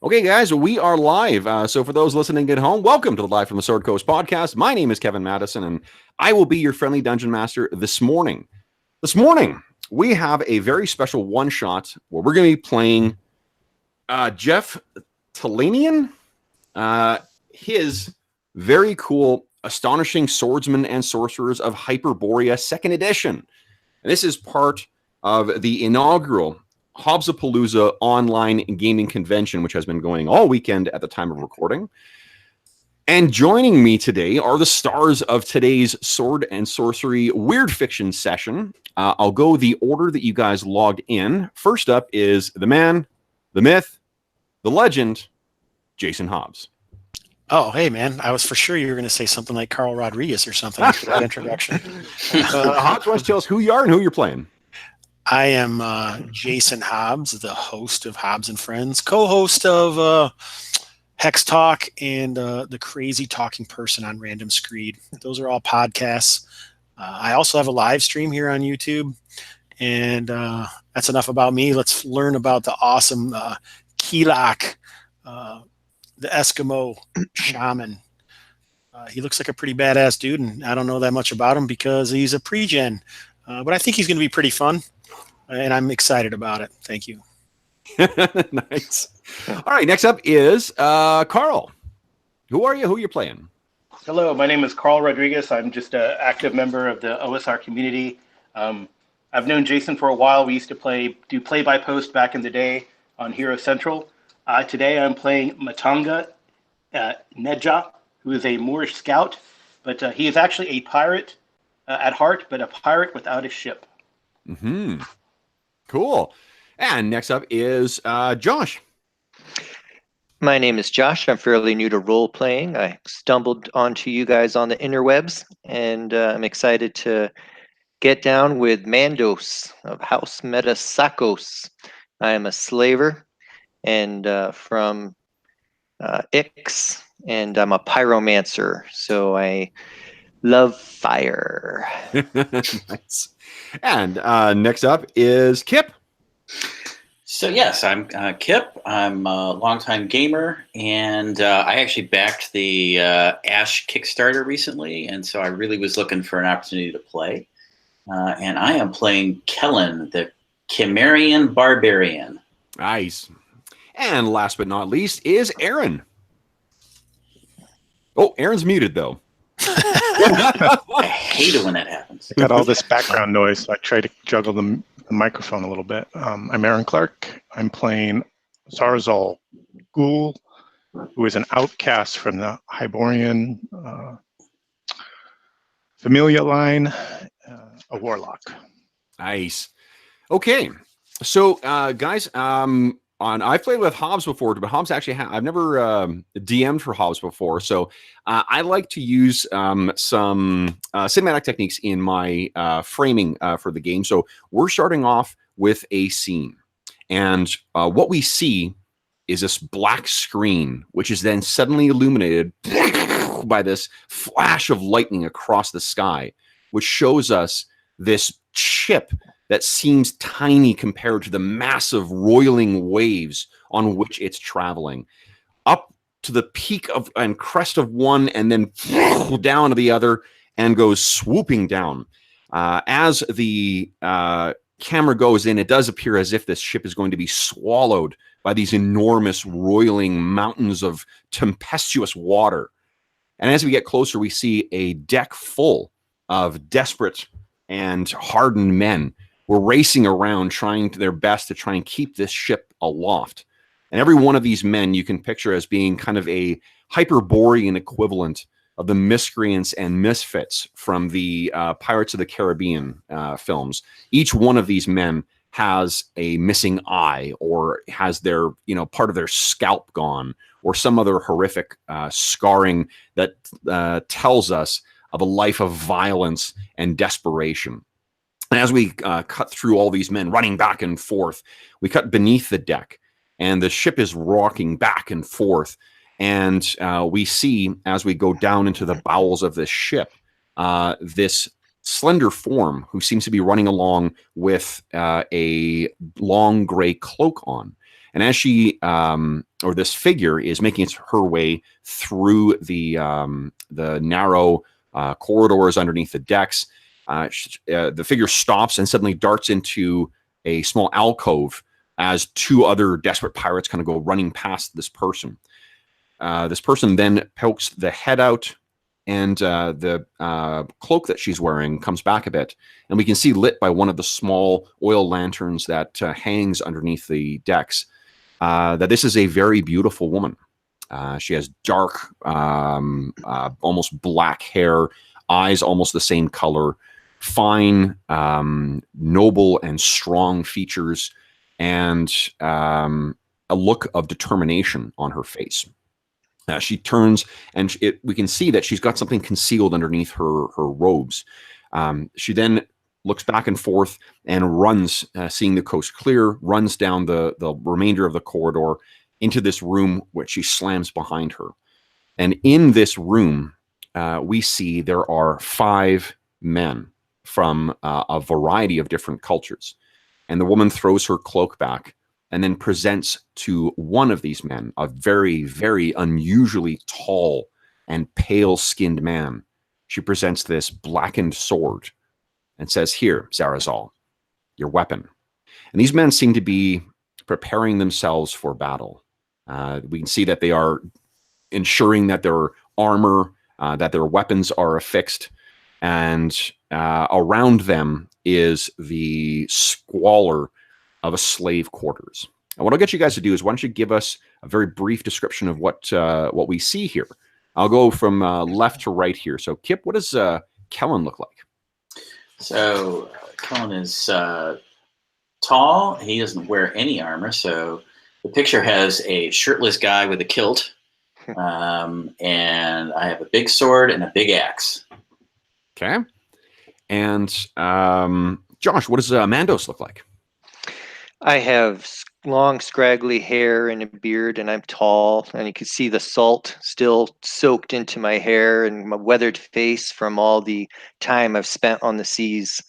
Okay, guys, we are live. So for those listening at home, welcome to the Live from the Sword Coast podcast. My name is Kevin Madison, and I will be your friendly dungeon master this morning. This morning, we have a very special one-shot where we're going to be playing Jeff Talanian, his very cool Astonishing Swordsmen and Sorcerers of Hyperborea 2nd edition. And this is part of the inaugural Hobbsapalooza online gaming convention, which has been going all weekend at the time of recording. And joining me today are the stars of today's Sword and Sorcery Weird Fiction session. I'll go the order that you guys logged in. First up is the man, the myth, the legend, Jason Hobbs. Oh, hey, man. I was for sure you were going to say something like Carl Rodriguez or something for that introduction. Hobbs, why don't you tell us who you are and who you're playing? I am Jason Hobbs, the host of Hobbs and Friends, co-host of Hex Talk and the Crazy Talking Person on Random Screed. Those are all podcasts. I also have a live stream here on YouTube. And that's enough about me. Let's learn about the awesome Keelak, the Eskimo shaman. He looks like a pretty badass dude, and I don't know that much about him because he's a pre-gen. But I think he's going to be pretty fun. And I'm excited about it. Thank you. Nice. All right. Next up is Carl. Who are you? Who are you playing? Hello, my name is Carl Rodriguez. I'm just an active member of the OSR community. I've known Jason for a while. We used to do play-by-post back in the day on Hero Central. Today I'm playing Matanga Nedja, who is a Moorish scout, but he is actually a pirate at heart, but a pirate without a ship. Mm-hmm. Cool. And next up is Josh. My name is Josh. I'm fairly new to role-playing. I stumbled onto you guys on the interwebs, and I'm excited to get down with Mandos of House Metasakos. I am a slaver and from Ix, and I'm a pyromancer, so I love fire. Nice. And next up is Kip. So yes, I'm Kip. I'm a longtime gamer, and I actually backed the Ash Kickstarter recently, and so I really was looking for an opportunity to play. And I am playing Kellen, the Cimmerian Barbarian. Nice. And last but not least is Aaron. Oh, Aaron's muted, though. I hate it when that happens. I got all this background noise, so I try to juggle the microphone a little bit. I'm Aaron Clark. I'm playing Zarzal Ghul, who is an outcast from the Hyborian Familia line, a warlock. Nice. Okay. So, guys, I've played with Hobbs before, but Hobbs actually I've never DM'd for Hobbs before, so I like to use some cinematic techniques in my framing for the game. So we're starting off with a scene, and what we see is this black screen, which is then suddenly illuminated by this flash of lightning across the sky, which shows us this ship that seems tiny compared to the massive roiling waves on which it's traveling. Up to the peak of and crest of one, and then down to the other, and goes swooping down. As the camera goes in, it does appear as if this ship is going to be swallowed by these enormous roiling mountains of tempestuous water. And as we get closer, we see a deck full of desperate and hardened men were racing around trying their best to try and keep this ship aloft. And every one of these men you can picture as being kind of a Hyperborean equivalent of the miscreants and misfits from the Pirates of the Caribbean films. Each one of these men has a missing eye, or has their, part of their scalp gone, or some other horrific scarring that tells us of a life of violence and desperation. And as we cut through all these men running back and forth, we cut beneath the deck, and the ship is rocking back and forth. And we see, as we go down into the bowels of this ship, this slender form who seems to be running along with a long gray cloak on. And as she, or this figure, is making her way through the narrow corridors underneath the decks, the figure stops and suddenly darts into a small alcove as two other desperate pirates kind of go running past this person. This person then pokes the head out, and the cloak that she's wearing comes back a bit, and we can see, lit by one of the small oil lanterns that hangs underneath the decks, that this is a very beautiful woman. She has dark, almost black hair, eyes almost the same color, fine, noble and strong features, and a look of determination on her face. She turns, and we can see that she's got something concealed underneath her robes. She then looks back and forth and runs, seeing the coast clear, runs down the remainder of the corridor into this room, which she slams behind her. And in this room, we see there are 5 men from a variety of different cultures. And the woman throws her cloak back and then presents to one of these men, a very, very unusually tall and pale-skinned man. She presents this blackened sword and says, "Here, Zarazal, your weapon." And these men seem to be preparing themselves for battle. We can see that they are ensuring that their armor, that their weapons are affixed, and around them is the squalor of a slave quarters. And what I'll get you guys to do is, why don't you give us a very brief description of what we see here. I'll go from left to right here. So, Kip, what does Kellen look like? So, Kellen is tall. He doesn't wear any armor. So, the picture has a shirtless guy with a kilt. And I have a big sword and a big axe. Okay. And Josh, what does Mandos look like? I have long, scraggly hair and a beard, and I'm tall, and you can see the salt still soaked into my hair and my weathered face from all the time I've spent on the seas.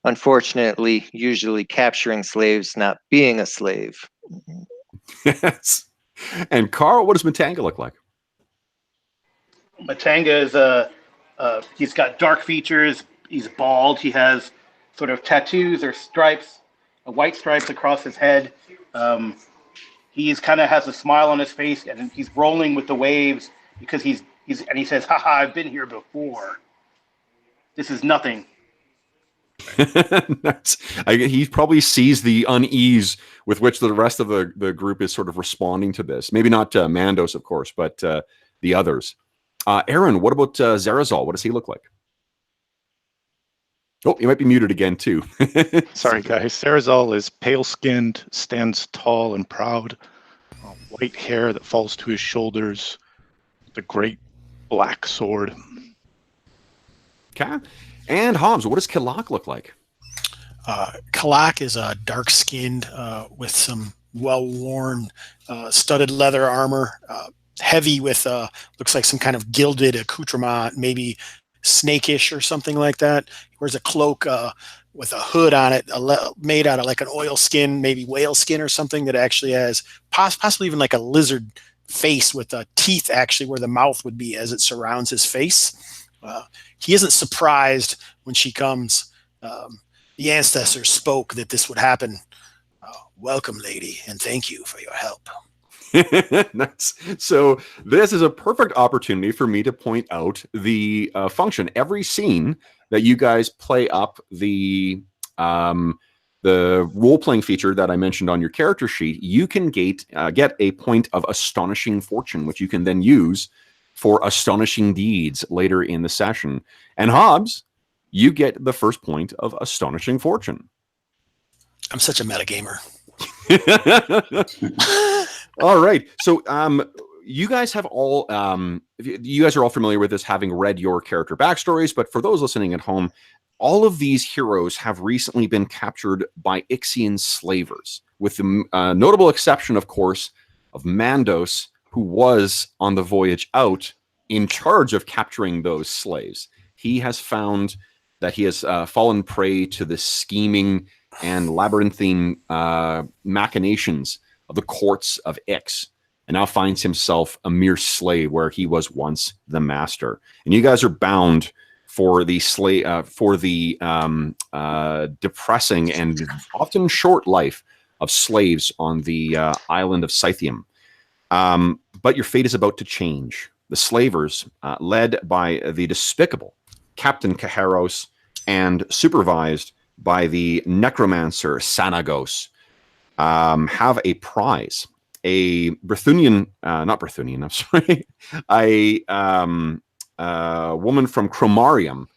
Unfortunately, usually capturing slaves, not being a slave. Yes. And Carl, what does Matanga look like? Matanga is he's got dark features. He's bald. He has sort of tattoos or stripes, white stripes across his head. He's kind of has a smile on his face, and he's rolling with the waves because he says, "Haha, I've been here before. This is nothing." He probably sees the unease with which the rest of the group is sort of responding to this. Maybe not Mandos, of course, but the others. Aaron, what about Zarazal? What does he look like? Oh, you might be muted again, too. Sorry, guys. Zarazal is pale-skinned, stands tall and proud, white hair that falls to his shoulders, the great black sword. Okay. And Hobbs, what does Kalak look like? Kalak is dark-skinned with some well-worn studded leather armor, heavy with looks like some kind of gilded accoutrement, maybe snakish or something like that. He wears a cloak with a hood on it, made out of like an oil skin, maybe whale skin or something, that actually has possibly even like a lizard face with teeth actually where the mouth would be as it surrounds his face. He isn't surprised when she comes. The ancestors spoke that this would happen. Welcome, lady, and thank you for your help. Nice. So this is a perfect opportunity for me to point out the function. Every scene that you guys play up the role-playing feature that I mentioned on your character sheet, you can get a point of astonishing fortune, which you can then use for astonishing deeds later in the session. And Hobbs, you get the first point of astonishing fortune. I'm such a metagamer. All right. So you guys have all you guys are all familiar with this, having read your character backstories, but for those listening at home, all of these heroes have recently been captured by Ixian slavers, with the notable exception, of course, of Mandos, who was on the voyage out in charge of capturing those slaves. He has found that he has fallen prey to the scheming and labyrinthine machinations of the courts of Ix, and now finds himself a mere slave where he was once the master. And you guys are bound for the depressing and often short life of slaves on the island of Scythium. But your fate is about to change. The slavers, led by the despicable Captain Kahero and supervised by the necromancer Sanagos, have a prize. A Brythunian, not Brythunian, I'm sorry, a woman from Chromarium,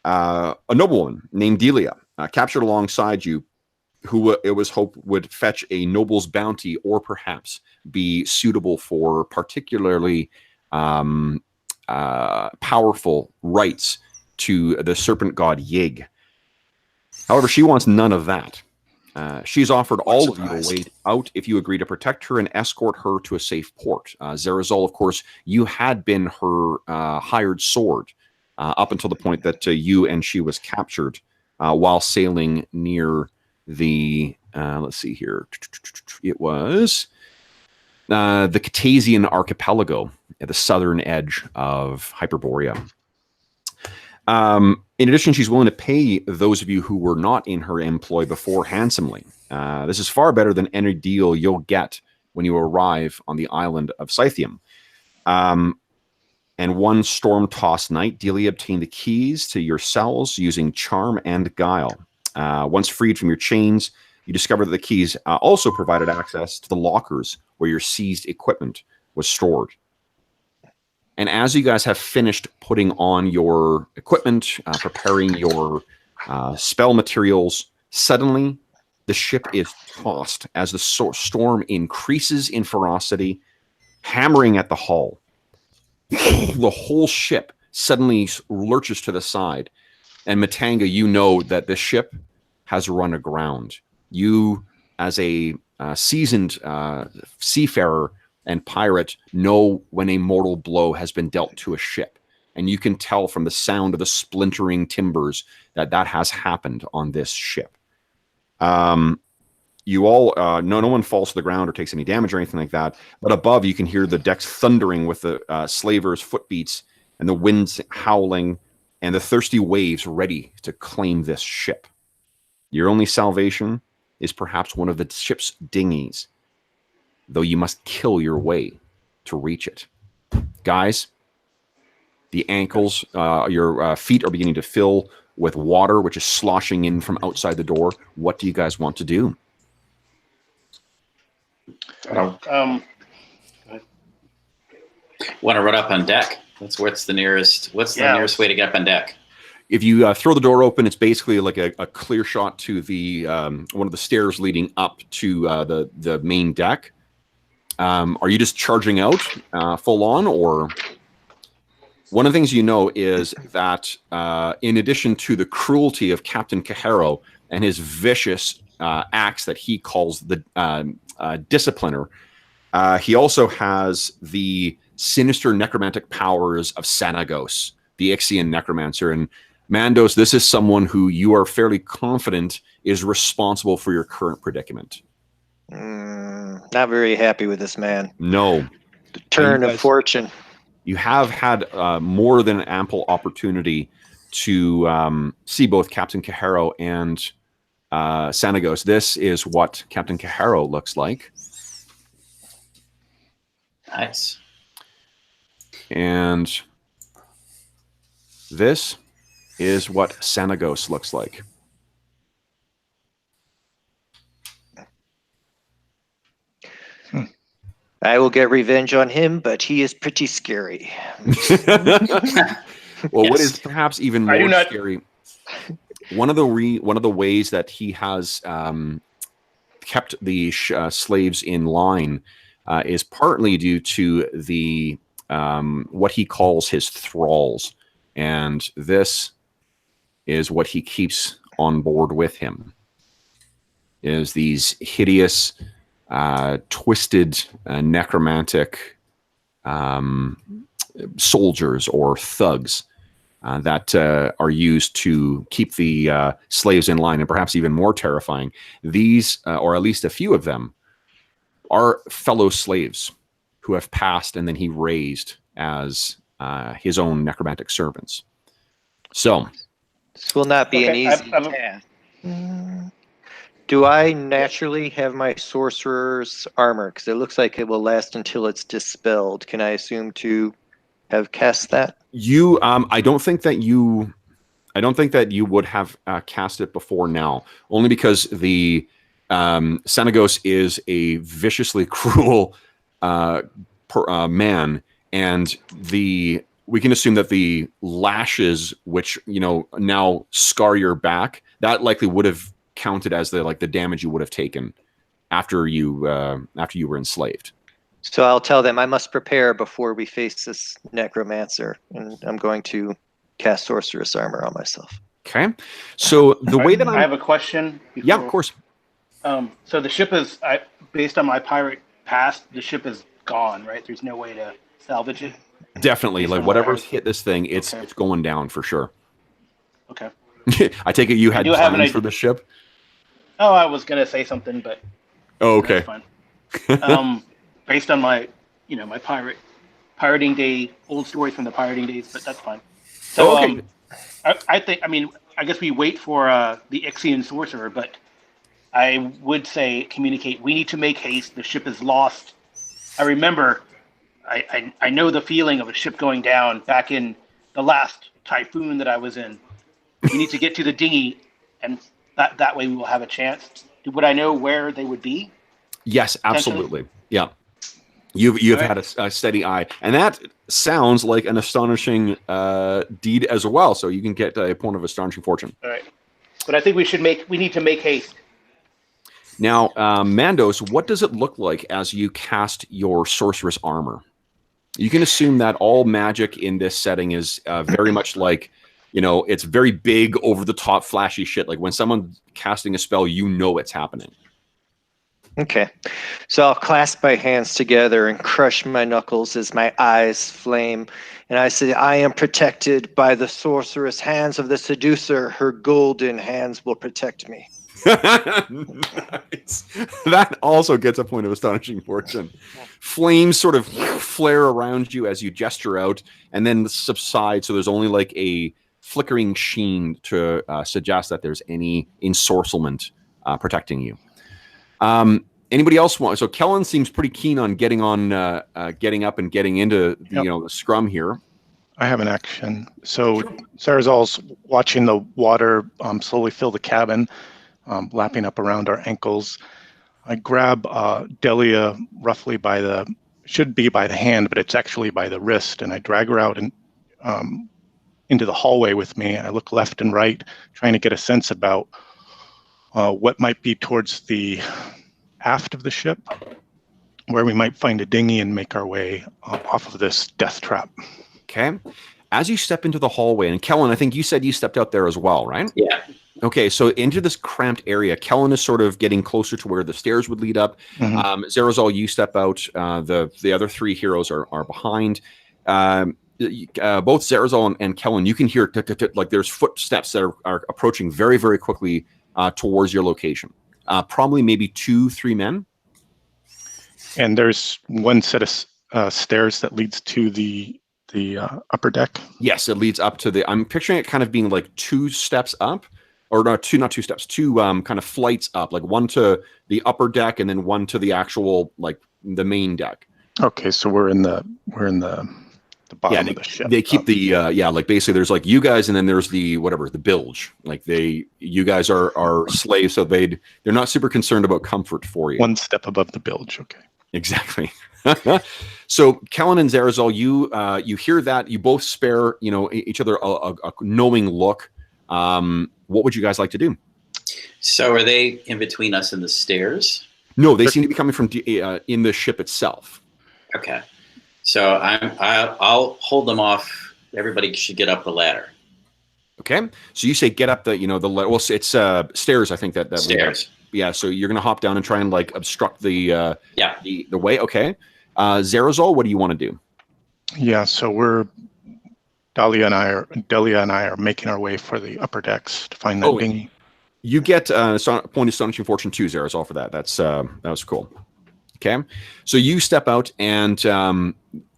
a noblewoman named Delia, captured alongside you, who it was hoped would fetch a noble's bounty or perhaps be suitable for particularly powerful rites to the serpent god Yig. However, she wants none of that. She's offered all of you a way out if you agree to protect her and escort her to a safe port. Zerazol, of course, you had been her hired sword up until the point that you and she was captured while sailing near the, let's see here, it was the Ctasian archipelago at the southern edge of Hyperborea. In addition, she's willing to pay those of you who were not in her employ before handsomely. This is far better than any deal you'll get when you arrive on the island of Scythium. And one storm-tossed night, Delia obtained the keys to your cells using charm and guile. Once freed from your chains, you discovered that the keys also provided access to the lockers where your seized equipment was stored. And as you guys have finished putting on your equipment, preparing your spell materials, suddenly the ship is tossed as the storm increases in ferocity, hammering at the hull. The whole ship suddenly lurches to the side. And Matanga, you know that the ship has run aground. You, as a seasoned seafarer and pirate, know when a mortal blow has been dealt to a ship. And you can tell from the sound of the splintering timbers that that has happened on this ship. You all, no one falls to the ground or takes any damage or anything like that. But above, you can hear the decks thundering with the slavers' footbeats and the winds howling and the thirsty waves ready to claim this ship. Your only salvation is perhaps one of the ship's dinghies, though you must kill your way to reach it. Guys, the ankles, your feet are beginning to fill with water, which is sloshing in from outside the door. What do you guys want to do? Want to run up on deck? What's the nearest way to get up on deck? If you throw the door open, it's basically like a clear shot to the one of the stairs leading up to the main deck. Are you just charging out full on, or one of the things you know is that in addition to the cruelty of Captain Kahero and his vicious acts that he calls the discipliner, he also has the sinister necromantic powers of Sanagos, the Ixian necromancer. And Mandos, this is someone who you are fairly confident is responsible for your current predicament. Not very happy with this man. No. The turn of fortune. You have had more than ample opportunity to see both Captain Kahero and Sanagos. This is what Captain Kahero looks like. Nice. And this is what Sanagos looks like. I will get revenge on him, but he is pretty scary. Well, what is perhaps even more scary, one of the ways that he has kept the slaves in line is partly due to the what he calls his thralls, and this is what he keeps on board with him. Is these hideous, twisted, necromantic soldiers or thugs that are used to keep the slaves in line, and perhaps even more terrifying, these, or at least a few of them, are fellow slaves who have passed and then he raised as his own necromantic servants. So this will not be an Okay, easy task. Do I naturally have my sorcerer's armor? Because it looks like it will last until it's dispelled. Can I assume to have cast that? you, I don't think that you would have cast it before now, only because the Senegos is a viciously cruel man, and we can assume that the lashes, which now scar your back, that likely would have counted as the damage you would have taken after you were enslaved. So I'll tell them I must prepare before we face this necromancer, and I'm going to cast sorceress armor on myself. Okay, so the way that I have a question. Yeah, of course. So the ship is, based on my pirate past, the ship is gone, right? There's no way to salvage it. Definitely, like whatever's hit this thing, it's going down for sure. Okay. I take it you had plans for the ship. Oh, I was gonna say something, but okay, that's fine. Based on my, my pirating day, old stories from the pirating days, but that's fine. So, I think, I guess we wait for the Ixian sorcerer, but I would say communicate. We need to make haste. The ship is lost. I remember, I know the feeling of a ship going down back in the last typhoon that I was in. We need to get to the dinghy, and that way we will have a chance. Would I know where they would be? Yes, absolutely. Yeah. You've had a steady eye, and that sounds like an astonishing deed as well. So you can get a point of astonishing fortune. All right, but I think we need to make haste. Now, Mandos, what does it look like as you cast your sorceress armor? You can assume that all magic in this setting is very much like, it's very big, over the top, flashy shit. Like when someone's casting a spell, it's happening. Okay, so I'll clasp my hands together and crush my knuckles as my eyes flame. And I say, I am protected by the sorceress hands of the seducer. Her golden hands will protect me. Nice. That also gets a point of astonishing fortune. Flames sort of flare around you as you gesture out and then subside. So there's only like a flickering sheen to suggest that there's any ensorcelment protecting you. Anybody else want? So Kellen seems pretty keen on getting up and getting into the scrum here. I have an action. So Sarazal's watching the water slowly fill the cabin, lapping up around our ankles. I grab Delia roughly should be by the hand, but it's actually by the wrist, and I drag her out and into the hallway with me. I look left and right, trying to get a sense about what might be towards the aft of the ship, where we might find a dinghy and make our way off of this death trap. Okay. As you step into the hallway, and Kellen, I think you said you stepped out there as well, right? Yeah. Okay, so into this cramped area, Kellen is sort of getting closer to where the stairs would lead up. Mm-hmm. Zarazal, you step out. The other three heroes are behind. Both Zarazal and Kellen, you can hear like there's footsteps that are approaching very, very quickly towards your location. Probably maybe 2-3 men. And there's one set of stairs that leads to the upper deck. Yes, it leads up to I'm picturing it kind of being like 2 steps up, or not 2 steps, 2 kind of flights up, like one to the upper deck and then one to the actual like the main deck. Okay, so we're in the bottom of the ship. They keep like basically there's like you guys and then there's the bilge. Like you guys are slaves, so they're not super concerned about comfort for you. One step above the bilge, okay. Exactly. So Kellen and Zarazal, you hear that, you both spare each other a knowing look. What would you guys like to do? So are they in between us and the stairs? No, they seem to be coming from in the ship itself. Okay. So I'll hold them off. Everybody should get up the ladder. Okay. So you say get up the ladder. Well, it's stairs. I think that stairs. Yeah. So you're gonna hop down and try and like obstruct the way. Okay. Zarazal, what do you want to do? Yeah. So Delia and I are making our way for the upper decks to find that dinghy. You get point of astonishing fortune 2, Zarazal, for that. That was cool. Okay, so you step out, and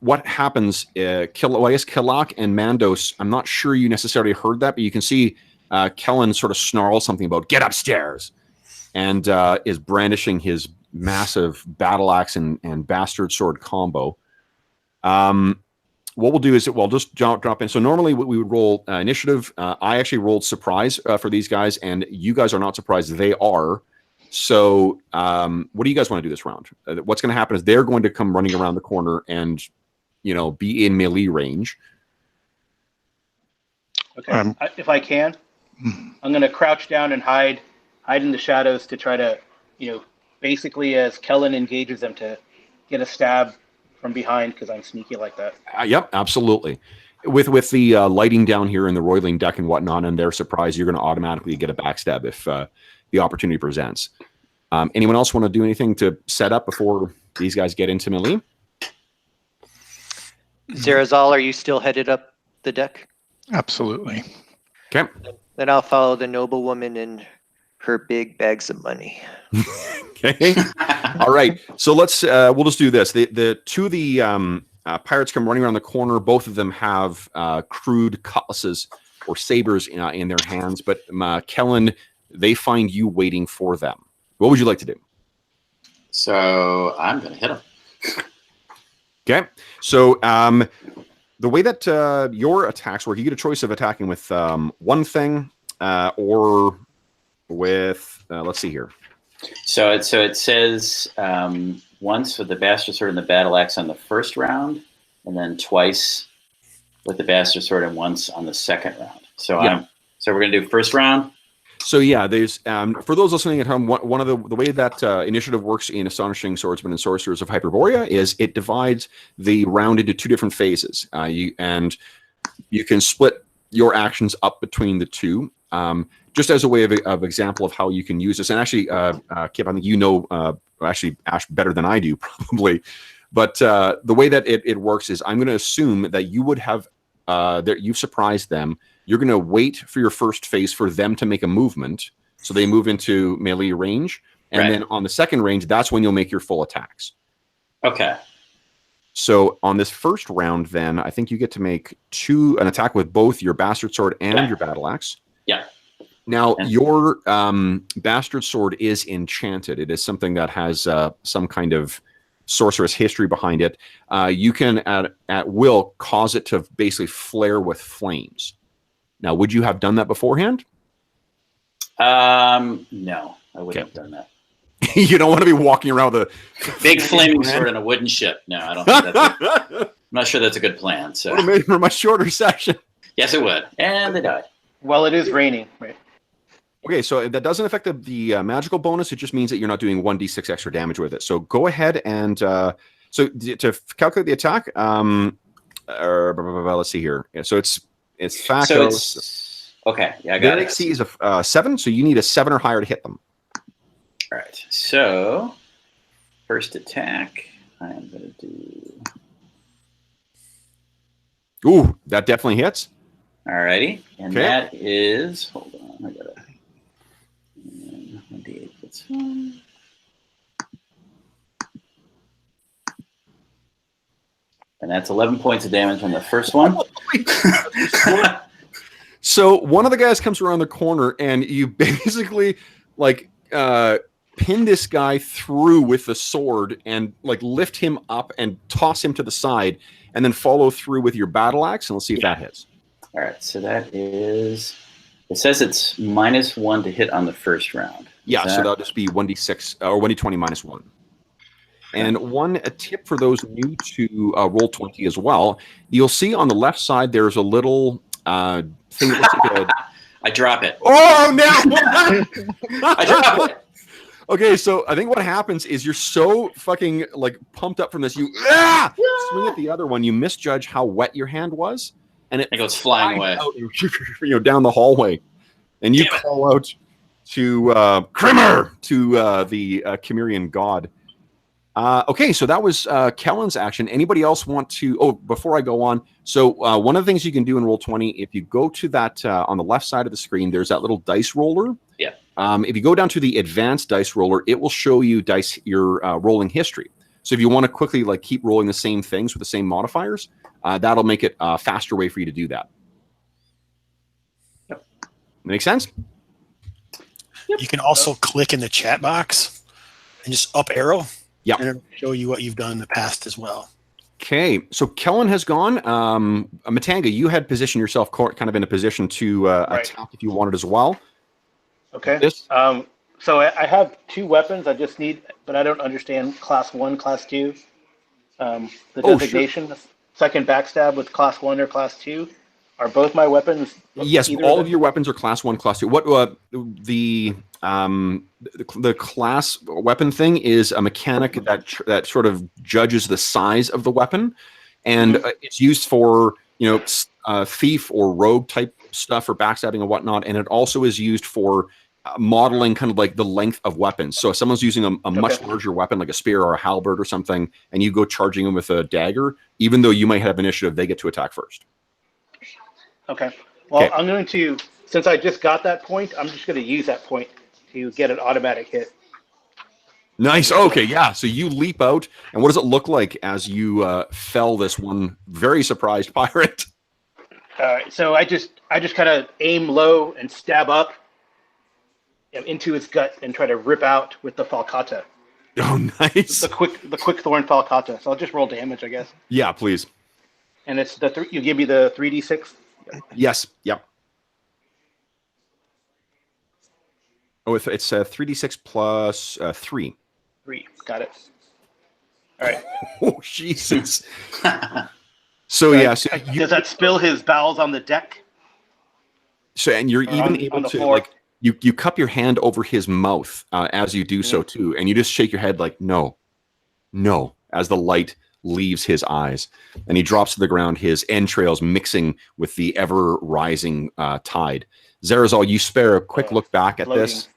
what happens? I guess Kilak and Mandos. I'm not sure you necessarily heard that, but you can see Kellen sort of snarls something about "get upstairs," and is brandishing his massive battle axe and bastard sword combo. What we'll do is we'll just drop in. So normally we would roll initiative. I actually rolled surprise for these guys, and you guys are not surprised. They are. So what do you guys want to do this round? What's going to happen is they're going to come running around the corner and, be in melee range. Okay. If I can, I'm going to crouch down and hide in the shadows to try to, basically as Kellen engages them to get a stab from behind because I'm sneaky like that. Yep, absolutely. With the lighting down here in the roiling deck and whatnot, and they're surprised, you're going to automatically get a backstab if the opportunity presents. Anyone else want to do anything to set up before these guys get into melee? Zarazal, are you still headed up the deck? Absolutely. Okay. Then I'll follow the noblewoman and her big bags of money. Okay. All right. So let's we'll just do this. The two of the pirates come running around the corner. Both of them have crude cutlasses or sabers in their hands. But Kellen, they find you waiting for them. What would you like to do? So I'm going to hit him. Okay. So the way that your attacks work, you get a choice of attacking with one thing or with, let's see here. So it says once with the bastard sword and the battle axe on the first round, and then twice with the bastard sword and once on the second round. So yeah. So we're going to do first round. So yeah, there's for those listening at home, one of the way that initiative works in Astonishing Swordsmen and Sorcerers of Hyperborea is it divides the round into two different phases. You can split your actions up between the two. Just as a way of example of how you can use this, and actually, Kip, I think actually Ash better than I do probably, but the way that it works is I'm going to assume that you would have that you've surprised them. You're going to wait for your first phase for them to make a movement, so they move into melee range, and then on the second range, that's when you'll make your full attacks. Okay. So on this first round, then I think you get to make an attack with both your bastard sword and your battle axe. Yeah. Now, your bastard sword is enchanted. It is something that has some kind of sorceress history behind it. You can, at will, cause it to basically flare with flames. Now, would you have done that beforehand? No, I wouldn't have done that. You don't want to be walking around with a big flaming sword in a wooden ship. No, I don't think that's I'm not sure that's a good plan. So would have made for a much shorter session. Yes, it would. And they died. Well, it is raining, right? Okay, so that doesn't affect the magical bonus. It just means that you're not doing 1d6 extra damage with it. So go ahead and so to calculate the attack, let's see here. Yeah, so it's Facos. So it's okay. Yeah, I got it. AC is a 7, so you need a 7 or higher to hit them. All right. So first attack, I'm going to do. Ooh, that definitely hits. All righty, and that is. Hold on, I got it. 1d8 plus 1. And that's 11 points of damage on the first one. So one of the guys comes around the corner, and you basically pin this guy through with the sword, and lift him up and toss him to the side, and then follow through with your battle axe, and let's see if that hits. All right, so that is. It says it's -1 to hit on the first round. Yeah, so that'll just be 1d6 or 1d20 -1. And a tip for those new to Roll20 as well, you'll see on the left side there's a little thing that looks like I drop it. Oh, no! I drop it. Okay, so I think what happens is you're so fucking pumped up from this, you swing at the other one, you misjudge how wet your hand was, and it goes flying away out, down the hallway, and you call out to Krimmer, to the Chimerian god. Okay, so that was Kellen's action. Anybody else want to? Oh, before I go on, so one of the things you can do in Roll20, if you go to that on the left side of the screen, there's that little dice roller. Yeah. if you go down to the advanced dice roller, it will show you your rolling history. So if you want to quickly like keep rolling the same things with the same modifiers, that'll make it a faster way for you to do that. Yep. Make sense? You can also click in the chat box and just up arrow. Yeah. And it'll show you what you've done in the past as well. Okay, so Kellen has gone. Matanga, you had positioned yourself kind of in a position to attack if you wanted as well. Okay. This? So I have 2 weapons. I just need, but I don't understand class 1, class 2. The designation. Sure. So I can backstab with class 1 or class 2. Are both my weapons? Yes, all of your weapons are class 1, class 2. What the class weapon thing is a mechanic that sort of judges the size of the weapon, and it's used for thief or rogue type stuff for backstabbing and whatnot, and it also is used for modeling kind of like the length of weapons. So if someone's using a much larger weapon like a spear or a halberd or something, and you go charging them with a dagger, even though you might have initiative, they get to attack first. Okay. Well, I'm going to, since I just got that point, I'm just going to use that point to get an automatic hit. Nice. Okay, yeah. So you leap out, and what does it look like as you fell this one very surprised pirate? All right. So I just kind of aim low and stab up into his gut and try to rip out with the falcata. Oh, nice. The quick thorn falcata. So I'll just roll damage, I guess. Yeah, please. And it's you give me the 3d6. Yes. Yep. Oh, it's 3d6 plus 3. 3. Got it. All right. Oh, Jesus. So yeah. So does that spill his bowels on the deck? So and you're even able to like you cup your hand over his mouth as you do so too, and you just shake your head like no, as the light leaves his eyes, and he drops to the ground, his entrails mixing with the ever rising tide. Zerazal, you spare a quick look back at this,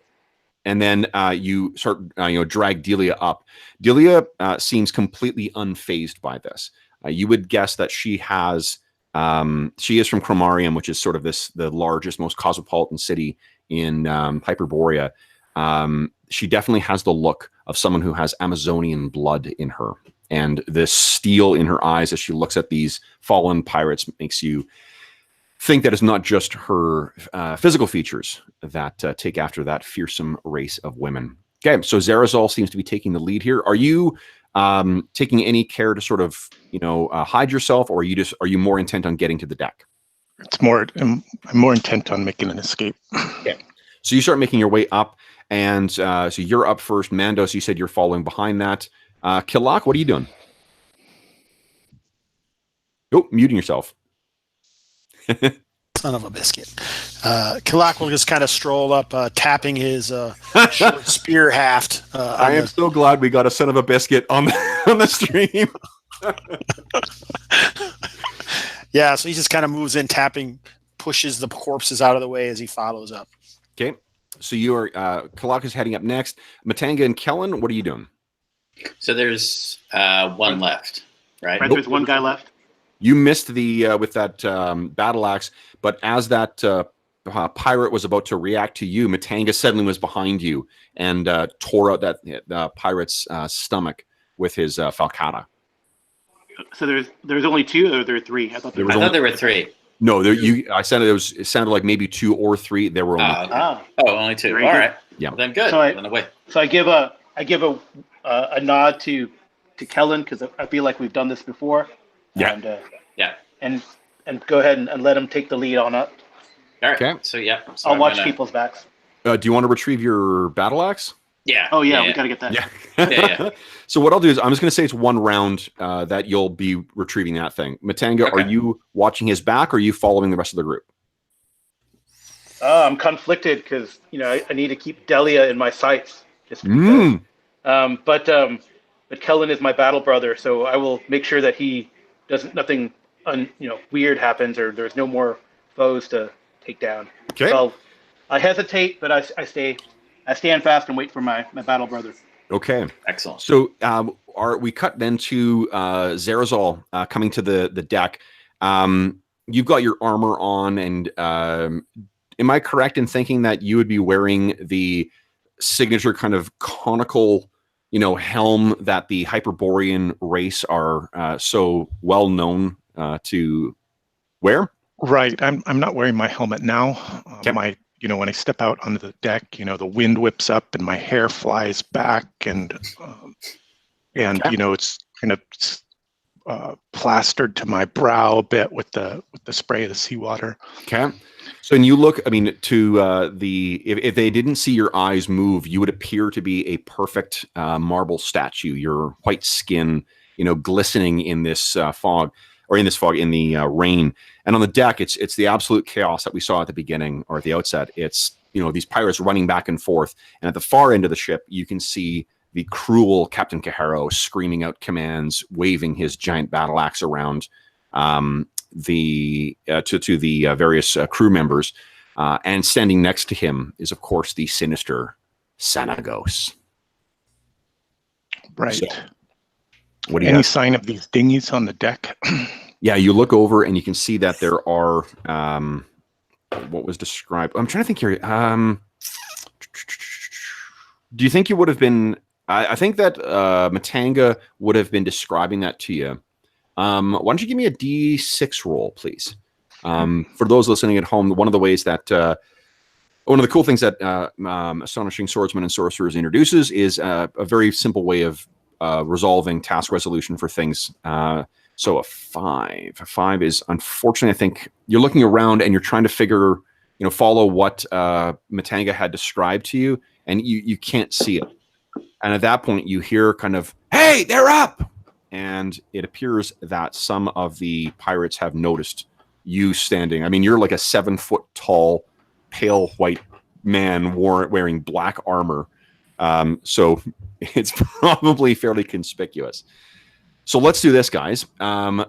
and then you start drag Delia up. Delia seems completely unfazed by this. You would guess that she is from Chromarium, which is sort of the largest, most cosmopolitan city in Hyperborea. She definitely has the look of someone who has Amazonian blood in her. And this steel in her eyes as she looks at these fallen pirates makes you think that it's not just her physical features that take after that fearsome race of women. Okay, so Zerazal seems to be taking the lead here. Are you taking any care to sort of hide yourself, or are you more intent on getting to the deck? I'm more intent on making an escape. Okay, so you start making your way up, and so you're up first. Mandos, you said you're following behind that. Killock, what are you doing? Oh, muting yourself. Son of a biscuit. Killock will just kind of stroll up, tapping his short spear haft. I am so glad we got a son of a biscuit on the stream. Yeah, so he just kind of moves in, tapping, pushes the corpses out of the way as he follows up. Okay, so you are Killock is heading up next. Matanga and Kellen, what are you doing? So there's one left, right? Right, there's one guy left. You missed the with that battle axe, but as that pirate was about to react to you, Matanga suddenly was behind you and tore out that pirate's stomach with his falcata. So there's only 2, or there are 3? I thought there were 3. No, I said it sounded like maybe 2 or 3. There were only 3. Only 2. All right. Yeah. Well, then good. So I give a nod to Kellen, because I feel like we've done this before. Yeah. And go ahead and let him take the lead on up. All right. Okay. So so I'll watch people's backs. Do you want to retrieve your battle axe? Yeah. Oh yeah, we gotta get that. Yeah. Yeah. So what I'll do is I'm just going to say it's one round that you'll be retrieving that thing. Matanga, Are you watching his back, or are you following the rest of the group? I'm conflicted because I need to keep Delia in my sights. Just because. But Kellen is my battle brother, so I will make sure that he nothing weird happens, or there's no more foes to take down. Okay. So I hesitate, but I stand fast and wait for my battle brother. Okay. Excellent. So we cut then to Zerazal coming to the deck. You've got your armor on, and am I correct in thinking that you would be wearing the signature kind of conical, helm that the Hyperborean race are so well known to wear? Right. I'm not wearing my helmet now. Okay. When I step out onto the deck, the wind whips up and my hair flies back, and it's kind of plastered to my brow a bit with the spray of the seawater. Okay. So when you look, to if they didn't see your eyes move, you would appear to be a perfect marble statue. Your white skin, glistening in this fog, in the rain. And on the deck, it's the absolute chaos that we saw at the beginning or at the outset. It's, these pirates running back and forth. And at the far end of the ship, you can see the cruel Captain Kahero screaming out commands, waving his giant battle axe around to the various crew members. And standing next to him is, of course, the sinister Xanagos. Right. So, what do you Any have? sign of these dinghies on the deck? Yeah, you look over and you can see that there are what was described. I'm trying to think here. Do you think you would have been? I think that Matanga would have been describing that to you. Why don't you give me a D6 roll, please? For those listening at home, one of the ways that one of the cool things that Astonishing Swordsmen and Sorcerers introduces is a very simple way of resolving task resolution for things. So a 5. A 5 is, unfortunately, I think you're looking around and you're trying to follow what Matanga had described to you, and you can't see it. And at that point, you hear kind of, "Hey, they're up!" And it appears that some of the pirates have noticed you standing. You're like a 7-foot tall, pale white man wearing black armor. So it's probably fairly conspicuous. So let's do this, guys. I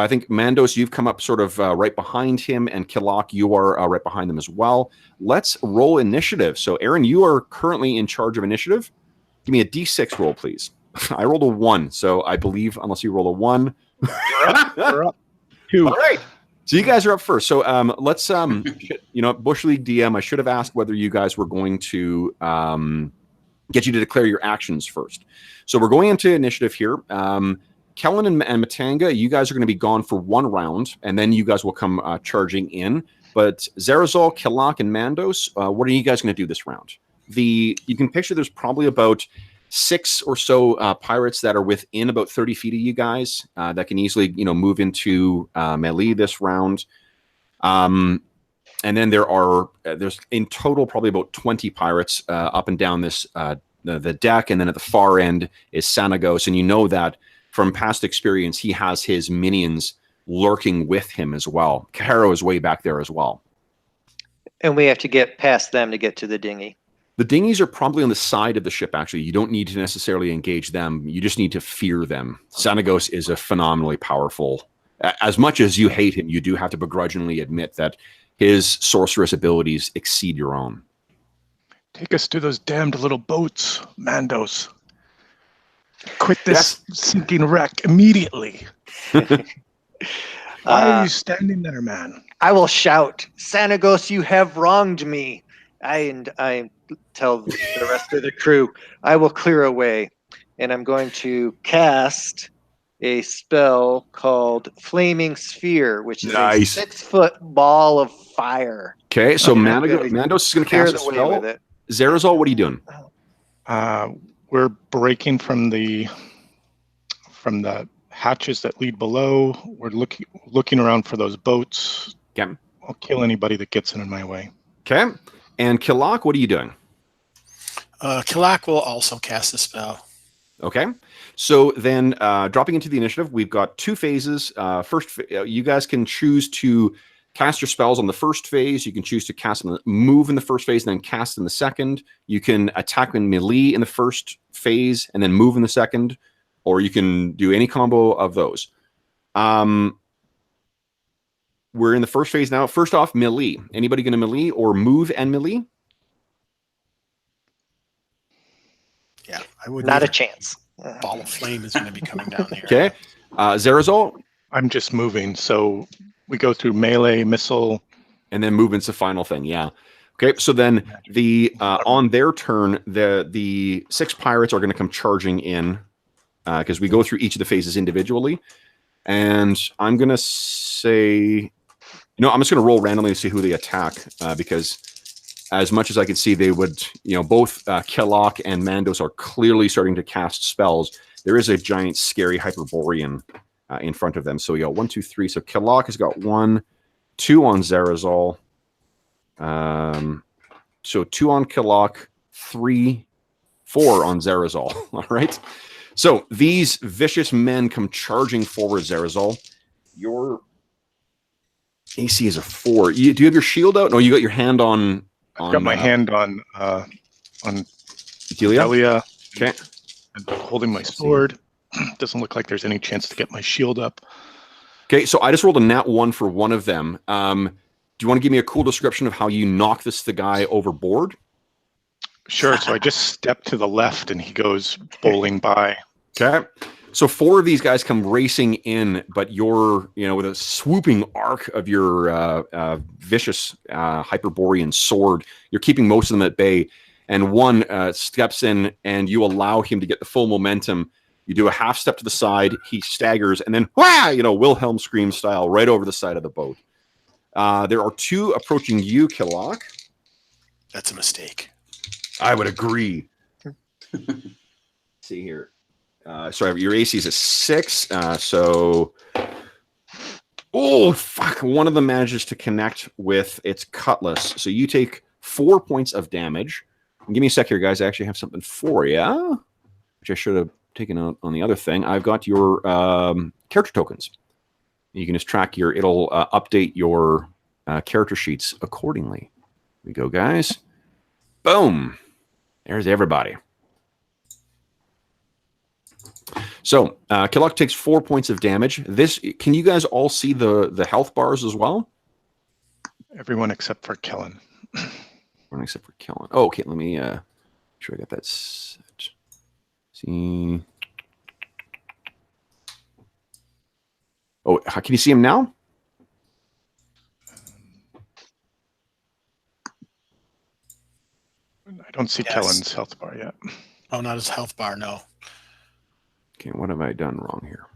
think Mandos, you've come up sort of right behind him, and Kilak, you are right behind them as well. Let's roll initiative. So Aaron, you are currently in charge of initiative. Give me a D6 roll, please. I rolled a 1, so I believe unless you roll a 1. We're up 2. All right. So you guys are up first. So let's, Bush League DM, I should have asked whether you guys were going to get you to declare your actions first. So we're going into initiative here. Kellen and Matanga, you guys are going to be gone for 1 round, and then you guys will come charging in. But Zarazol, Kilak, and Mandos, what are you guys going to do this round? You can picture there's probably about 6 or so pirates that are within about 30 feet of you guys that can easily, move into melee this round. And then there's in total probably about 20 pirates up and down this the deck, and then at the far end is Xanagos, and you know that from past experience he has his minions lurking with him as well. Kahero is way back there as well. And we have to get past them to get to the dinghy. The dinghies are probably on the side of the ship, actually. You don't need to necessarily engage them. You just need to fear them. Xanagos is a phenomenally powerful... As much as you hate him, you do have to begrudgingly admit that his sorceress abilities exceed your own. Take us to those damned little boats, Mandos. Quit this sinking wreck immediately. Why are you standing there, man? I will shout, "Xanagos, you have wronged me." I tell the rest of the crew, I will clear away. And I'm going to cast a spell called Flaming Sphere, which is a 6-foot ball of fire. Okay, so Mandos is going to cast a spell. Zarazol, what are you doing? We're breaking from the hatches that lead below. We're looking around for those boats. Okay. I'll kill anybody that gets in my way. Okay. And Kilak, what are you doing? Kilak will also cast a spell. Okay. So then dropping into the initiative, we've got 2 phases. First, you guys can choose to cast your spells on the first phase. You can choose to move in the first phase and then cast in the second. You can attack in melee in the first phase and then move in the second, or you can do any combo of those. We're in the first phase now. First off, melee. Anybody going to melee or move and melee? Yeah, I would. Not a chance. Ball of flame is going to be coming down here. Okay. Zarazol? I'm just moving, so we go through melee, missile, And then movement's the final thing. Yeah. Okay. So then the on their turn, the 6 pirates are going to come charging in because we go through each of the phases individually. And I'm going to say, I'm just going to roll randomly to see who they attack because as much as I can see, they would, both Kellogg and Mandos are clearly starting to cast spells. There is a giant, scary Hyperborean in front of them. So we got 1, 2, 3. So Kellogg has got 1, 2 on Zarazal. So 2 on Kellogg, 3, 4 on Zarazal. All right. So these vicious men come charging forward, Zarazal. Your AC is a 4. Do you have your shield out? No, you got your hand on. I've got my hand on Delia. Okay. And holding my sword. Doesn't look like there's any chance to get my shield up. Okay, so I just rolled a nat 1 for one of them. Do you want to give me a cool description of how you knock the guy overboard? Sure. So I just step to the left and he goes bowling by. Okay. So 4 of these guys come racing in, but you're, with a swooping arc of your vicious Hyperborean sword, you're keeping most of them at bay. And one steps in and you allow him to get the full momentum. You do a half step to the side, he staggers, and then, Wilhelm scream style right over the side of the boat. There are 2 approaching you, Kellogg. That's a mistake. I would agree. See here. Sorry, your AC is a 6. Oh, fuck. One of them manages to connect with its cutlass. So you take 4 points of damage. And give me a sec here, guys. I actually have something for you, which I should have taken out on the other thing. I've got your character tokens. You can just track it'll update your character sheets accordingly. Here we go, guys. Boom. There's everybody. So, Kellogg takes 4 points of damage. Can you guys all see the health bars as well? Everyone except for Kellen. Everyone except for Kellen. Oh, okay. Let me sure I got that set. See. Oh, can you see him now? I don't see Kellen's health bar yet. Oh, not his health bar, no. Okay, what have I done wrong here?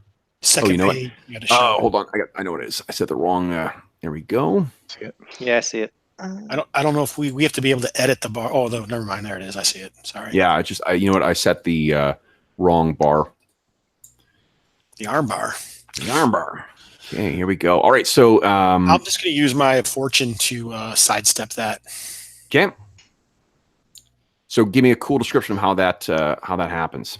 Second page. Oh, hold on. I know what it is. I said the wrong. There we go. See it? Yeah, I see it. I don't know if we have to be able to edit the bar. Oh, no, never mind. There it is. I see it. Sorry. Yeah, you know what? I set the wrong bar. The arm bar. The arm bar. Okay, here we go. All right, so I'm just going to use my fortune to sidestep that. Okay. So give me a cool description of how that happens.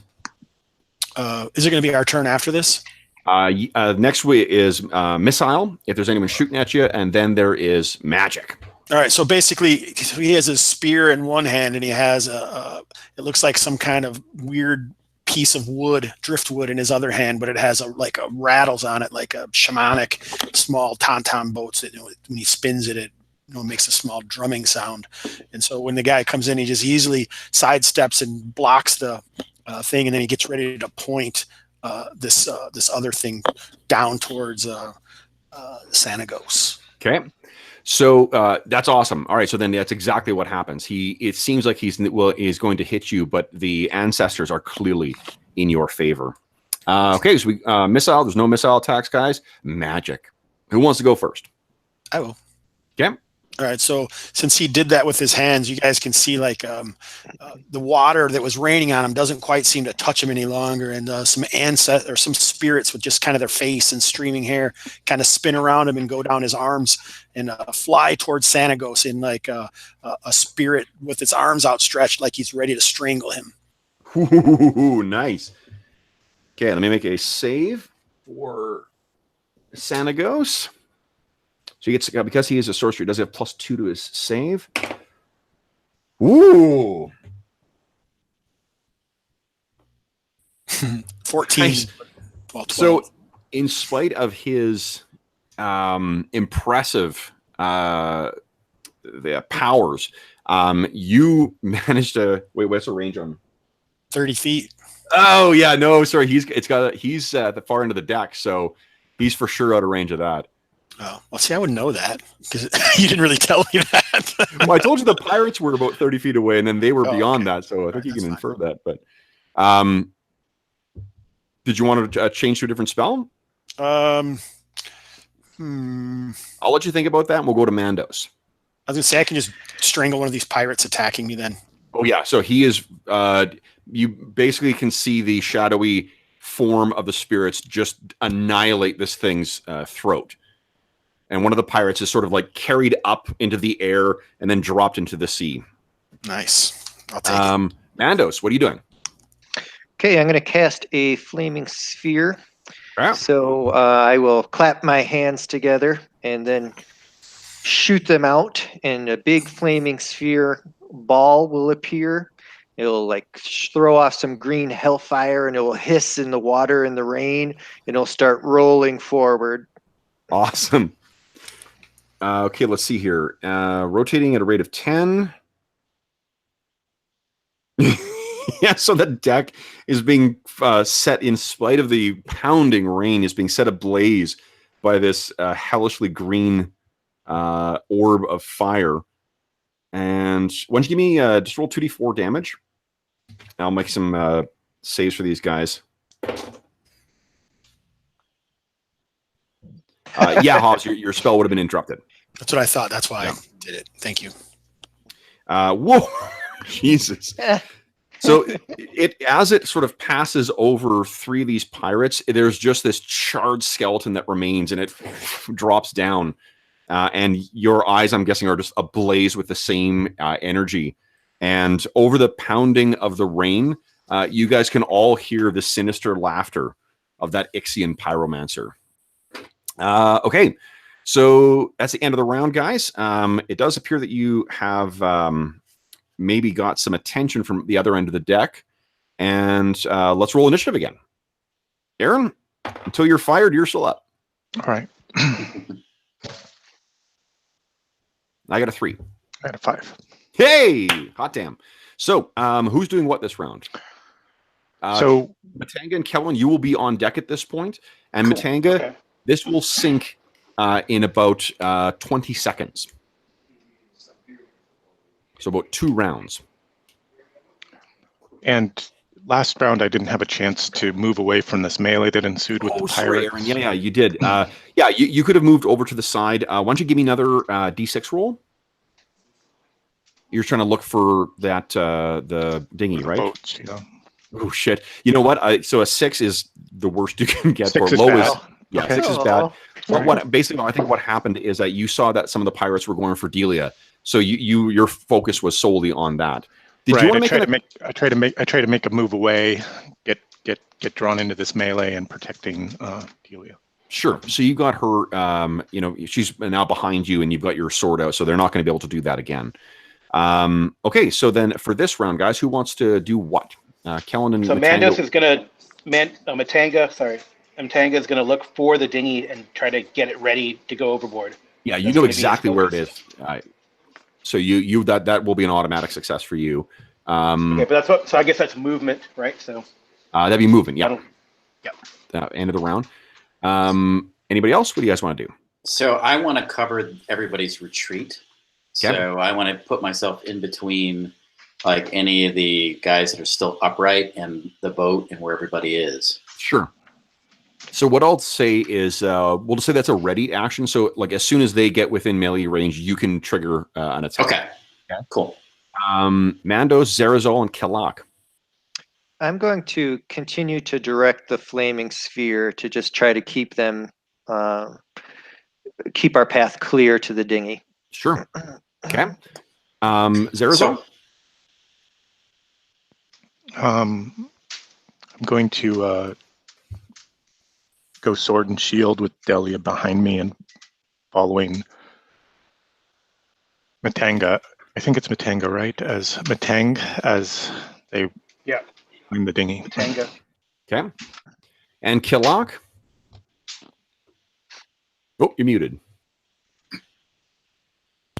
Is it going to be our turn after this? Next week is missile, if there's anyone shooting at you, and then there is magic. All right, so basically he has a spear in one hand and he has it looks like some kind of weird piece of wood, driftwood in his other hand, but it has rattles on it like a shamanic small tom-tom boats that when he spins it makes a small drumming sound. And so when the guy comes in, he just easily sidesteps and blocks the thing, and then he gets ready to point this other thing down towards Sanagos. Okay. So that's awesome. All right. So then that's exactly what happens. It seems like he's going to hit you, but the ancestors are clearly in your favor. Okay. So we missile. There's no missile attacks, guys. Magic. Who wants to go first? I will. Okay. All right. So since he did that with his hands, you guys can see the water that was raining on him doesn't quite seem to touch him any longer. And some spirits with just kind of their face and streaming hair kind of spin around him and go down his arms and fly towards Sanagos in like a spirit with its arms outstretched, like he's ready to strangle him. Ooh, nice. Okay. Let me make a save for Sanagos. So he gets, because he is a sorcerer, he does have +2 to his save. Ooh. 14. Nice. Well, 12. So in spite of his impressive the powers, you managed to wait. What's the range on? 30 feet. Oh yeah, no, sorry. He's at the far end of the deck, so he's for sure out of range of that. Oh, well, see, I would know that because you didn't really tell me that. Well, I told you the pirates were about 30 feet away, and then they were beyond that. So I think you can that's infer that. But did you want to change to a different spell? I'll I'll let you think about that, and we'll go to Mandos. I was gonna say I can just strangle one of these pirates attacking me then. Oh yeah, so he is. You basically can see the shadowy form of the spirits just annihilate this thing's throat, and one of the pirates is sort of like carried up into the air and then dropped into the sea. Nice. I'll take it. Mandos, what are you doing? Okay, I'm going to cast a flaming sphere. Yeah. So I will clap my hands together and then shoot them out, and a big flaming sphere ball will appear. It'll like throw off some green hellfire, and it will hiss in the water in the rain, and it'll start rolling forward. Awesome. Okay, let's see here. Rotating at a rate of 10. Yeah, so the deck is being set, in spite of the pounding rain, is being set ablaze by this hellishly green orb of fire. And why don't you give me just roll 2d4 damage? I'll make some saves for these guys. Yeah, Hobbs, your spell would have been interrupted. That's what I thought. That's why I did it. Thank you. Whoa, Jesus. So it as it sort of passes over 3 of these pirates, there's just this charred skeleton that remains, and it drops down. And your eyes, I'm guessing, are just ablaze with the same energy. And over the pounding of the rain, you guys can all hear the sinister laughter of that Ixian pyromancer. Okay, so that's the end of the round, guys. It does appear that you have maybe got some attention from the other end of the deck. And let's roll initiative again. Aaron, until you're fired, you're still up. All right. I got a 3. I got a 5. Hey, hot damn. So who's doing what this round? So Matanga and Kellen, you will be on deck at this point. And Cool. Matanga, Okay. this will sink in about 20 seconds. So about 2 rounds. and last round I didn't have a chance to move away from this melee that ensued with the Sorry, pirates. Aaron. Yeah, you did. Yeah, you could have moved over to the side. Why don't you give me another D6 roll? You're trying to look for that the dinghy, right? Boats, yeah. Oh shit! You know what? So a 6 is the worst you can get. 6 or is low bad. is yeah, Okay. 6 is bad. Oh. Well, basically, I think what happened is that you saw that some of the pirates were going for Delia, so your focus was solely on that. Did you want to make I try to make a move away, get drawn into this melee and protecting Delia. Sure. So you got her. She's now behind you, and you've got your sword out, so they're not going to be able to do that again. Okay. So then for this round, guys, who wants to do what? Kellen and So Matanga. Mandos is gonna Matanga is gonna look for the dinghy and try to get it ready to go overboard. Yeah, you That's know gonna be his exactly where it is. focus. So you that will be an automatic success for you. Okay, but so I guess that's movement, right? So That'd be moving. I Yeah. don't- End of the round. Anybody else? What do you guys want to do? So I want to cover everybody's retreat. Okay. So I want to put myself in between like any of the guys that are still upright and the boat and where everybody is. Sure. So what I'll say is, we'll just say that's a ready action. So like as soon as they get within melee range, you can trigger an attack. Okay. Cool. Mandos, Zarazol, and Kelak. I'm going to continue to direct the flaming sphere to just try to keep them, keep our path clear to the dinghy. Sure. Okay. Zarazol. So, I'm going to go sword and shield with Delia behind me and following Matanga. I think it's Matanga, right? As Matang as they in the dinghy. Matanga. Okay. And Kelak. Oh, you're muted.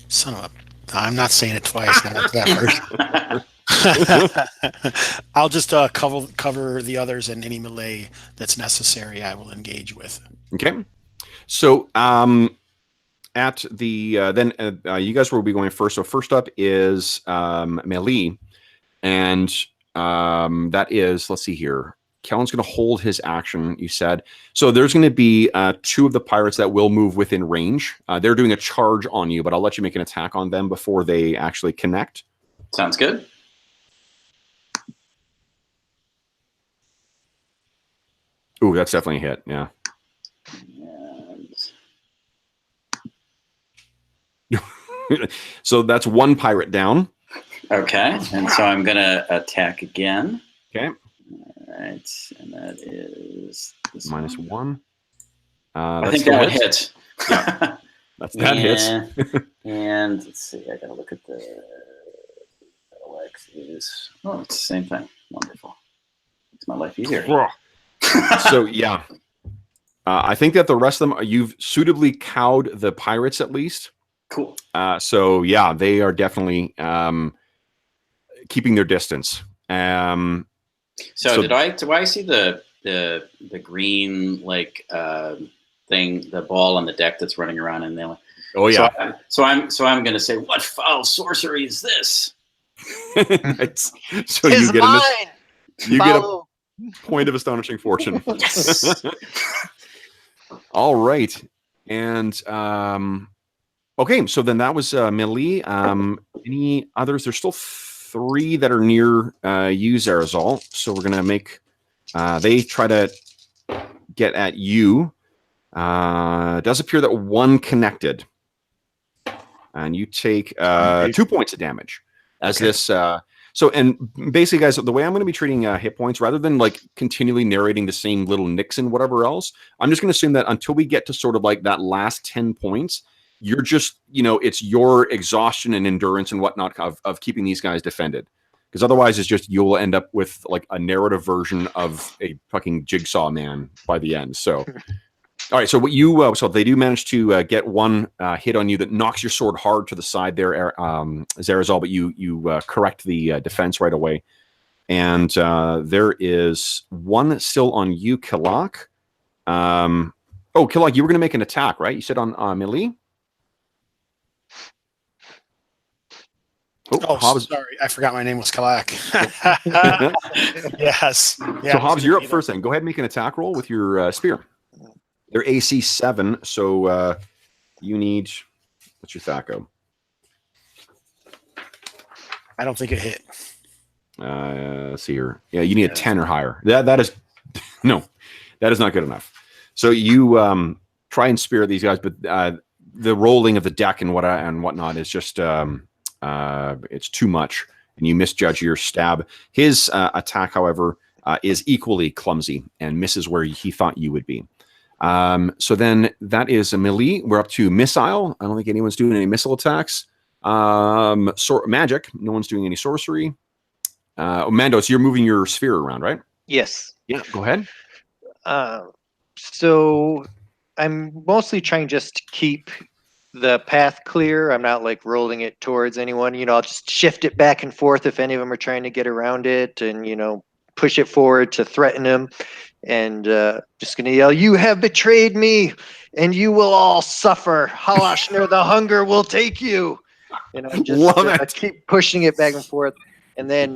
Son of a... I'm not saying it twice. Not that first. I'll just cover the others and any melee that's necessary I will engage with. Okay. So at the then you guys will be going first. So first up is Melee, and that is, let's see here. Kellen's going to hold his action, you said. So there's going to be 2 of the pirates that will move within range. They're doing a charge on you, but I'll let you make an attack on them before they actually connect. Sounds good. Ooh, that's definitely a hit, yeah. So that's 1 pirate down. Okay, and so I'm going to attack again. Okay. All right, and that is this Minus 1. I think that hits. Yeah. That hits. And let's see, I got to look at the OX is. Oh, it's the same thing. Wonderful. Makes my life easier. So, yeah. I think that the rest of them, you've suitably cowed the pirates at least. Cool. So, yeah, they are definitely keeping their distance. So do I see the green like thing, the ball on the deck that's running around in there? Oh yeah. So I'm going to say, what foul sorcery is this? Nice. So you get a point of astonishing fortune. Yes. All right, and okay. So then that was Melee. Any others? There's still 3 that are near you, Zarazal. So we're gonna make they try to get at you. It does appear that 1 connected, and you take 2 points of damage as this. So, and basically, guys, the way I'm going to be treating hit points, rather than like continually narrating the same little nicks and whatever else, I'm just going to assume that until we get to sort of like that last 10 points, you're just, it's your exhaustion and endurance and whatnot of keeping these guys defended. Because otherwise, it's just you'll end up with like a narrative version of a fucking Jigsaw Man by the end. So, all right. So what you so they do manage to get 1 hit on you that knocks your sword hard to the side there, Zarazal, but you correct the defense right away. And there is 1 still on you, Killock. Oh, Killock, you were going to make an attack, right? You said on Melee. Oh, Hobbs. sorry. I forgot my name was Kalak. Yes. Yeah, so, Hobbs, you're up first then. Go ahead and make an attack roll with your spear. They're AC 7, so you need... What's your THAC-O? I don't think it hit. Let's see here. Yeah, you need a 10 or higher. That is... No, that is not good enough. So you try and spear these guys, but the rolling of the deck and whatnot is just... it's too much, and you misjudge your stab. His attack, however, is equally clumsy and misses where he thought you would be. So then that is a melee. We're up to missile. I don't think anyone's doing any missile attacks. Magic. No one's doing any sorcery. Mando, so you're moving your sphere around, right? Yes. Yeah, go ahead. So I'm mostly trying just to keep the path clear. I'm not like rolling it towards anyone. I'll just shift it back and forth if any of them are trying to get around it, and push it forward to threaten him. And just gonna yell, "You have betrayed me, and you will all suffer. Halashner, the hunger will take you." Just keep pushing it back and forth, and then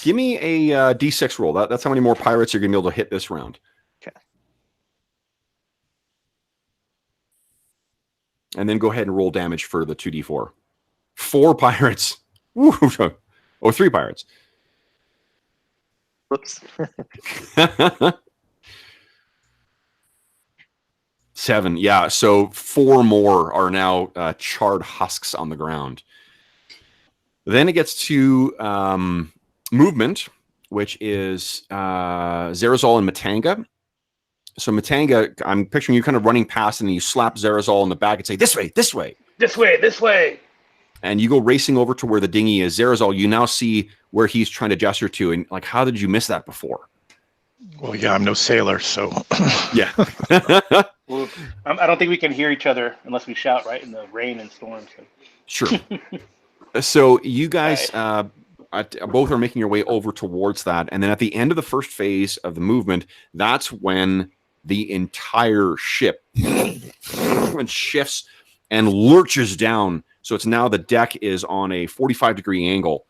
give me a D6 roll. That's how many more pirates you're gonna be able to hit this round. Okay. And then go ahead and roll damage for the 2d4. 4 pirates. Oh, 3 pirates. Whoops. 7. Yeah, so 4 more are now charred husks on the ground. Then it gets to movement, which is Zarazal and Matanga. So Matanga, I'm picturing you kind of running past, and you slap Zarazal in the back and say, "This way, this way." This way, this way. And you go racing over to where the dinghy is. Zarazal, you now see where he's trying to gesture to. And like, how did you miss that before? Well, yeah, I'm no sailor, so. Yeah. Well, I don't think we can hear each other unless we shout, right, in the rain and storms. Sure. So you guys both are making your way over towards that. And then at the end of the first phase of the movement, that's when the entire ship shifts and lurches down. So it's now the deck is on a 45-degree angle,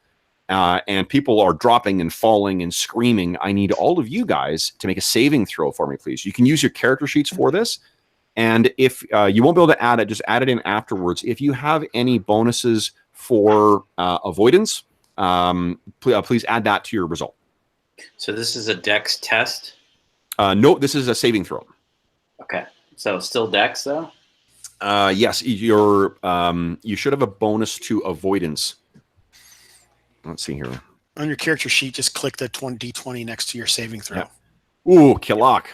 and people are dropping and falling and screaming. I need all of you guys to make a saving throw for me, please. You can use your character sheets for this, and if you won't be able to add it, just add it in afterwards. If you have any bonuses for avoidance, please add that to your result. So this is a dex test? No, this is a saving throw. Okay. So still dex, though? Yes, you should have a bonus to avoidance. Let's see here. On your character sheet, just click the D20 next to your saving throw. Yeah. Ooh, Killock.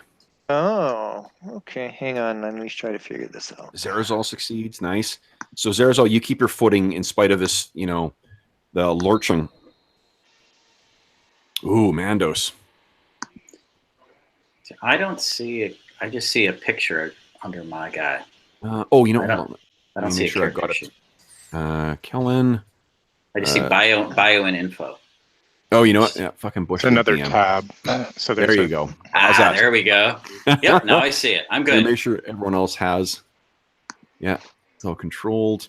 Oh, okay. Hang on. Let me try to figure this out. Zerazol succeeds. Nice. So Zerazol, you keep your footing in spite of this, the lurching. Ooh, Mandos. I don't see it. I just see a picture under my guy. Hold on. I don't see sure I got it. Kellen. I just see bio and info. Oh, you know what? Yeah, fucking Bush. It's another tab. So there you go. How's that? There we go. Yep, now I see it. I'm good. Make sure everyone else has. Yeah, it's all controlled.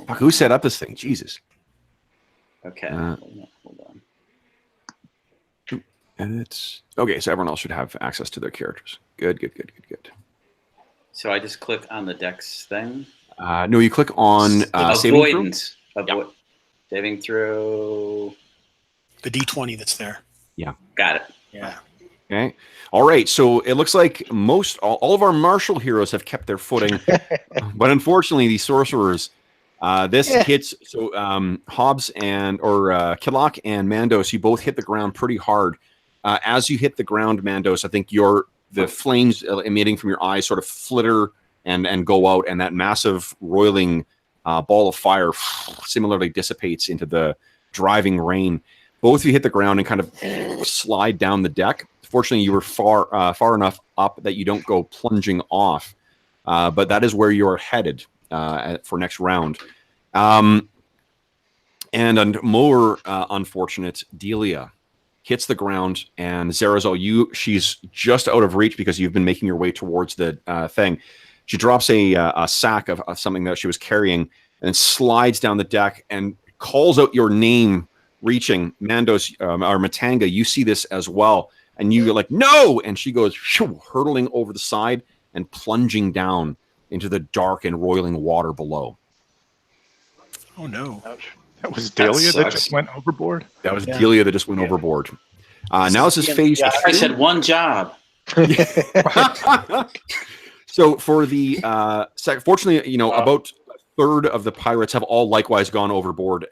Fuck, who set up this thing? Jesus. Okay. Hold on. And it's okay. So everyone else should have access to their characters. Good. So I just click on the dex thing. No, you click on avoidance. Saving throw. The D20 that's there. Yeah. Got it. Yeah. Okay. All right. So it looks like all of our martial heroes have kept their footing, but unfortunately, the sorcerers. This hits. So Hobbs Killock and Mandos, you both hit the ground pretty hard. As you hit the ground, Mandos, I think the flames emitting from your eyes sort of flitter and go out, and that massive roiling ball of fire similarly dissipates into the driving rain. Both of you hit the ground and kind of slide down the deck. Fortunately, you were far enough up that you don't go plunging off, but that is where you are headed for next round. And more unfortunate, Delia hits the ground, and Zerazol, she's just out of reach because you've been making your way towards the thing. She drops a sack of something that she was carrying and slides down the deck and calls out your name, reaching Mandos or Matanga. You see this as well, and you're like, no! And she goes hurtling over the side and plunging down into the dark and roiling water below. Oh, no. Ouch. That was Delia that just went overboard? That was Delia that just went overboard. Now this is phase 2. I said one job. So for the fortunately, about a third of the pirates have all likewise gone overboard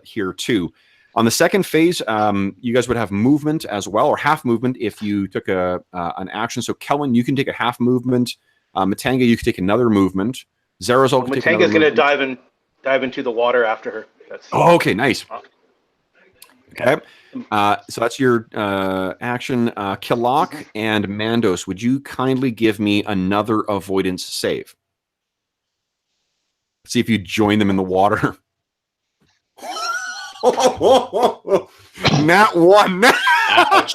here too. On the second phase, you guys would have movement as well, or half movement if you took an action. So Kellen, you can take a half movement. Matanga, you can take another movement. Zerazol can take another Matanga's going to dive into the water after her. Okay, nice. Okay, so that's your action. Killock and Mandos, would you kindly give me another avoidance save? See if you join them in the water. Nat 1. Ouch.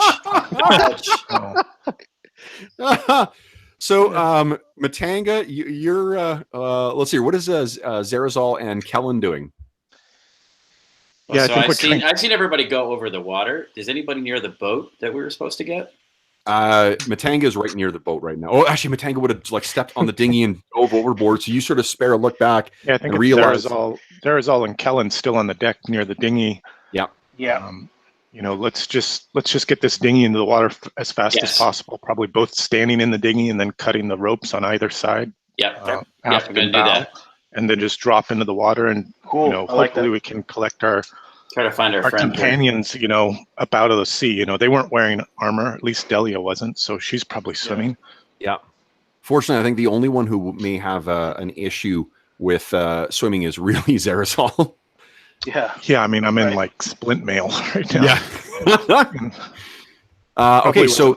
So, Matanga, you're. Let's see. What is Zerazol and Kellen doing? Yeah, so I've seen everybody go over the water. Is anybody near the boat that we were supposed to get? Matanga is right near the boat right now. Oh, actually, Matanga would have stepped on the dinghy and dove overboard. So you sort of spare a look back. Yeah, I think and realize Zerazol and Kellen still on the deck near the dinghy. Yeah. Yeah. Let's just get this dinghy into the water as fast as possible. Probably both standing in the dinghy and then cutting the ropes on either side. Yep. Aft I'm and going to do bow, that. and then just drop into the water and hopefully we can collect our Try to find our friend companions, up out of the sea. They weren't wearing armor. At least Delia wasn't, so she's probably swimming. Yeah. Fortunately, I think the only one who may have an issue with swimming is really Zerazol. Yeah. Yeah, I mean, I'm in splint mail right now. Yeah. Okay, so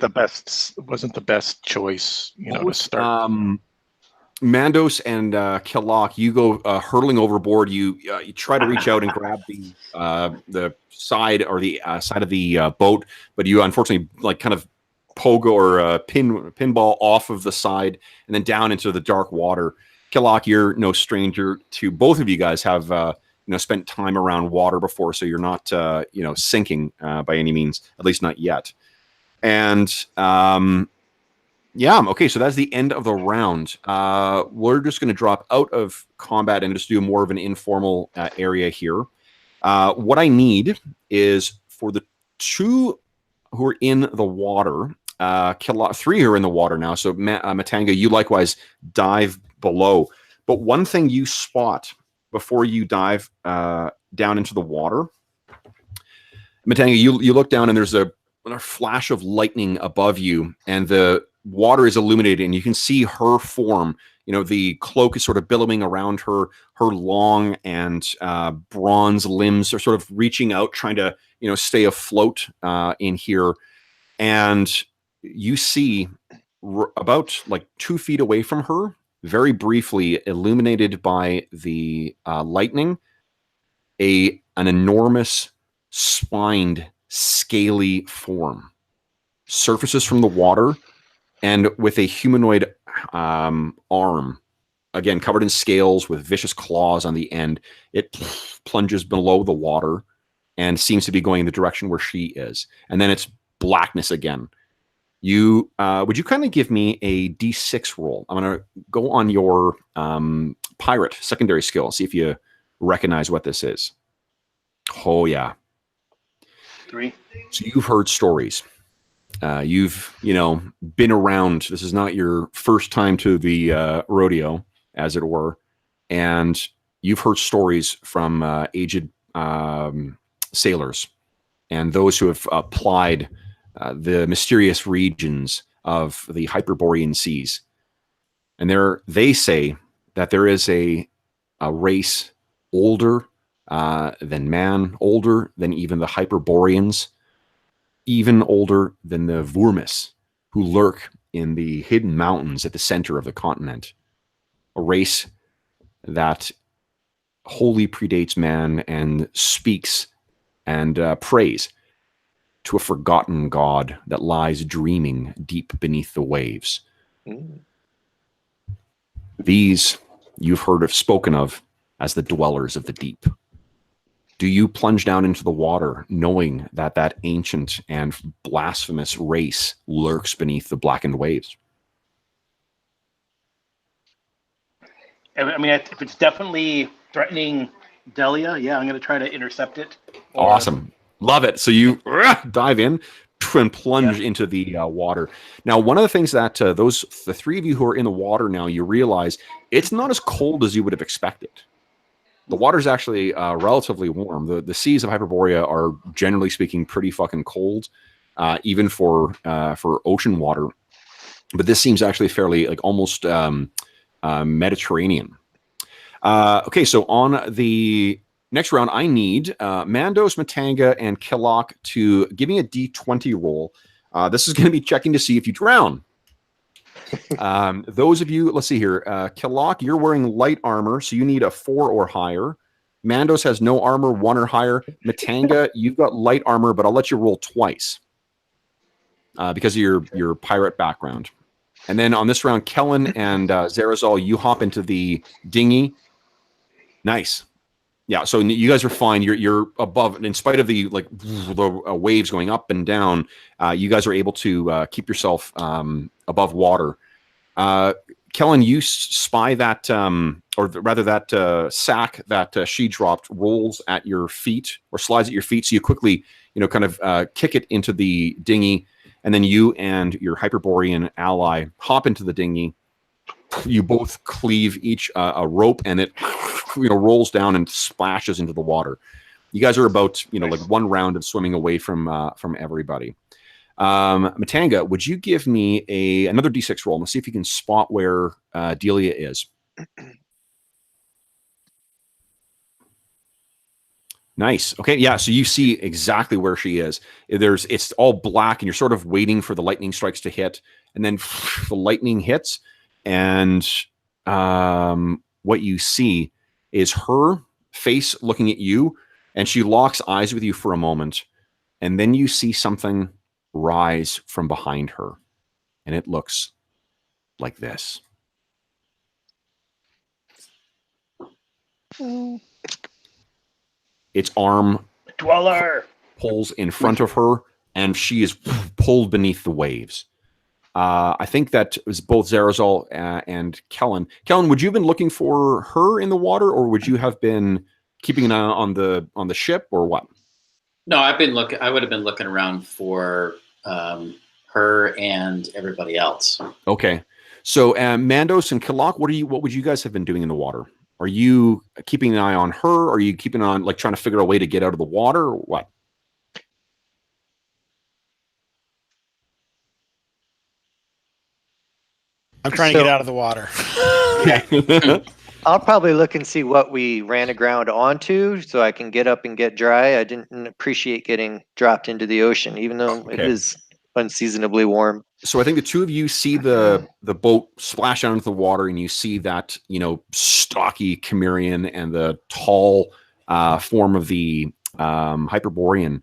wasn't the best choice, to start. Mandos and Killock, you go hurtling overboard. You try to reach out and grab the side or the side of the boat, but you unfortunately kind of pogo or pinball off of the side and then down into the dark water. Killock, you're no stranger to both of you guys have spent time around water before, so you're not sinking by any means, at least not yet. And okay, so that's the end of the round. We're just going to drop out of combat and just do more of an informal area here. What I need is for the 2 who are in the water, 3 who are in the water now. So Matanga, you likewise dive below. But one thing you spot before you dive down into the water, Matanga, you look down and there's a flash of lightning above you, and the water is illuminated, and you can see her form. The cloak is sort of billowing around her. Her long and bronze limbs are sort of reaching out, trying to stay afloat in here. And you see about like 2 feet away from her, very briefly illuminated by the lightning, an enormous spined, scaly form surfaces from the water, and with a humanoid arm, again covered in scales with vicious claws on the end, it plunges below the water and seems to be going in the direction where she is. And then it's blackness again. Would you kind of give me a D6 roll? I'm going to go on your pirate secondary skill, see if you recognize what this is. Oh yeah. 3. So you've heard stories. You've been around. This is not your first time to the rodeo, as it were, and you've heard stories from aged sailors and those who have applied the mysterious regions of the Hyperborean seas. And they say that there is a race older than man, older than even the Hyperboreans, even older than the Vurmis, who lurk in the hidden mountains at the center of the continent. A race that wholly predates man and speaks and prays to a forgotten god that lies dreaming deep beneath the waves. These you've heard of spoken of as the dwellers of the deep. Do you plunge down into the water knowing that ancient and blasphemous race lurks beneath the blackened waves? I mean, if it's definitely threatening Delia, yeah, I'm going to try to intercept it. Awesome. Love it. So you dive in and plunge into the water. Now, one of the things that the 3 of you who are in the water now, you realize it's not as cold as you would have expected. The water's actually relatively warm. The seas of Hyperborea are, generally speaking, pretty fucking cold, even for ocean water. But this seems actually fairly, like, almost Mediterranean. Okay, so on the next round, I need Mandos, Matanga, and Killock to give me a D20 roll. This is going to be checking to see if you drown. Those of you, let's see here. Killock, you're wearing light armor, so you need a 4 or higher. Mandos has no armor, 1 or higher. Matanga, you've got light armor, but I'll let you roll twice because of your pirate background. And then on this round, Kellen and Zarazal, you hop into the dinghy. Nice. Yeah, so you guys are fine. You're above, in spite of the waves going up and down. You guys are able to keep yourself above water. Kellen, you spy that, or rather that sack that she dropped rolls at your feet or slides at your feet. So you quickly, kind of kick it into the dinghy, and then you and your Hyperborean ally hop into the dinghy. You both cleave each a rope, and it rolls down and splashes into the water. You guys are about like 1 round of swimming away from everybody. Matanga, would you give me another D6 roll and see if you can spot where Delia is? Nice. Okay. Yeah. So you see exactly where she is. It's all black, and you're sort of waiting for the lightning strikes to hit, and then the lightning hits, and what you see is her face looking at you, and she locks eyes with you for a moment, and then you see something rise from behind her, and it looks like this. its arm Dweller. pulls in front of her, and she is pulled beneath the waves. I think that was both Zarazal and Kellen. Kellen, would you have been looking for her in the water, or would you have been keeping an eye on the ship, or what? No, I would have been looking around for her and everybody else. Okay. So Mandos and Killock, what would you guys have been doing in the water? Are you keeping an eye on her? Are you keeping on like trying to figure a way to get out of the water, or what? I'm trying to get out of the water. I'll probably look and see what we ran aground onto so I can get up and get dry. I didn't appreciate getting dropped into the ocean, even though it is unseasonably warm. So I think the two of you see the boat splash out into the water, and you see that, stocky Chimerian and the tall form of the Hyperborean,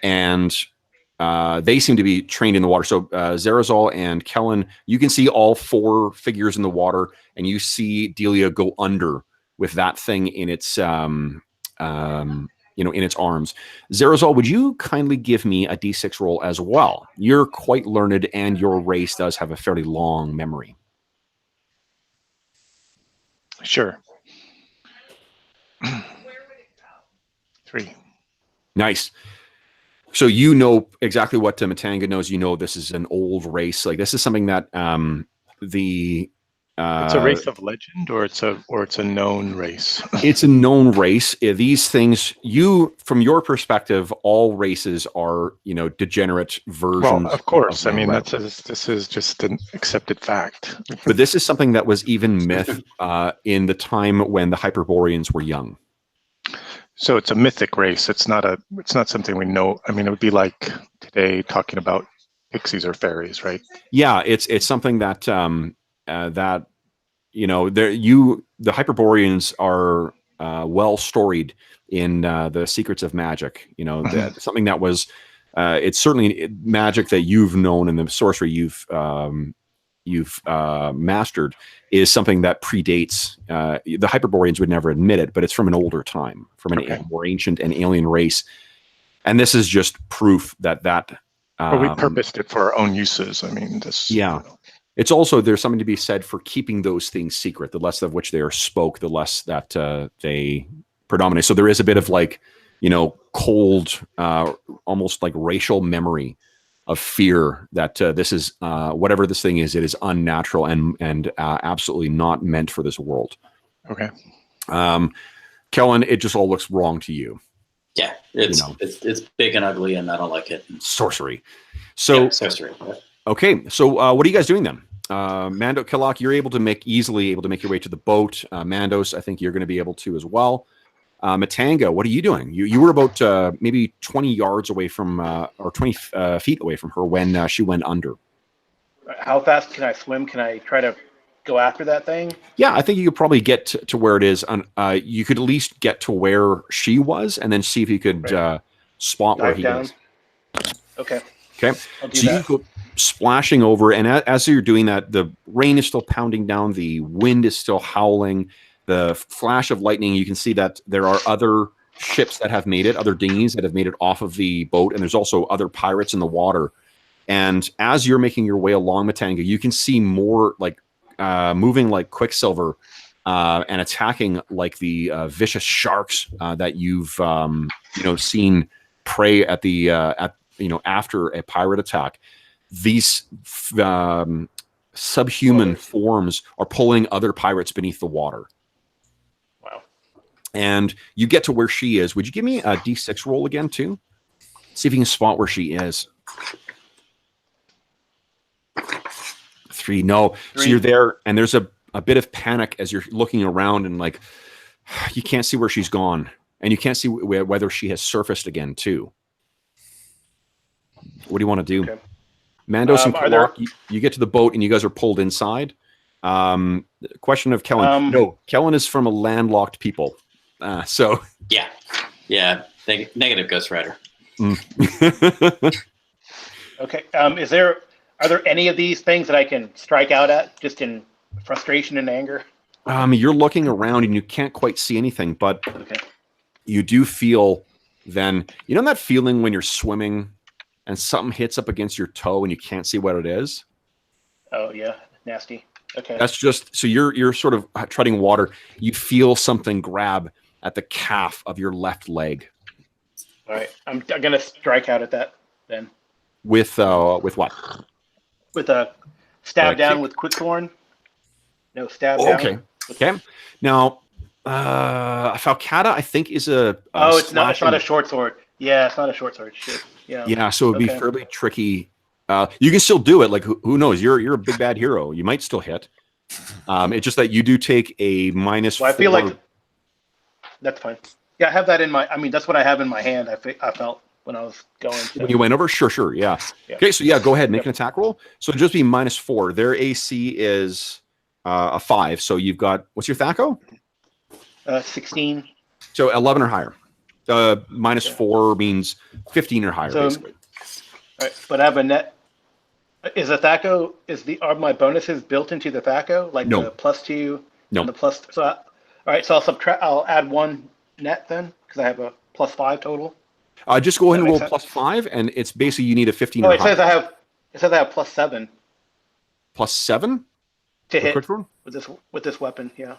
and they seem to be trained in the water. So Zarazal and Kellen, you can see all four figures in the water, and you see Delia go under with that thing in its in its arms. Zarazal, would you kindly give me a D6 roll as well? You're quite learned, and your race does have a fairly long memory. Sure. 3. Nice. So you know exactly what Matanga knows. You know this is an old race. Like this is something that it's a race of legend, or it's a known race. It's a known race. These things, from your perspective, all races are degenerate versions. Well, of course. This is just an accepted fact. But this is something that was even myth in the time when the Hyperboreans were young. So it's a mythic race. It's not something we know. I mean, it would be like today talking about pixies or fairies, right? Yeah, it's something that the Hyperboreans are well storied in the secrets of magic. Something that was it's certainly magic that you've known, and the sorcery you've mastered is something that predates the Hyperboreans would never admit it, but it's from an older time, from a more ancient and alien race. And this is just proof that but we purposed it for our own uses. I mean, it's also, there's something to be said for keeping those things secret. The less of which they are spoke, the less that they predominate. So there is a bit of cold, almost like racial memory of fear that this is whatever this thing is, it is unnatural and absolutely not meant for this world. Okay. Kellen, it just all looks wrong to you. Yeah, it's big and ugly, and I don't like it. Sorcery. So sorcery. Okay, so what are you guys doing then? Mando, Killock, you're easily able to make your way to the boat. Mandos, I think you're going to be able to as well. Matanga, what are you doing? You were about maybe 20 yards away from, or 20 feet away from her when she went under. How fast can I swim? Can I try to go after that thing? Yeah, I think you could probably get to where it is. You could at least get to where she was, and then see if you could spot where he is. Okay. Okay. So you go splashing over, and as you're doing that, the rain is still pounding down, the wind is still howling. The flash of lightning, you can see that there are other ships that have made it, other dinghies that have made it off of the boat, and there's also other pirates in the water. And as you're making your way along Matanga, you can see more moving like Quicksilver and attacking like the vicious sharks that you've seen prey at the after a pirate attack. These subhuman forms are pulling other pirates beneath the water. And you get to where she is. Would you give me a D6 roll again, too? See if you can spot where she is. 3. No. 3. So you're there, and there's a bit of panic as you're looking around, and you can't see where she's gone. And you can't see whether she has surfaced again, too. What do you want to do? Okay. Mandos and Killock, you get to the boat, and you guys are pulled inside. Question of Kellen. No, Kellen is from a landlocked people. So yeah, negative Ghost Rider. Okay. Are there any of these things that I can strike out at just in frustration and anger? You're looking around and you can't quite see anything, but Okay. you do feel then, you know that feeling when you're swimming and something hits up against your toe and you can't see what it is? Oh yeah, nasty. Okay. That's just, so you're sort of treading water. You feel something grab at the calf of your left leg. All right. I'm gonna strike out at that then. With what? With a stab down Kick? with quickthorn. No, stab Oh, down. okay. Okay. Now, Falcata, I think, is a Oh, it's not. It's not a slashing- short sword. Yeah, it's not a short sword. Shit. Yeah. Yeah, so it'd be Okay. fairly tricky. You can still do it. Like, who knows? You're a big bad hero. You might still hit. It's just that you do take a minus. Well, I feel 4. like that's fine. Yeah, I have that in my. I mean, that's what I have in my hand. I felt when I was going. So. When you went over, sure, yeah. Yeah. Okay, so yeah, go ahead, make an attack roll. So it'd just be -4. Their AC is a 5. So you've got, what's your THAC0? 16. So 11 or higher. -4 means 15 or higher, So- basically. All right, but I have a net. Is a THAC0? Are my bonuses built into the THAC0? Like No. the +2 No. and the plus. So all right, so I'll subtract. I'll add 1 net then because I have a +5 total. Just go ahead and That roll makes +5, and it's basically you need a 15 Oh, or it says higher. I have +7 +7? to A hit quick roll? with this weapon. Yeah.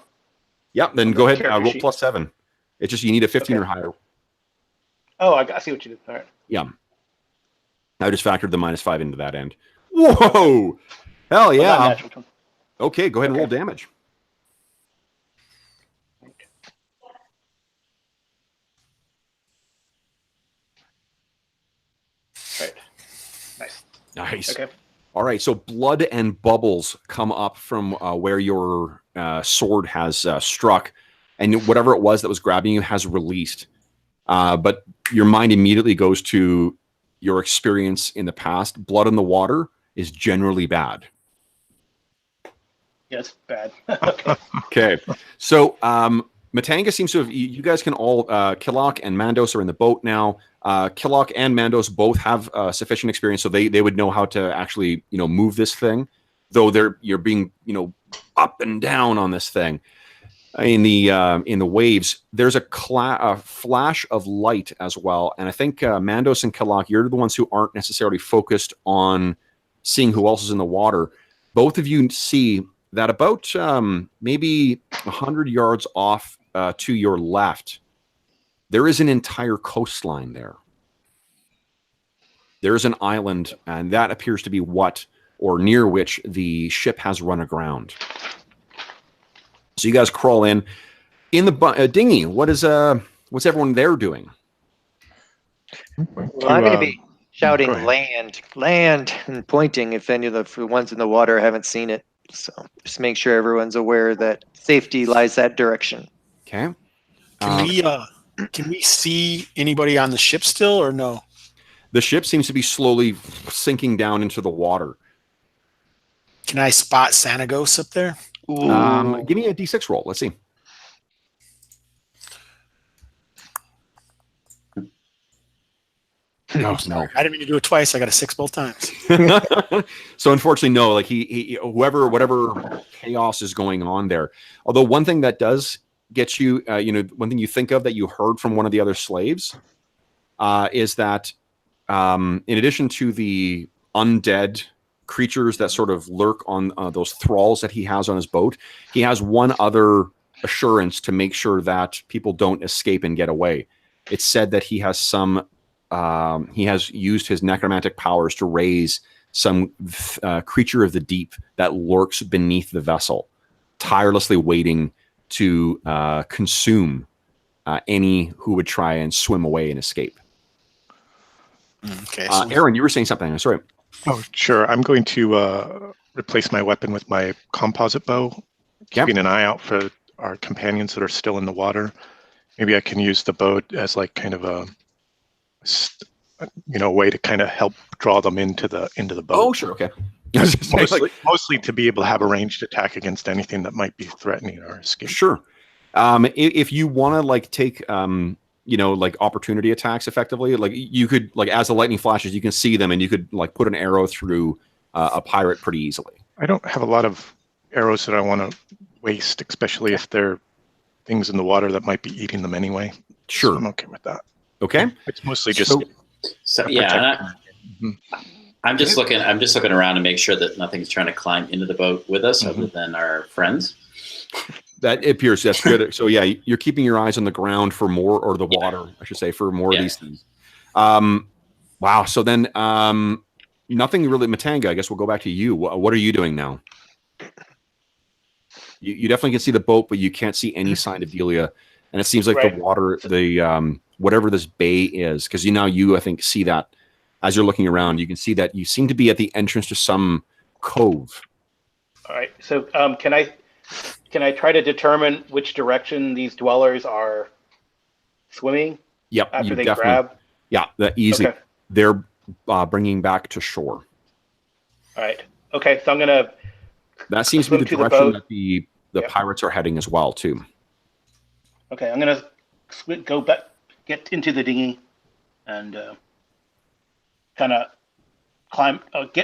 Yeah, then On go the ahead, character roll sheet. +7. It's just you need a 15 Okay. or higher. Oh, I see what you did. All right. Yeah. I just factored the -5 into that end. Whoa! Hell Oh, not yeah. natural 20. Okay, go ahead and roll Okay. damage. All right. Nice. Nice. Okay. All right, so blood and bubbles come up from where your sword has struck, and whatever it was that was grabbing you has released. But your mind immediately goes to your experience in the past. Blood in the water is generally bad. Yeah, it's bad. Okay. Okay, so Matanga seems to have. You guys can all. Killock and Mandos are in the boat now. Killock and Mandos both have sufficient experience, so they would know how to actually move this thing. Though you're being up and down on this thing in the waves. There's a flash of light as well, and I think Mandos and Killock, you're the ones who aren't necessarily focused on seeing who else is in the water. Both of you see that about maybe 100 yards off to your left, there is an entire coastline there. There is an island, and that appears to be near which the ship has run aground. So you guys crawl in the dinghy. What's everyone there doing? I'm going to be shouting land, land, and pointing if any of the ones in the water haven't seen it. So just make sure everyone's aware that safety lies that direction. Okay. Can we see anybody on the ship still or no? The ship seems to be slowly sinking down into the water. Can I spot Sanagos up there? Give me a D6 roll. Let's see. No. I didn't mean to do it twice. I got a 6 both times. So unfortunately, no. Like whatever chaos is going on there. Although one thing that does get you, one thing you think of that you heard from one of the other slaves, is that in addition to the undead creatures that sort of lurk on those thralls that he has on his boat, he has one other assurance to make sure that people don't escape and get away. It's said that he has he has used his necromantic powers to raise some creature of the deep that lurks beneath the vessel, tirelessly waiting to consume any who would try and swim away and escape. Okay. Aaron, you were saying something. I'm sorry. Oh, sure. I'm going to replace my weapon with my composite bow, keeping an eye out for our companions that are still in the water. Maybe I can use the boat as like kind of a way to kind of help draw them into the boat. Oh, sure. Okay. Mostly to be able to have a ranged attack against anything that might be threatening our escape. Sure. If you want to take opportunity attacks effectively, like you could, like, as the lightning flashes, you can see them and you could put an arrow through a pirate pretty easily. I don't have a lot of arrows that I want to waste, especially if there are things in the water that might be eating them anyway. Sure. So I'm okay with that. Okay. It's mostly just So a yeah, protector. I'm just looking around to make sure that nothing's trying to climb into the boat with us other than our friends. That appears, that's good. So yeah, you're keeping your eyes on the ground for more, or the water, I should say, for more of these things. Wow. So then nothing really. Matanga, I guess we'll go back to you. What are you doing now? You definitely can see the boat, but you can't see any sign of Delia. And it seems like the water, the whatever this bay is, because you I think see that as you're looking around, you can see that you seem to be at the entrance to some cove. All right. So can I try to determine which direction these dwellers are swimming? Yep. After they grab. Yeah, that easy. Okay. They're bringing back to shore. All right. Okay. So I'm gonna. That seems to be the direction that the pirates are heading as well, too. Okay, I'm gonna go back, get into the dinghy, and kind of climb.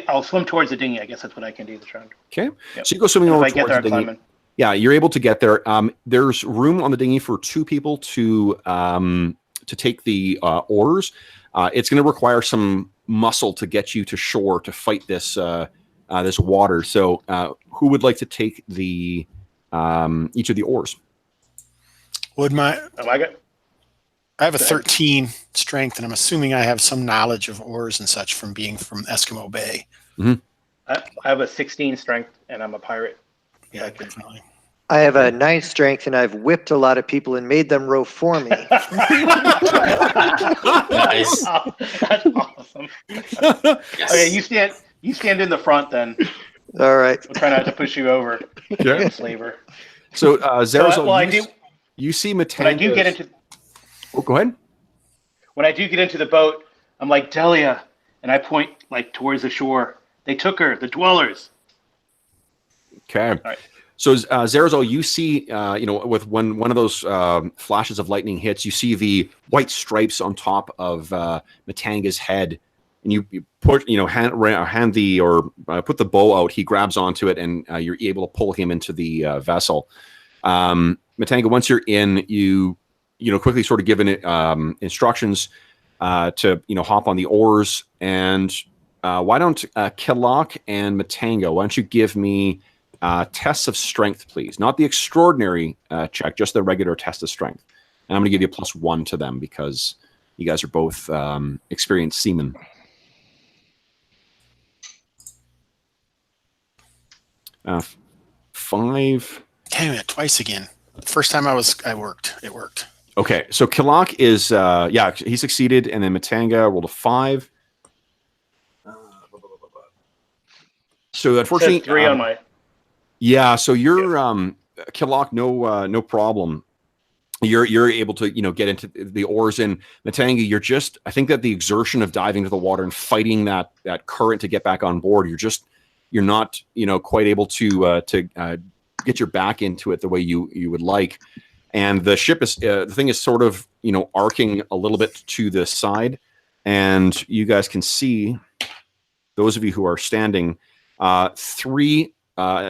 I'll swim towards the dinghy. I guess that's what I can do this round. Okay, so you go swimming over towards the dinghy. Climbing. Yeah, you're able to get there. There's room on the dinghy for 2 people to take the oars. It's going to require some muscle to get you to shore to fight this this water. So, who would like to take the each of the oars? I have a 13 strength, and I'm assuming I have some knowledge of oars and such from being from Eskimo Bay. I have a 16 strength, and I'm a pirate. Yeah, definitely. I have a 9 strength, and I've whipped a lot of people and made them row for me. Nice. That's awesome. Yes. Okay, you stand in the front then. All right. We'll try not to push you over. Yeah. Slaver. So, Zerazol, So, you see Matanga. When I do get into. Oh, go ahead. When I do get into the boat, I'm like, Delia, and I point like towards the shore. They took her, the dwellers. Okay. All right. So, Zerazol, you see, with one of those flashes of lightning hits, you see the white stripes on top of Matanga's head, and you put, hand the or put the bow out. He grabs onto it, and you're able to pull him into the vessel. Matanga, once you're in, you quickly sort of given it instructions to hop on the oars. And why don't Killock and Matanga? Why don't you give me tests of strength, please? Not the extraordinary check, just the regular test of strength. And I'm going to give you a +1 to them because you guys are both experienced seamen. Five. Damn it, twice again. First time I worked. It worked. Okay, so Killock is he succeeded, and then Matanga rolled a 5. So unfortunately, 3 on my. Yeah, so you're Killock, no problem. You're able to get into the oars, and Matanga, you're just, I think that the exertion of diving to the water and fighting that current to get back on board, you're not quite able to get your back into it the way you would like. And the ship is the thing is sort of arcing a little bit to the side, and you guys can see, those of you who are standing, 3.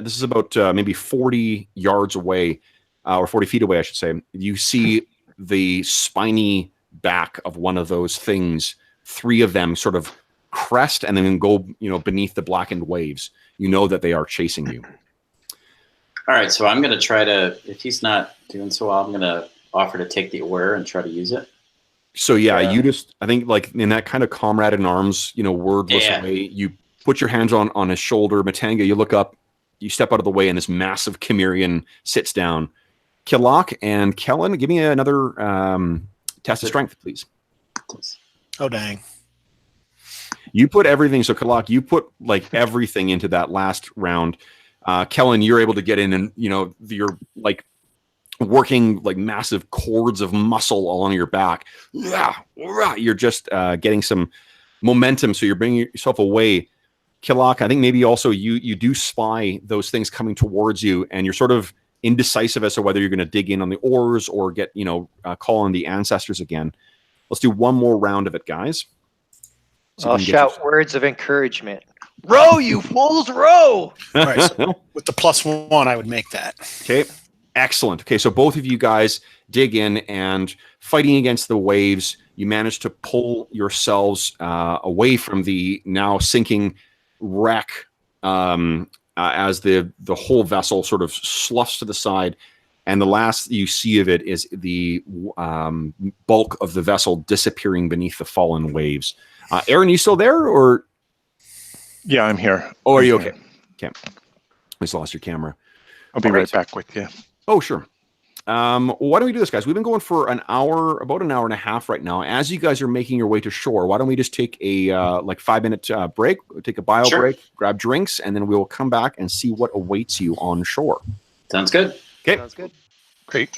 This is about maybe 40 yards away, or 40 feet away, I should say. You see the spiny back of one of those things. 3 of them sort of crest and then go beneath the blackened waves. You know that they are chasing you. All right, so I'm going to try to, if he's not doing so well, I'm going to offer to take the oar and try to use it. So you just, I think like in that kind of comrade in arms, wordless way, you put your hands on his shoulder. Matanga, you look up, you step out of the way, and this massive Chimerian sits down. Killock and Kellen, give me another test of strength, please. Oh, dang. You put everything, so Killock, you put like everything into that last round. Kellen, you're able to get in, and you're like working like massive cords of muscle along your back. You're just getting some momentum, so you're bringing yourself away. Killock, I think maybe also you do spy those things coming towards you, and you're sort of indecisive as to whether you're going to dig in on the oars or get call on the ancestors again. Let's do one more round of it, guys. I'll shout words of encouragement. Row, you fools, row! All right, so with the +1, I would make that. Okay, excellent. Okay, so both of you guys dig in and fighting against the waves. You manage to pull yourselves away from the now sinking wreck as the whole vessel sort of sloughs to the side. And the last you see of it is the bulk of the vessel disappearing beneath the fallen waves. Aaron, you still there, or? Yeah, I'm here. Oh, are you I'm okay? here. Okay. I just lost your camera. I'll be All right back with you. Oh, sure. Why don't we do this, guys? We've been going for an hour, about an hour and a half right now. As you guys are making your way to shore, why don't we just take a like 5-minute break, take a bio break, grab drinks, and then we will come back and see what awaits you on shore. Sounds good. Okay. Sounds good. Great.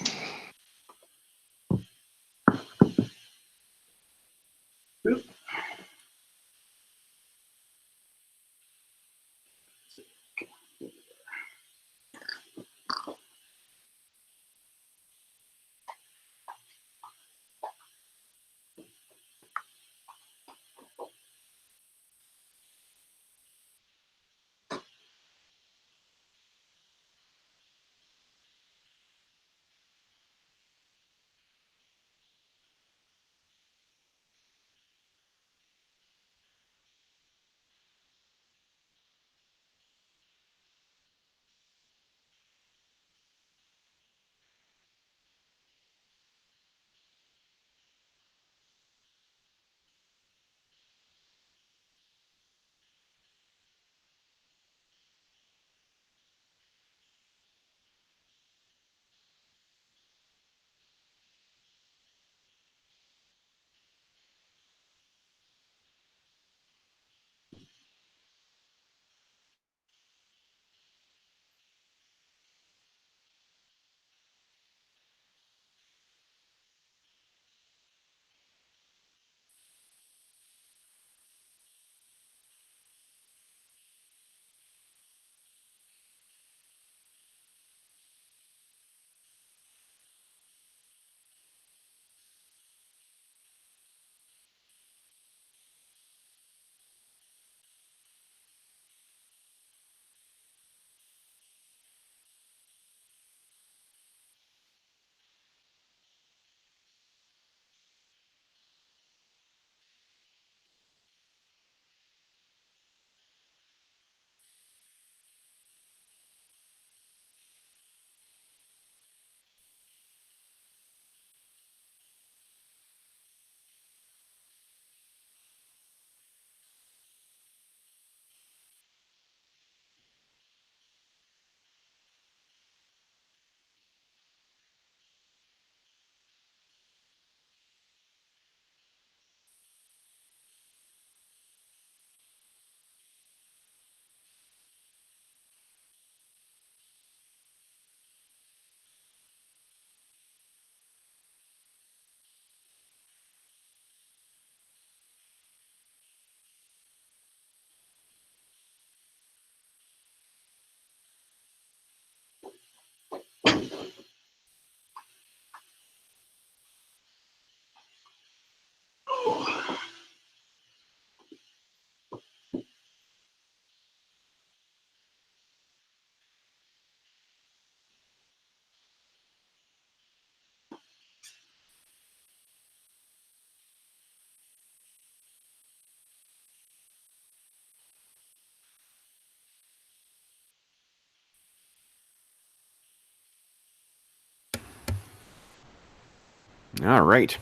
All right.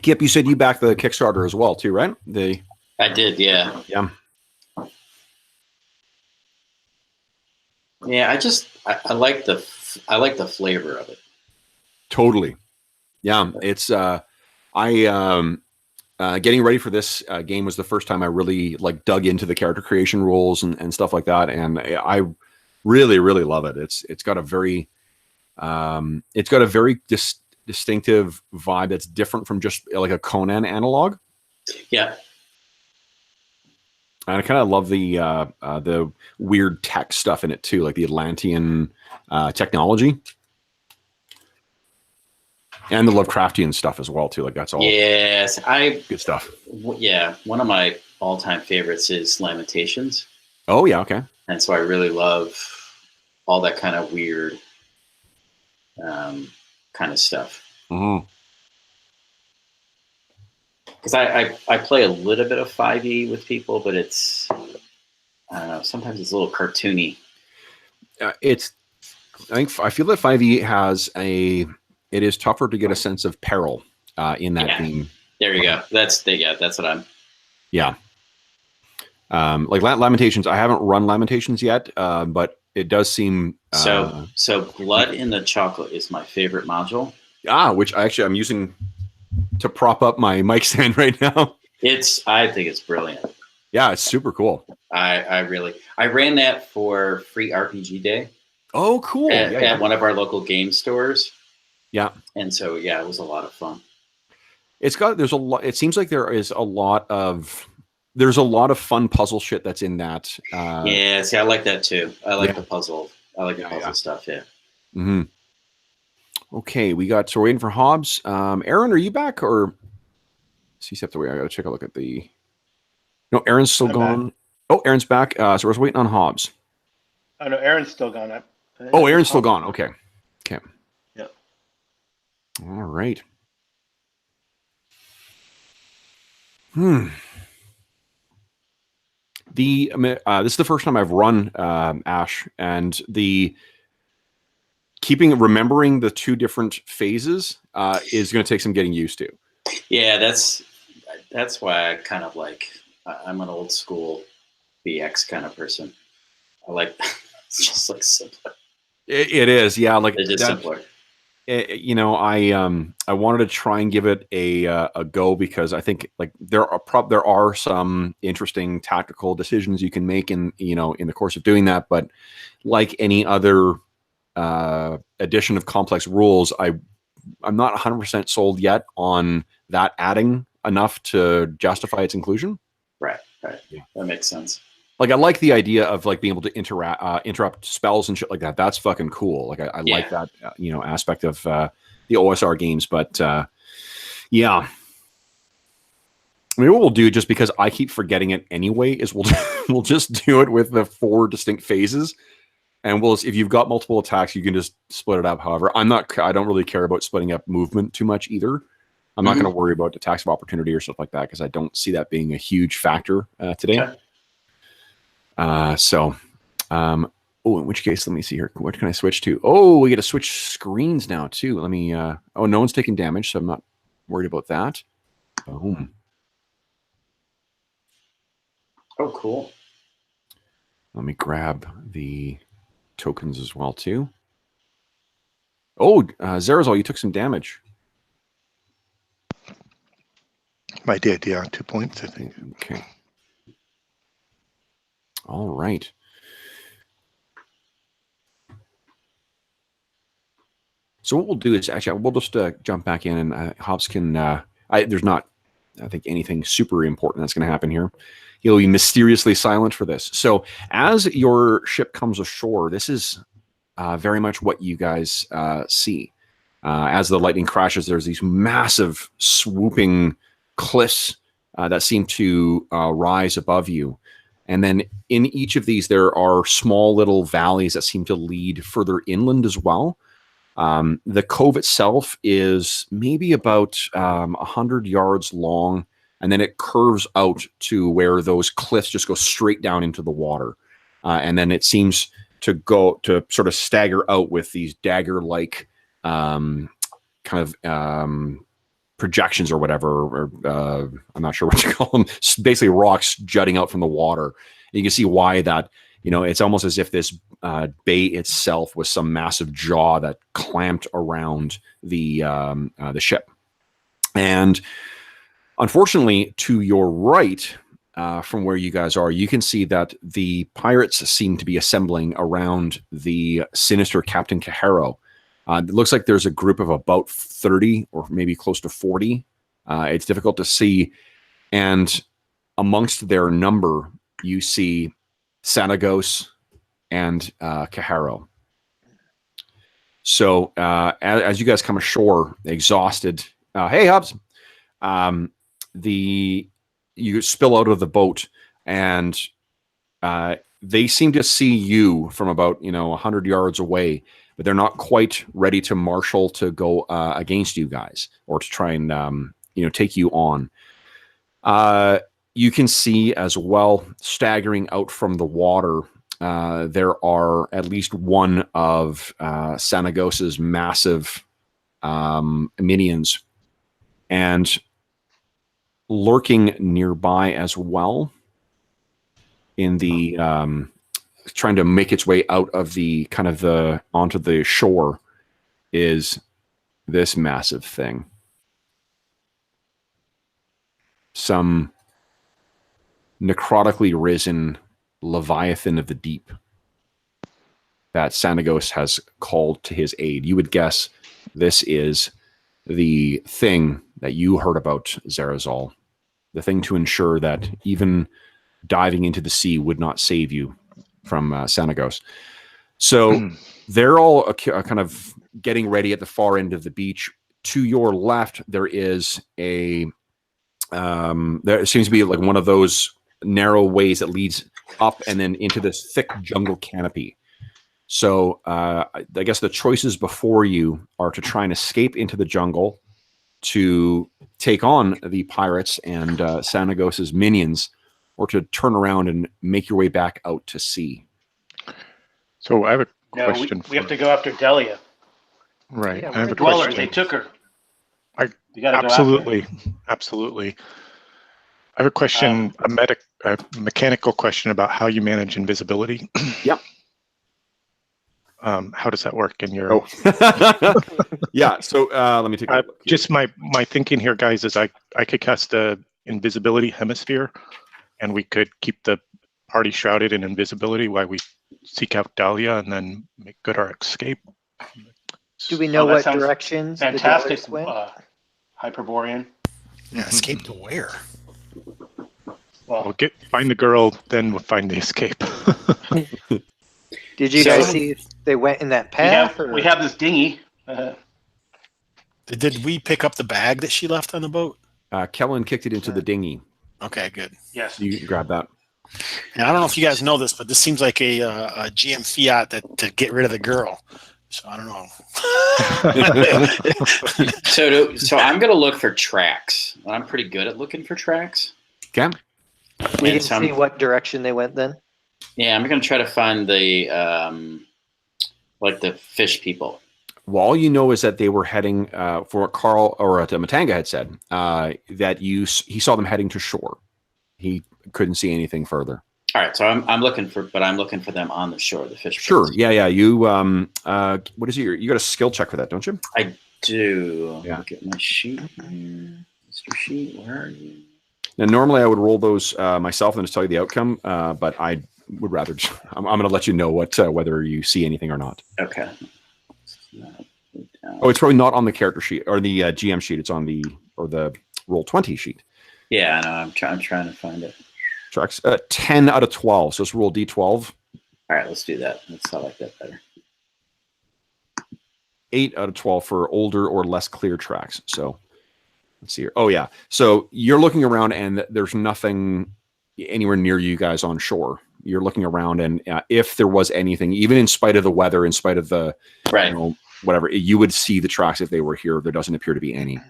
Kip, you said you backed the Kickstarter as well, too, right? I did, yeah. Yeah. Yeah, I like the flavor of it. Totally. Yeah, it's getting ready for this game was the first time I really like dug into the character creation rules and stuff like that, and I really love it. It's got a very distinctive vibe that's different from just like a Conan analog. Yeah. And I kind of love the weird tech stuff in it too, like the Atlantean technology. And the Lovecraftian stuff as well too. Like that's all Yes, good stuff. Yeah, one of my all-time favorites is Lamentations, Oh yeah, okay. and so I really love all that kind of weird kind of stuff. Mm-hmm. Because I play a little bit of 5e with people, but it's, I don't know, sometimes it's a little cartoony. I feel that 5e has it is tougher to get a sense of peril in that game. There you go. That's what I'm. Yeah. Like Lamentations, I haven't run Lamentations yet, but it does seem So Blood in the Chocolate is my favorite module. Which I'm using to prop up my mic stand right now. I think it's brilliant. Yeah, it's super cool. I ran that for free RPG day. Oh, cool. At one of our local game stores. Yeah. And so, yeah, it was a lot of fun. There's a lot. It seems like there's a lot of fun puzzle shit that's in that. Yeah. See, I like that too. I like the puzzle. I like the puzzle stuff. Yeah. Mm-hmm. Okay. So we're waiting for Hobbs. Aaron, are you back or? See, step away. I got to check a look at the. No, Aaron's still gone. Back. Oh, Aaron's back. So we're waiting on Hobbs. Oh no, Aaron's still gone. Aaron's still gone. Okay. Yep. All right. This is the first time I've run Ash, and remembering the two different phases is going to take some getting used to. Yeah, that's why I kind of like. I'm an old school BX kind of person. I like it's just like simpler. It is, yeah. Like it is simpler. I wanted to try and give it a go because I think like there are some interesting tactical decisions you can make in the course of doing that, but like any other addition of complex rules, I'm not 100% sold yet on that adding enough to justify its inclusion. Right. Yeah, that makes sense. Like I like the idea of like being able to interrupt spells and shit like that. That's fucking cool. Like I like that aspect of the OSR games. But yeah, I mean, what we'll do, just because I keep forgetting it anyway, is we'll just do it with the 4 distinct phases, and if you've got multiple attacks, you can just split it up. However, I don't really care about splitting up movement too much either. I'm not going to worry about attacks of opportunity or stuff like that because I don't see that being a huge factor today. Okay. In which case, let me see here. What can I switch to? Oh, we get to switch screens now too. Let me, no one's taking damage, so I'm not worried about that. Boom. Oh, cool. Let me grab the tokens as well too. Oh, Zarazal, you took some damage. I did, yeah. 2 points, I think. Okay. All right. So what we'll do is actually we'll just jump back in, and Hobbs can. There's not, I think, anything super important that's going to happen here. He'll be mysteriously silent for this. So as your ship comes ashore, this is very much what you guys see. As the lightning crashes, there's these massive swooping cliffs that seem to rise above you. And then in each of these, there are small little valleys that seem to lead further inland as well. The cove itself is maybe about 100 yards long, and then it curves out to where those cliffs just go straight down into the water. And then it seems to sort of stagger out with these dagger-like kind of projections or whatever, or I'm not sure what you call them. It's basically rocks jutting out from the water. And you can see why that, it's almost as if this bay itself was some massive jaw that clamped around the ship. And unfortunately, to your right, from where you guys are, you can see that the pirates seem to be assembling around the sinister Captain Kahero. It looks like there's a group of about 30 or maybe close to 40. It's difficult to see. And amongst their number, you see Sanagos and Kahero. So as you guys come ashore, exhausted, hey Hubs, you spill out of the boat, and they seem to see you from about 100 yards away, but they're not quite ready to marshal to go against you guys or to try and take you on. You can see as well, staggering out from the water, there are at least one of Sanagos's massive minions, and lurking nearby as well in the trying to make its way out of the onto the shore is this massive thing. Some necrotically risen Leviathan of the deep that Sanagos has called to his aid. You would guess this is the thing that you heard about, Zarazal. The thing to ensure that even diving into the sea would not save you from Sanagos. So they're all kind of getting ready at the far end of the beach. To your left, there is there seems to be like one of those narrow ways that leads up and then into this thick jungle canopy. So I guess the choices before you are to try and escape into the jungle, to take on the pirates and Sanagos's minions, or to turn around and make your way back out to sea. So I have a question. We have to go after Delia. Right. Yeah, I have a Dweller, question. they took her. I You gotta go absolutely, after her. absolutely. I have a question, a mechanical question about how you manage invisibility. Yep. How does that work in your? Yeah. So let me take a look here. Just my thinking here, guys, is I could cast a invisibility hemisphere, and we could keep the party shrouded in invisibility while we seek out Dahlia and then make good our escape. Do we know that what sounds directions the Fantastic, doors went? Hyperborean. Yeah, escape to where? Well, We'll find the girl, then we'll find the escape. Did you So- guys see if they went in that path? we have this dinghy. Did we pick up the bag that she left on the boat? Kellen kicked it into the dinghy. Okay, good. Yes. You can grab that. And I don't know if you guys know this, but this seems like a GM fiat to get rid of the girl. So I don't know. So I'm going to look for tracks. I'm pretty good at looking for tracks. Okay. We And didn't see what direction they went then. Yeah, I'm going to try to find the like the fish people. Well, all you know is that they were heading for what Carl or Matanga had said, that he saw them heading to shore. He couldn't see anything further. All right, so I'm looking for them on the shore, the fish. Sure. people. Yeah. You what is it? You got a skill check for that, don't you? I do. Yeah. Look at my sheet here. Mr. Sheet, where are you? Now, normally I would roll those myself and just tell you the outcome, but I would rather. I'm going to let you know whether you see anything or not. Okay. Oh, it's probably not on the character sheet or the GM sheet. It's on the Roll20 sheet. Yeah, I know. I'm trying to find it. Tracks 10 out of 12. So let's roll D12. All right, let's do that. I like that better. 8 out of 12 for older or less clear tracks. So let's see here. Oh, yeah. So you're looking around and there's nothing anywhere near you guys on shore. You're looking around, and if there was anything, even in spite of the weather, in spite of the Right. whatever, you would see the tracks if they were here. There doesn't appear to be any.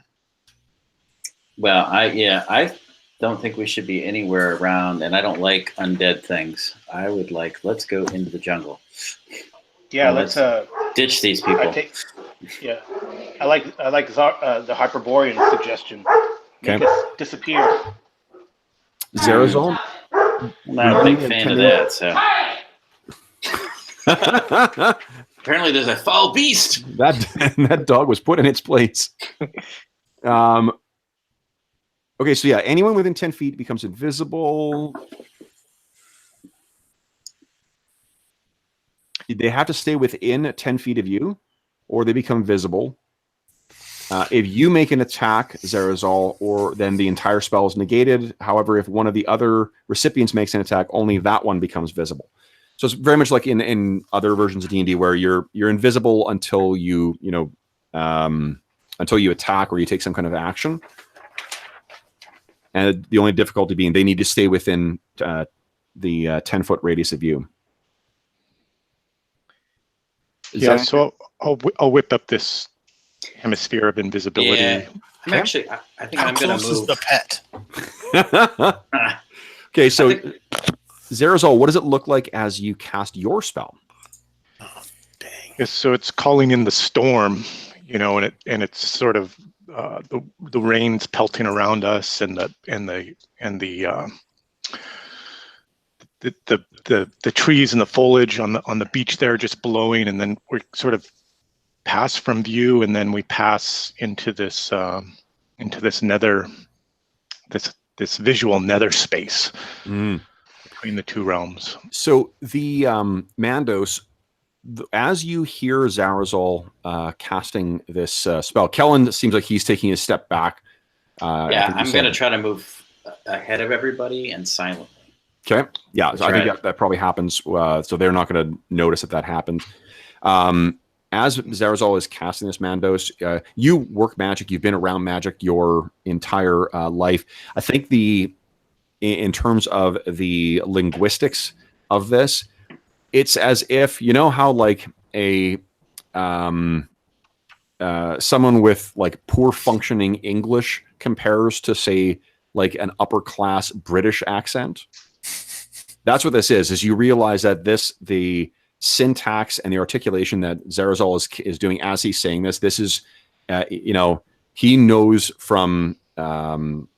Well, I don't think we should be anywhere around, and I don't like undead things. I would let's go into the jungle. Yeah, Well, let's Ditch these people. I like the Hyperborean suggestion. Make Okay. us disappear. Zarazol? I'm not a big fan of that. So apparently, there's a foul beast. that dog was put in its place. Okay, so yeah, anyone within 10 feet becomes invisible. They have to stay within 10 feet of you, or they become visible. If you make an attack, Zarazal, or then the entire spell is negated. However, if one of the other recipients makes an attack, only that one becomes visible. So it's very much like in other versions of D&D where you're invisible until until you attack or you take some kind of action. And the only difficulty being they need to stay within the 10-foot radius of you. So I'll whip up this hemisphere of invisibility. Yeah. I'm actually, I think How I'm going to close move. is the pet? Okay, so I think- Zarazol, what does it look like as you cast your spell? Oh, dang. Yes, so it's calling in the storm, and it's sort of the rain's pelting around us, and the trees and the foliage on the beach there just blowing, and then we sort of pass from view, and then we pass into this nether, this visual nether space between the two realms. So the Mandos, as you hear Zarazol casting this spell, Kellen seems like he's taking a step back. Yeah, I'm going to try to move ahead of everybody and silently. Okay. Yeah, so I right. think that probably happens. So they're not going to notice that happens. As Zarazol is casting this Mandos, you work magic. You've been around magic your entire life. I think in terms of the linguistics of this, it's as if, how like someone with like poor functioning English compares to, say, like an upper class British accent. That's what this is you realize that the syntax and the articulation that Zarazol is doing as he's saying this is, he knows from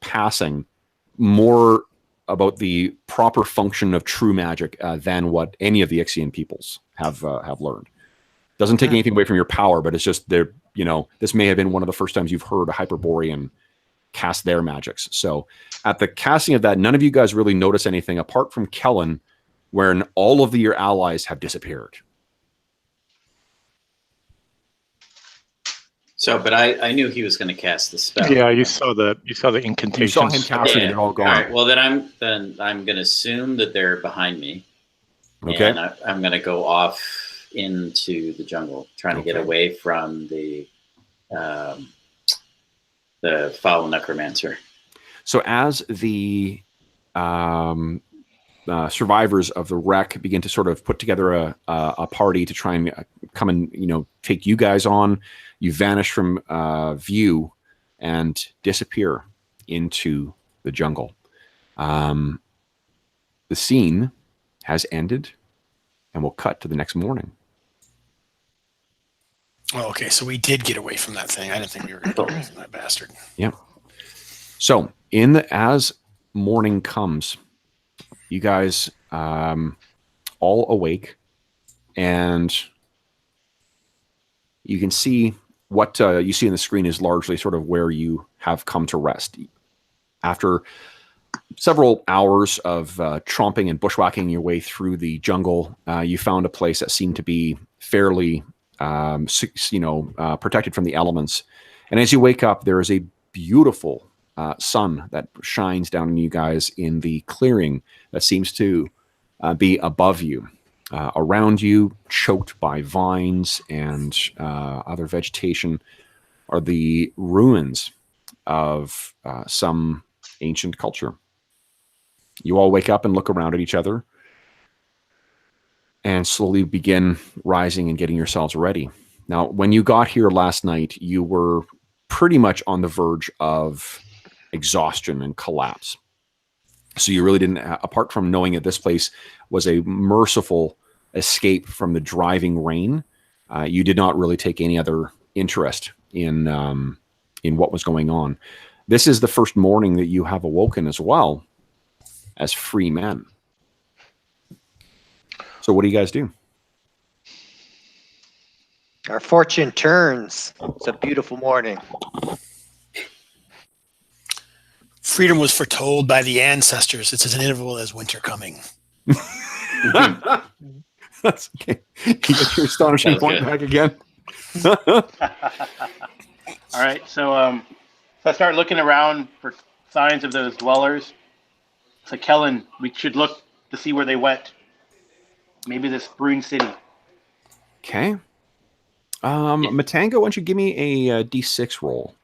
passing more about the proper function of true magic than what any of the Ixian peoples have learned. Doesn't take anything away from your power, but it's just this may have been one of the first times you've heard a Hyperborean cast their magics. So at the casting of that, none of you guys really notice anything apart from Kellen, wherein all of your allies have disappeared. So, but I knew he was going to cast the spell. Yeah, you saw the incantation. You saw him casting and they're all gone. All right. Well, then I'm going to assume that they're behind me. Okay. And I'm going to go off into the jungle, trying to get away from the foul necromancer. So as the survivors of the wreck begin to sort of put together a party to try and come and take you guys on, you vanish from view and disappear into the jungle. The scene has ended, and we'll cut to the next morning. Oh, okay, so we did get away from that thing. I didn't think we were going to get away from that bastard. Yeah. So as morning comes, you guys all awake, and you can see what you see on the screen is largely sort of where you have come to rest. After several hours of tromping and bushwhacking your way through the jungle, you found a place that seemed to be fairly protected from the elements. And as you wake up, there is a beautiful sun that shines down on you guys in the clearing that seems to be above you. Around you, choked by vines and other vegetation, are the ruins of some ancient culture. You all wake up and look around at each other and slowly begin rising and getting yourselves ready. Now, when you got here last night, you were pretty much on the verge of exhaustion and collapse. So you really didn't, apart from knowing that this place was a merciful escape from the driving rain, you did not really take any other interest in what was going on. This is the first morning that you have awoken as well as free men. So what do you guys do? Our fortune turns. It's a beautiful morning. Freedom was foretold by the ancestors. It's as inevitable as winter coming. That's okay. You get your astonishing That's point good. back again. All right, so I start looking around for signs of those dwellers. So Kellen, we should look to see where they went. Maybe this Brune City. Okay. Matanga, why don't you give me a D6 roll?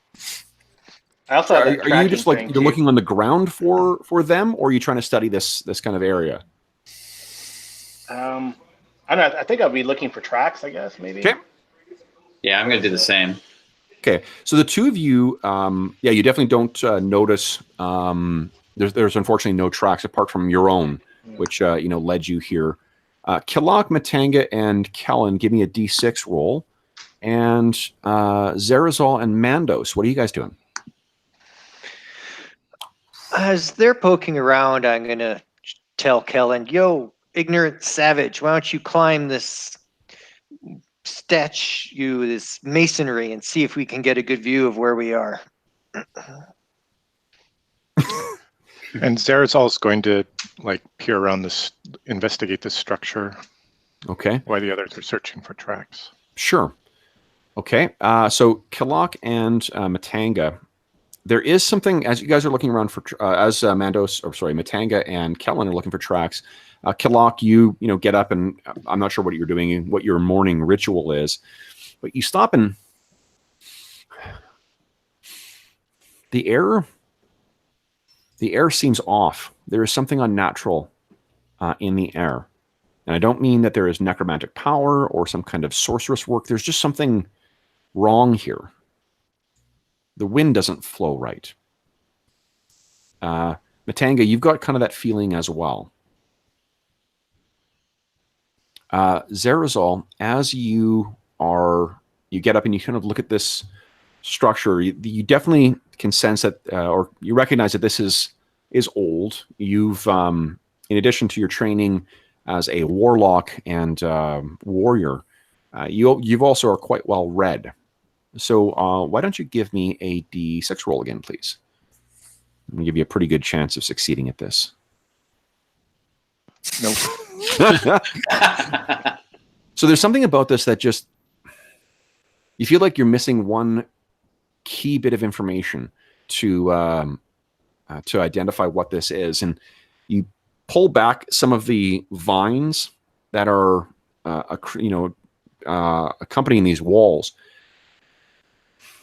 I also have that Are you just like thing, you're too. looking on the ground for them, or are you trying to study this kind of area? I don't know. I think I'll be looking for tracks, I guess, maybe. Okay. Yeah, I'm going to do the same. Okay, so the two of you, you definitely don't notice. There's unfortunately no tracks apart from your own, which led you here. Killock, Matanga, and Kellen, give me a D6 roll, and Zarazal and Mandos, what are you guys doing? As they're poking around, I'm going to tell Kellen, yo, ignorant savage, why don't you climb this statue, this masonry, and see if we can get a good view of where we are. And Zarazal's going to peer around this, investigate this structure. Okay. While the others are searching for tracks. Sure. Okay. So Killock and Matanga, there is something as you guys are looking around for Matanga and Kellen are looking for tracks. Killock, you get up, and I'm not sure what you're doing, what your morning ritual is, but you stop and the air seems off. There is something unnatural in the air. And I don't mean that there is necromantic power or some kind of sorceress work. There's just something wrong here. The wind doesn't flow right. Matanga, you've got kind of that feeling as well. Zarazal, as you get up and you kind of look at this structure, you definitely can sense that, or you recognize that this is old. You've, in addition to your training as a warlock and warrior, you've also are quite well read. So why don't you give me a D6 roll again, please? I'm going to give you a pretty good chance of succeeding at this. Nope. So there's something about this that just, you feel like you're missing one key bit of information to identify what this is. And you pull back some of the vines that are, accompanying these walls.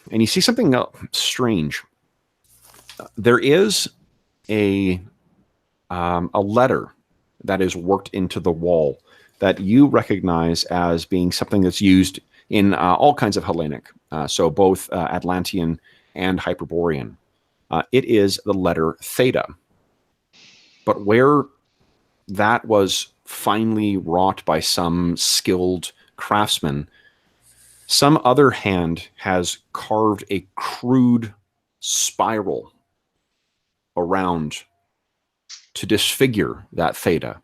And you see something strange. There is a letter that is worked into the wall that you recognize as being something that's used in all kinds of Hellenic, so both Atlantean and Hyperborean. It is the letter Theta. But where that was finely wrought by some skilled craftsman, some other hand has carved a crude spiral around to disfigure that Theta.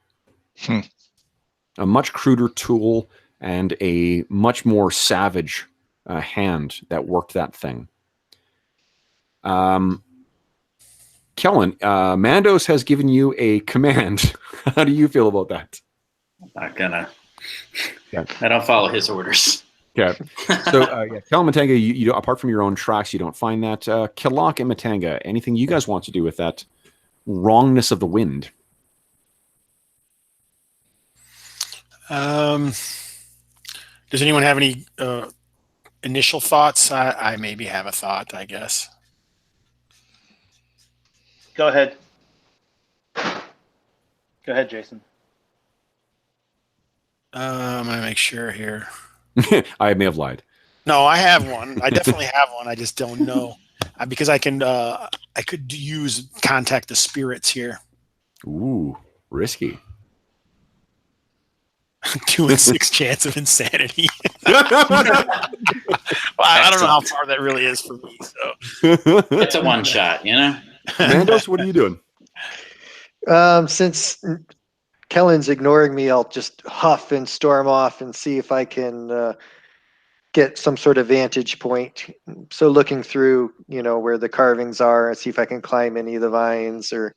A much cruder tool and a much more savage hand that worked that thing. Kellen, Mandos has given you a command. How do you feel about that? Not gonna. Yeah. I don't follow his orders. Yeah. So, Kellen, Matanga, you apart from your own tracks, you don't find that. Killock and Matanga, anything you guys want to do with that wrongness of the wind? Does anyone have any initial thoughts? I maybe have a thought, I guess. Go ahead. Go ahead, Jason. I'm going to make sure here. I may have lied. No, I have one. I definitely have one. I just don't know. Because I could contact the spirits here. Ooh, risky. 2 in 6 chance of insanity. Well, I don't know how far that really is for me. So It's a one shot, Mandos, what are you doing? Since Kellen's ignoring me, I'll just huff and storm off and see if I can get some sort of vantage point. So looking through, where the carvings are, and see if I can climb any of the vines or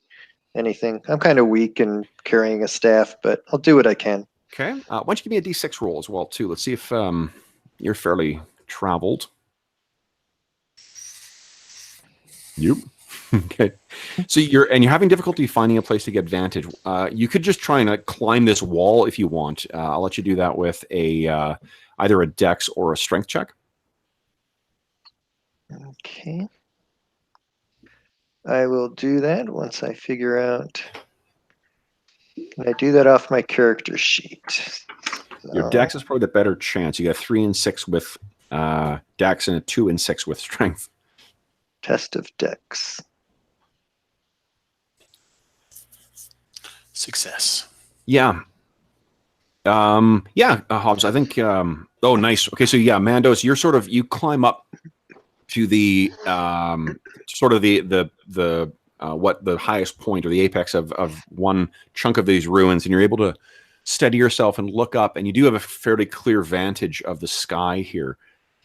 anything. I'm kind of weak and carrying a staff, but I'll do what I can. Okay. Why don't you give me a D6 roll as well, too? Let's see if you're fairly traveled. Yep. Okay. So you're having difficulty finding a place to get vantage. You could just try and climb this wall if you want. I'll let you do that with a either a dex or a strength check. Okay. I will do that once I figure out. Can I do that off my character sheet? Your dex is probably the better chance. You got 3 and 6 with dex and a 2 and 6 with strength. Test of dex. Success. Yeah. Hobbs, I think oh nice. Okay, so yeah, Mandos, you climb up to the sort of the what the highest point or the apex of one chunk of these ruins, and you're able to steady yourself and look up, and you do have a fairly clear vantage of the sky here.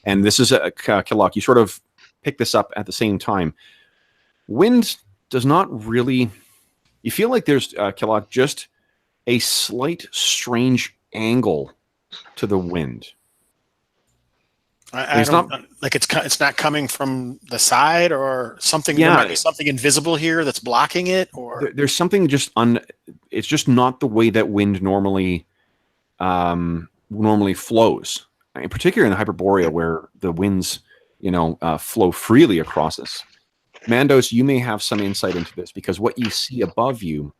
And this is a Killock, you sort of pick this up at the same time. Wind does not really, you feel like there's Killock, just a slight strange angle to the wind. It's not like it's not coming from the side or something. Yeah, there might be something invisible here that's blocking it, or there's something just it's just not the way that wind normally flows. In particular in Hyperborea, where the winds flow freely across us. Mandos, you may have some insight into this, because what you see above you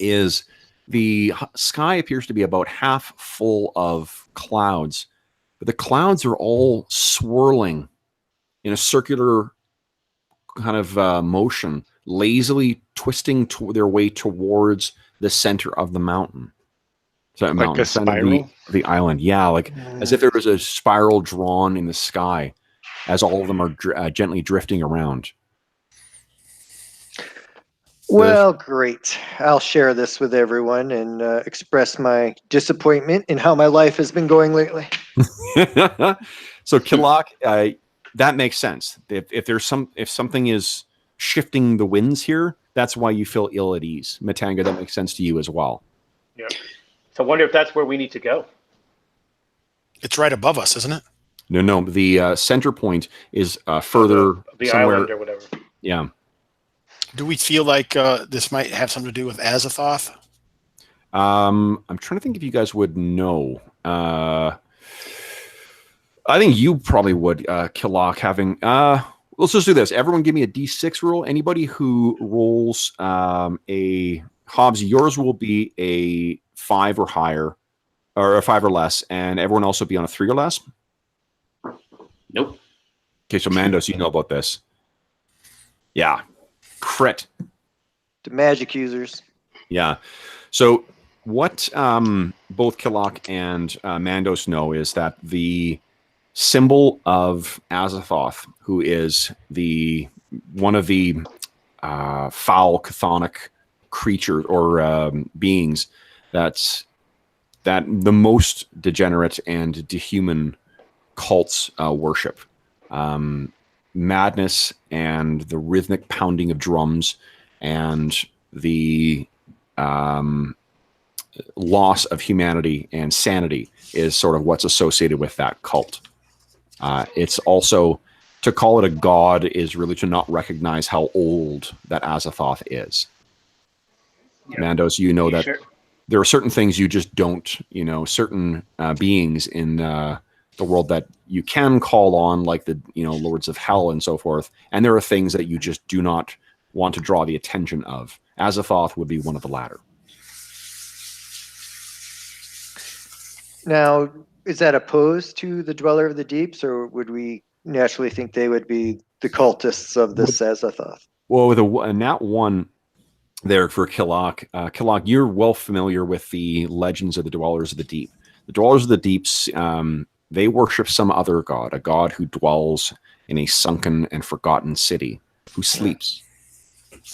is the sky appears to be about half full of clouds. But the clouds are all swirling in a circular kind of motion, lazily twisting their way towards the center of the mountain. So like a spiral? The island. Yeah, like as if there was a spiral drawn in the sky as all of them are gently drifting around. Well, great. I'll share this with everyone and express my disappointment in how my life has been going lately. So Killock, that makes sense. If something is shifting the winds here, that's why you feel ill at ease. Matanga, that makes sense to you as well. Yeah. So I wonder if that's where we need to go. It's right above us, isn't it? No. The center point is further the somewhere. island or whatever. Yeah. Do we feel like this might have something to do with Azathoth? I'm trying to think if you guys would know. I think you probably would, Killock, having... let's just do this. Everyone give me a D6 roll. Anybody who rolls a... Hobbs, yours will be a 5 or higher, or a 5 or less, and everyone else will be on a 3 or less. Nope. Okay, so Mandos, you know about this. Yeah. Crit. The magic users. Yeah. So what both Killock and Mandos know is that the symbol of Azathoth, who is one of the foul chthonic creatures or beings that the most degenerate and dehuman cults worship. Madness and the rhythmic pounding of drums and the loss of humanity and sanity is sort of what's associated with that cult. It's also, to call it a god is really to not recognize how old that Azathoth is. Yeah. Mandos, you know that there are certain things you just don't, certain beings in the world that you can call on, like the lords of hell and so forth, and there are things that you just do not want to draw the attention of. Azathoth would be one of the latter. Now, is that opposed to the Dweller of the Deeps, or would we naturally think they would be the cultists of this Azathoth? Well, with a nat 1 there for Killock, Killock, you're well familiar with the legends of the Dwellers of the Deep. The Dwellers of the Deeps, they worship some other god, a god who dwells in a sunken and forgotten city, who sleeps.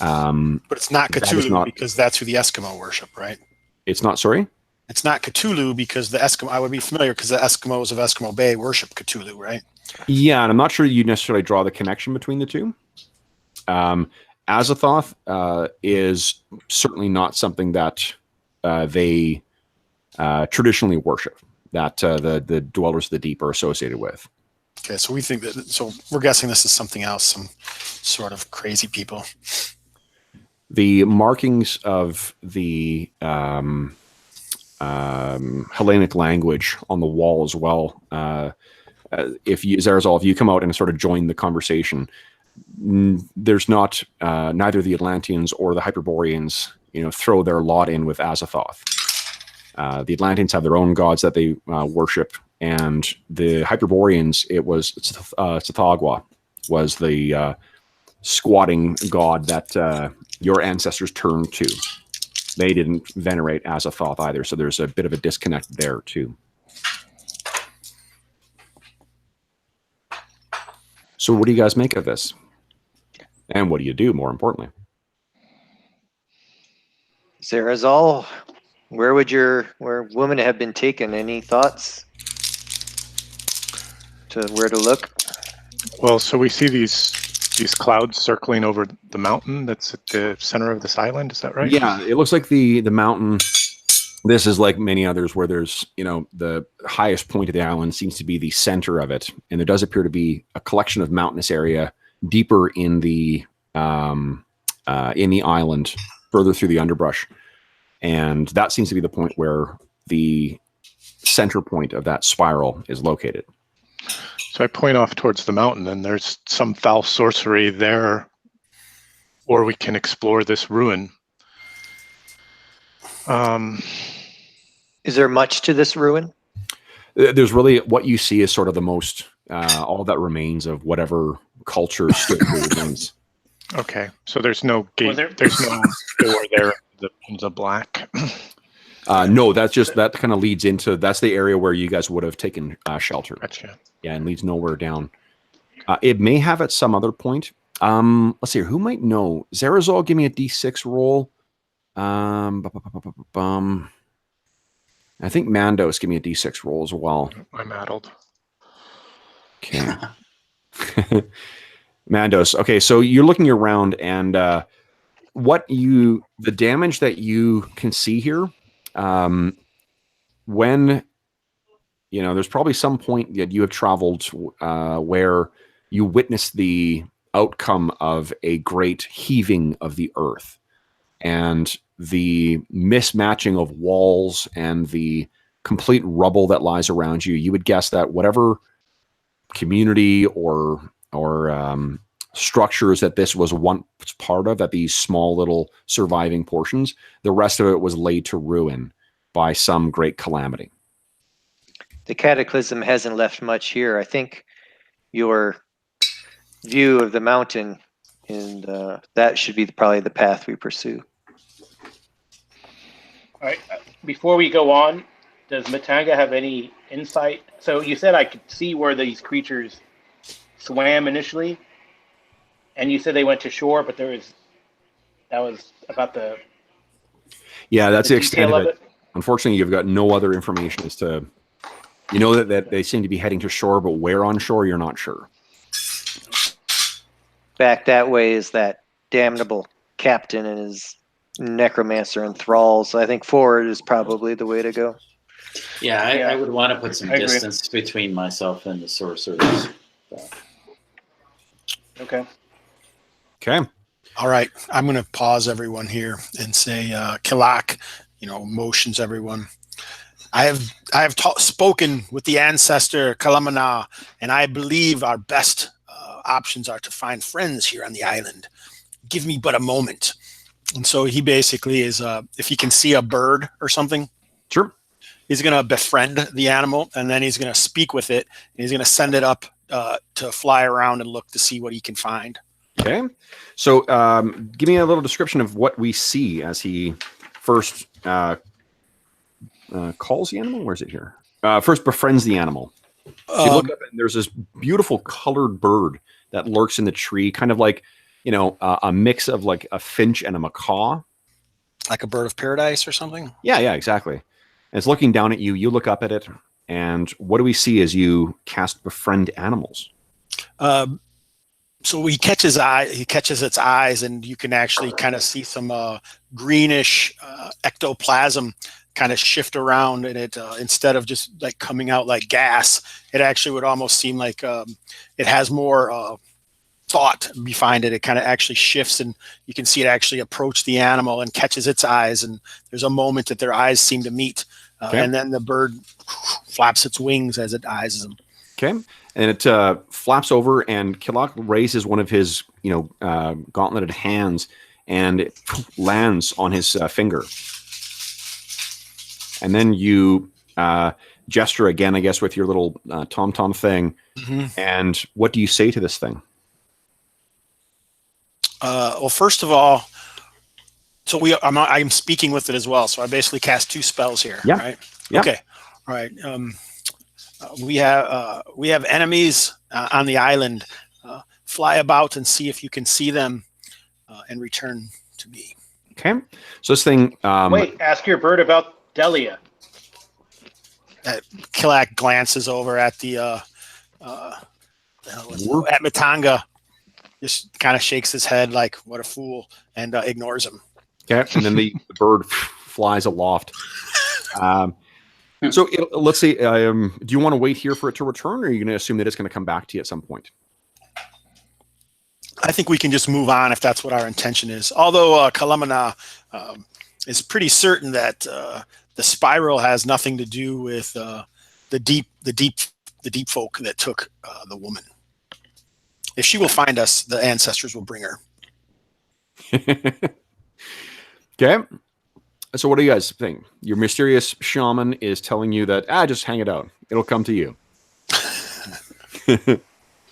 But it's not Cthulhu, because that's who the Eskimo worship, right? It's not, sorry? It's not Cthulhu because the Eskimo, I would be familiar because the Eskimos of Eskimo Bay worship Cthulhu, right? Yeah, and I'm not sure you necessarily draw the connection between the two. Azathoth is certainly not something that they traditionally worship, that the Dwellers of the Deep are associated with. Okay, so we think that. So we're guessing this is something else, some sort of crazy people. The markings of the Hellenic language on the wall as well. If you, Zarazal, if you come out and sort of join the conversation, there's not neither the Atlanteans or the Hyperboreans, throw their lot in with Azathoth. The Atlanteans have their own gods that they worship, and the Hyperboreans, it was Tsathoggua was the squatting god that your ancestors turned to. They didn't venerate Azathoth either, so there's a bit of a disconnect there too. So what do you guys make of this? And what do you do, more importantly? Zarazal, where women have been taken? Any thoughts to where to look? Well, so we see these clouds circling over the mountain that's at the center of this island. Is that right? Yeah, it looks like the mountain. This is like many others where there's, the highest point of the island seems to be the center of it. And there does appear to be a collection of mountainous area deeper in the island, further through the underbrush. And that seems to be the point where the center point of that spiral is located. So I point off towards the mountain, and there's some foul sorcery there, or we can explore this ruin. Is there much to this ruin? There's really, what you see is sort of the most, all that remains of whatever culture still remains. Okay, so there's no gate, there's no door there, the black. No, that kind of leads into, that's the area where you guys would have taken shelter. Gotcha. Yeah, and leads nowhere down. It may have at some other point. Let's see, who might know? Zarazal, give me a D6 roll. I think Mandos, give me a D6 roll as well. I'm addled. Okay. Mandos. Okay, so you're looking around, and the damage that you can see here, when there's probably some point that you have traveled where you witnessed the outcome of a great heaving of the earth, and the mismatching of walls and the complete rubble that lies around you. You would guess that whatever community or structures that this was once part of, that these small little surviving portions, the rest of it was laid to ruin by some great calamity. The cataclysm hasn't left much here. I think your view of the mountain, and that should be probably the path we pursue. All right. Before we go on, does Matanga have any insight? So you said I could see where these creatures swam initially, and you said they went to shore, but that was about the that's the extent of it. Unfortunately, you've got no other information as to, that they seem to be heading to shore, but where on shore, you're not sure. Back that way is that damnable captain and his necromancer and thralls. I think forward is probably the way to go. Yeah, I would want to put some distance between myself and the sorcerers. So. Okay. All right. I'm going to pause everyone here and say, Kilak, motions everyone. I have spoken with the ancestor Kalamana, and I believe our best options are to find friends here on the island. Give me but a moment. And so he basically is, if he can see a bird or something, sure, he's going to befriend the animal, and then he's going to speak with it, and he's going to send it up to fly around and look to see what he can find. Okay. So give me a little description of what we see as he first calls the animal. Where's it here? First befriends the animal. So you look up and there's this beautiful colored bird that lurks in the tree, kind of like, a mix of like a finch and a macaw. Like a bird of paradise or something? Yeah, exactly. And it's looking down at you. You look up at it, and what do we see as you cast befriend animals? So he catches its eyes, and you can actually kind of see some greenish ectoplasm kind of shift around, and it instead of just like coming out like gas, it actually would almost seem like it has more thought behind it. It kind of actually shifts, and you can see it actually approach the animal and catches its eyes, and there's a moment that their eyes seem to meet, and then the bird flaps its wings as it eyes them. Okay, and it flaps over, and Killock raises one of his, gauntleted hands, and it lands on his finger. And then you gesture again, I guess, with your little tom-tom thing. Mm-hmm. And what do you say to this thing? Well, first of all, so I'm speaking with it as well. So I basically cast 2 spells here. Yeah. Right. Yeah. Okay. All right. We have enemies on the island. Fly about and see if you can see them, and return to me. Okay. So this thing. Wait. Ask your bird about Delia. Kilak glances over at at Matanga, just kind of shakes his head like, what a fool, and ignores him. Okay. And then the bird flies aloft. So let's see. Do you want to wait here for it to return, or are you going to assume that it's going to come back to you at some point? I think we can just move on if that's what our intention is. Although Kalamana is pretty certain that the spiral has nothing to do with the deep folk that took the woman. If she will find us, the ancestors will bring her. Okay. So what do you guys think? Your mysterious shaman is telling you that, just hang it out. It'll come to you.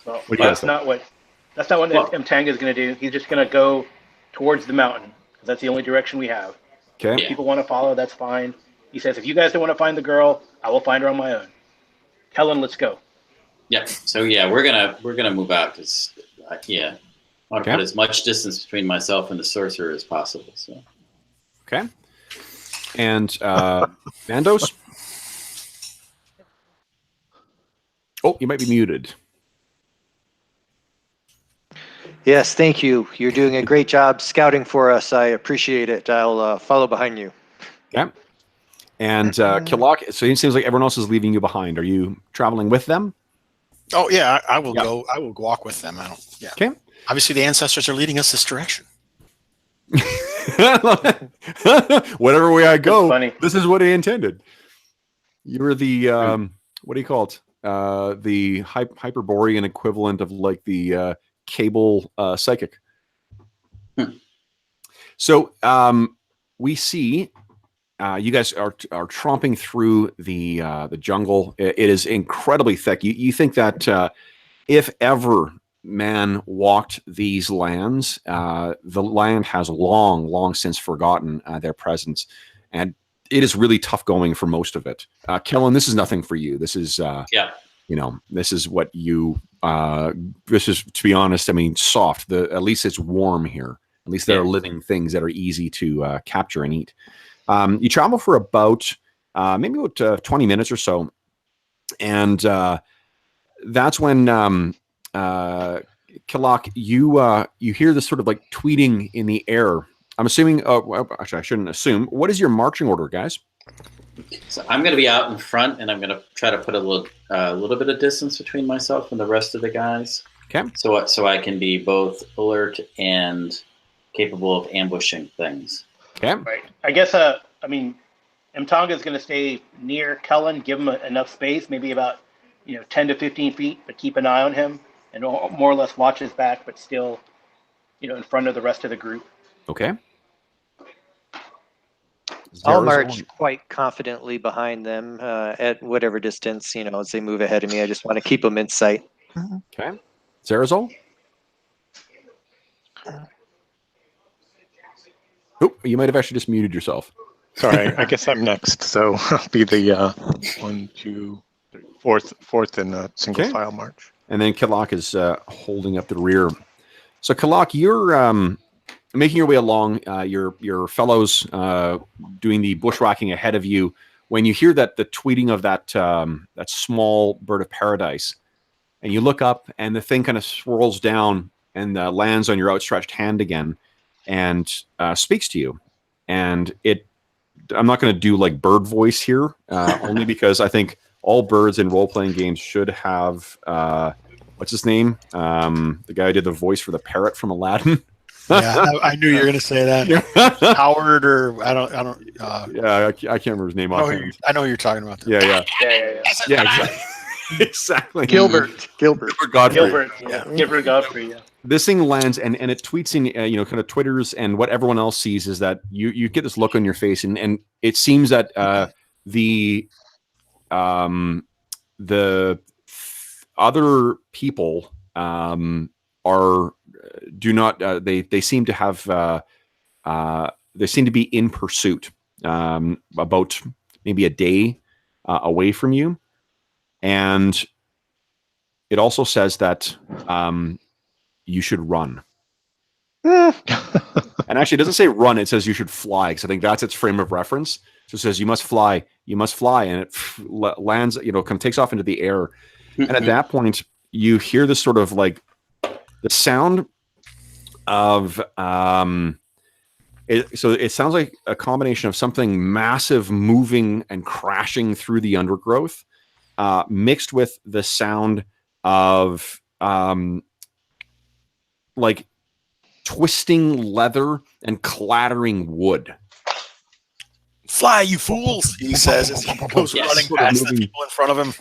Well, that's not what Mtanga is going to do. He's just going to go towards the mountain, because that's the only direction we have. Okay. If people want to follow, that's fine. He says, if you guys don't want to find the girl, I will find her on my own. Helen, let's go. Yeah. So yeah, we're gonna move out because I want to put as much distance between myself and the sorcerer as possible. So. Okay. And Mandos? Oh, you might be muted. Yes, thank you. You're doing a great job scouting for us. I appreciate it. I'll follow behind you. Okay. And Killock, so it seems like everyone else is leaving you behind. Are you traveling with them? Oh yeah, I will go. I will walk with them. Yeah. Okay. Obviously, the ancestors are leading us this direction. Whatever way I go, this is what he intended. You're the what do you call it? The Hyperborean equivalent of like the cable psychic. So we see you guys are tromping through the jungle. It is incredibly thick. You think that if ever man walked these lands, the land has long since forgotten their presence, and it is really tough going for most of it. Kellen, this is nothing for you. This is this is what you. This is, to be honest, I mean, soft. At least it's warm here. At least there are living things that are easy to capture and eat. You travel for about maybe about 20 minutes or so, and that's when Killock, you hear this sort of like tweeting in the air. I'm assuming. Well, actually, I shouldn't assume. What is your marching order, guys? So I'm going to be out in front, and I'm going to try to put a little bit of distance between myself and the rest of the guys. Okay. So I can be both alert and capable of ambushing things. Okay. Right. I guess. Mtanga is going to stay near Kellen, give him enough space, maybe about 10 to 15 feet, but keep an eye on him and more or less watch his back, but still, in front of the rest of the group. Okay. I'll march quite confidently behind them at whatever distance, as they move ahead of me. I just want to keep them in sight. Okay. Zarazol? Oh, you might have actually just muted yourself. Sorry, I guess I'm next. So I'll be the 1, 2, 3, fourth in a single file march. And then Killock is holding up the rear. So Killock, you're making your way along. Your fellows doing the bushwhacking ahead of you. When you hear the tweeting of that small bird of paradise, and you look up, and the thing kind of swirls down and lands on your outstretched hand again, and speaks to you, and it I'm not going to do like bird voice here, only because I think all birds in role-playing games should have what's his name? The guy who did the voice for the parrot from Aladdin. Yeah, I knew you were going to say that. Howard, or I don't. Yeah, I can't remember his name offhand. I know who you're talking about. Yeah. Yeah. Exactly. Exactly. Gilbert. Godfrey. Gilbert. Yeah. Gilbert Godfrey. Yeah. This thing lands and it tweets in, kind of Twitters, and what everyone else sees is that you get this look on your face, and it seems that the other people they seem to have they seem to be in pursuit, about maybe a day away from you, and it also says that you should run. And actually, it doesn't say run; it says you should fly, because I think that's its frame of reference. So it says you must fly, and it lands, takes off into the air. And at that point, you hear this sort of like the sound of so it sounds like a combination of something massive moving and crashing through the undergrowth, mixed with the sound of like twisting leather and clattering wood. Fly, you fools! He says as he goes running past the people in front of him.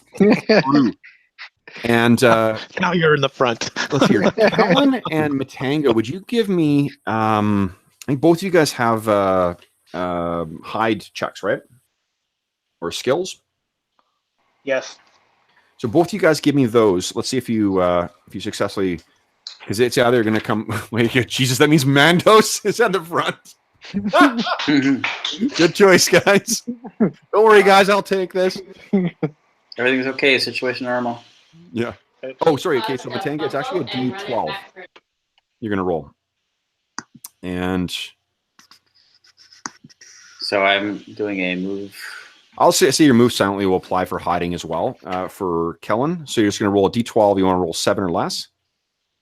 And now you're in the front. let's hear Callan and Matanga. Would you give me? I think both of you guys have hide checks, right? Or skills? Yes. So both of you guys give me those. Let's see if you successfully, because it's either going to come. Wait, Jesus, that means Mandos is at the front. Good choice, guys. Don't worry, guys. I'll take this. Everything's okay. Situation normal. Yeah. Oh, sorry. Okay, so Matanga, it's actually a D12. You're going to roll. And so I'm doing a move. I'll say your move silently will apply for hiding as well, for Kellen. So you're just going to roll a D12. You want to roll 7 or less.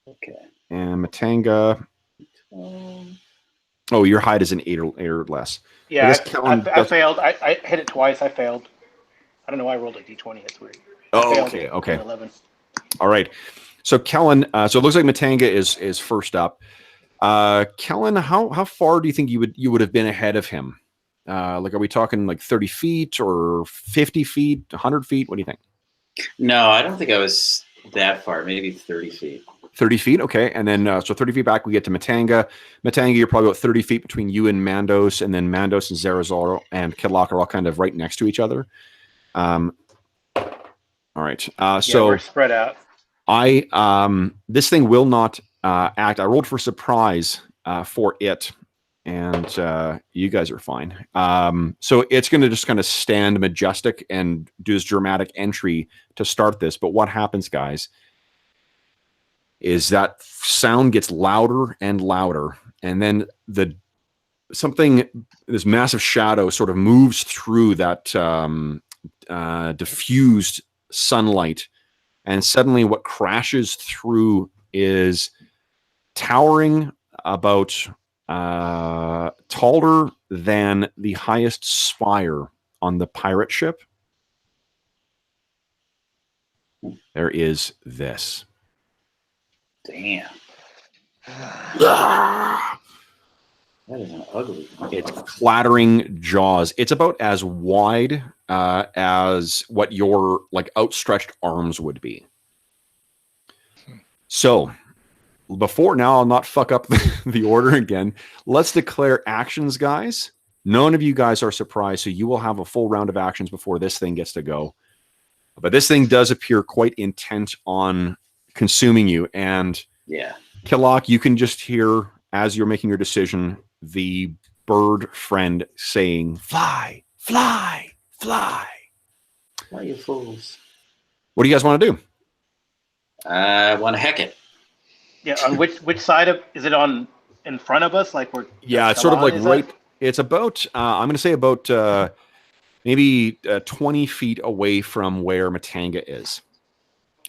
Okay. And Matanga. Oh, your hide is an 8 or less. Yeah, I failed. I hit it twice. I failed. I don't know why I rolled a D20. That's weird. Oh, okay. 11. All right. So Kellen, so it looks like Matanga is first up. Kellen, how far do you think you would have been ahead of him? Like, are we talking like 30 feet or 50 feet, 100 feet? What do you think? No, I don't think I was that far. Maybe 30 feet. 30 feet, okay. And then, so 30 feet back, we get to Matanga. Matanga, you're probably about 30 feet between you and Mandos, and then Mandos and Zarazal and Kidlock are all kind of right next to each other. All right. So we're spread out. This thing will not act. I rolled for surprise for it, and you guys are fine. So it's going to just kind of stand majestic and do this dramatic entry to start this. But what happens, guys, is that sound gets louder and louder, and then this massive shadow sort of moves through that diffused sunlight, and suddenly what crashes through is towering about taller than the highest spire on the pirate ship. There is this. Damn. That is an ugly thing. It's clattering jaws. It's about as wide as what your like outstretched arms would be. So now I'll not fuck up the order again. Let's declare actions, guys. None of you guys are surprised, so you will have a full round of actions before this thing gets to go. But this thing does appear quite intent on consuming you. And yeah, Killock, you can just hear, as you're making your decision, the bird friend saying, "Fly, fly, fly." Why you fools? What do you guys want to do? I want to heck it. Yeah, on which side is it on? In front of us, like we're. Yeah, it's sort of like right. It's about. I'm going to say about maybe 20 feet away from where Matanga is,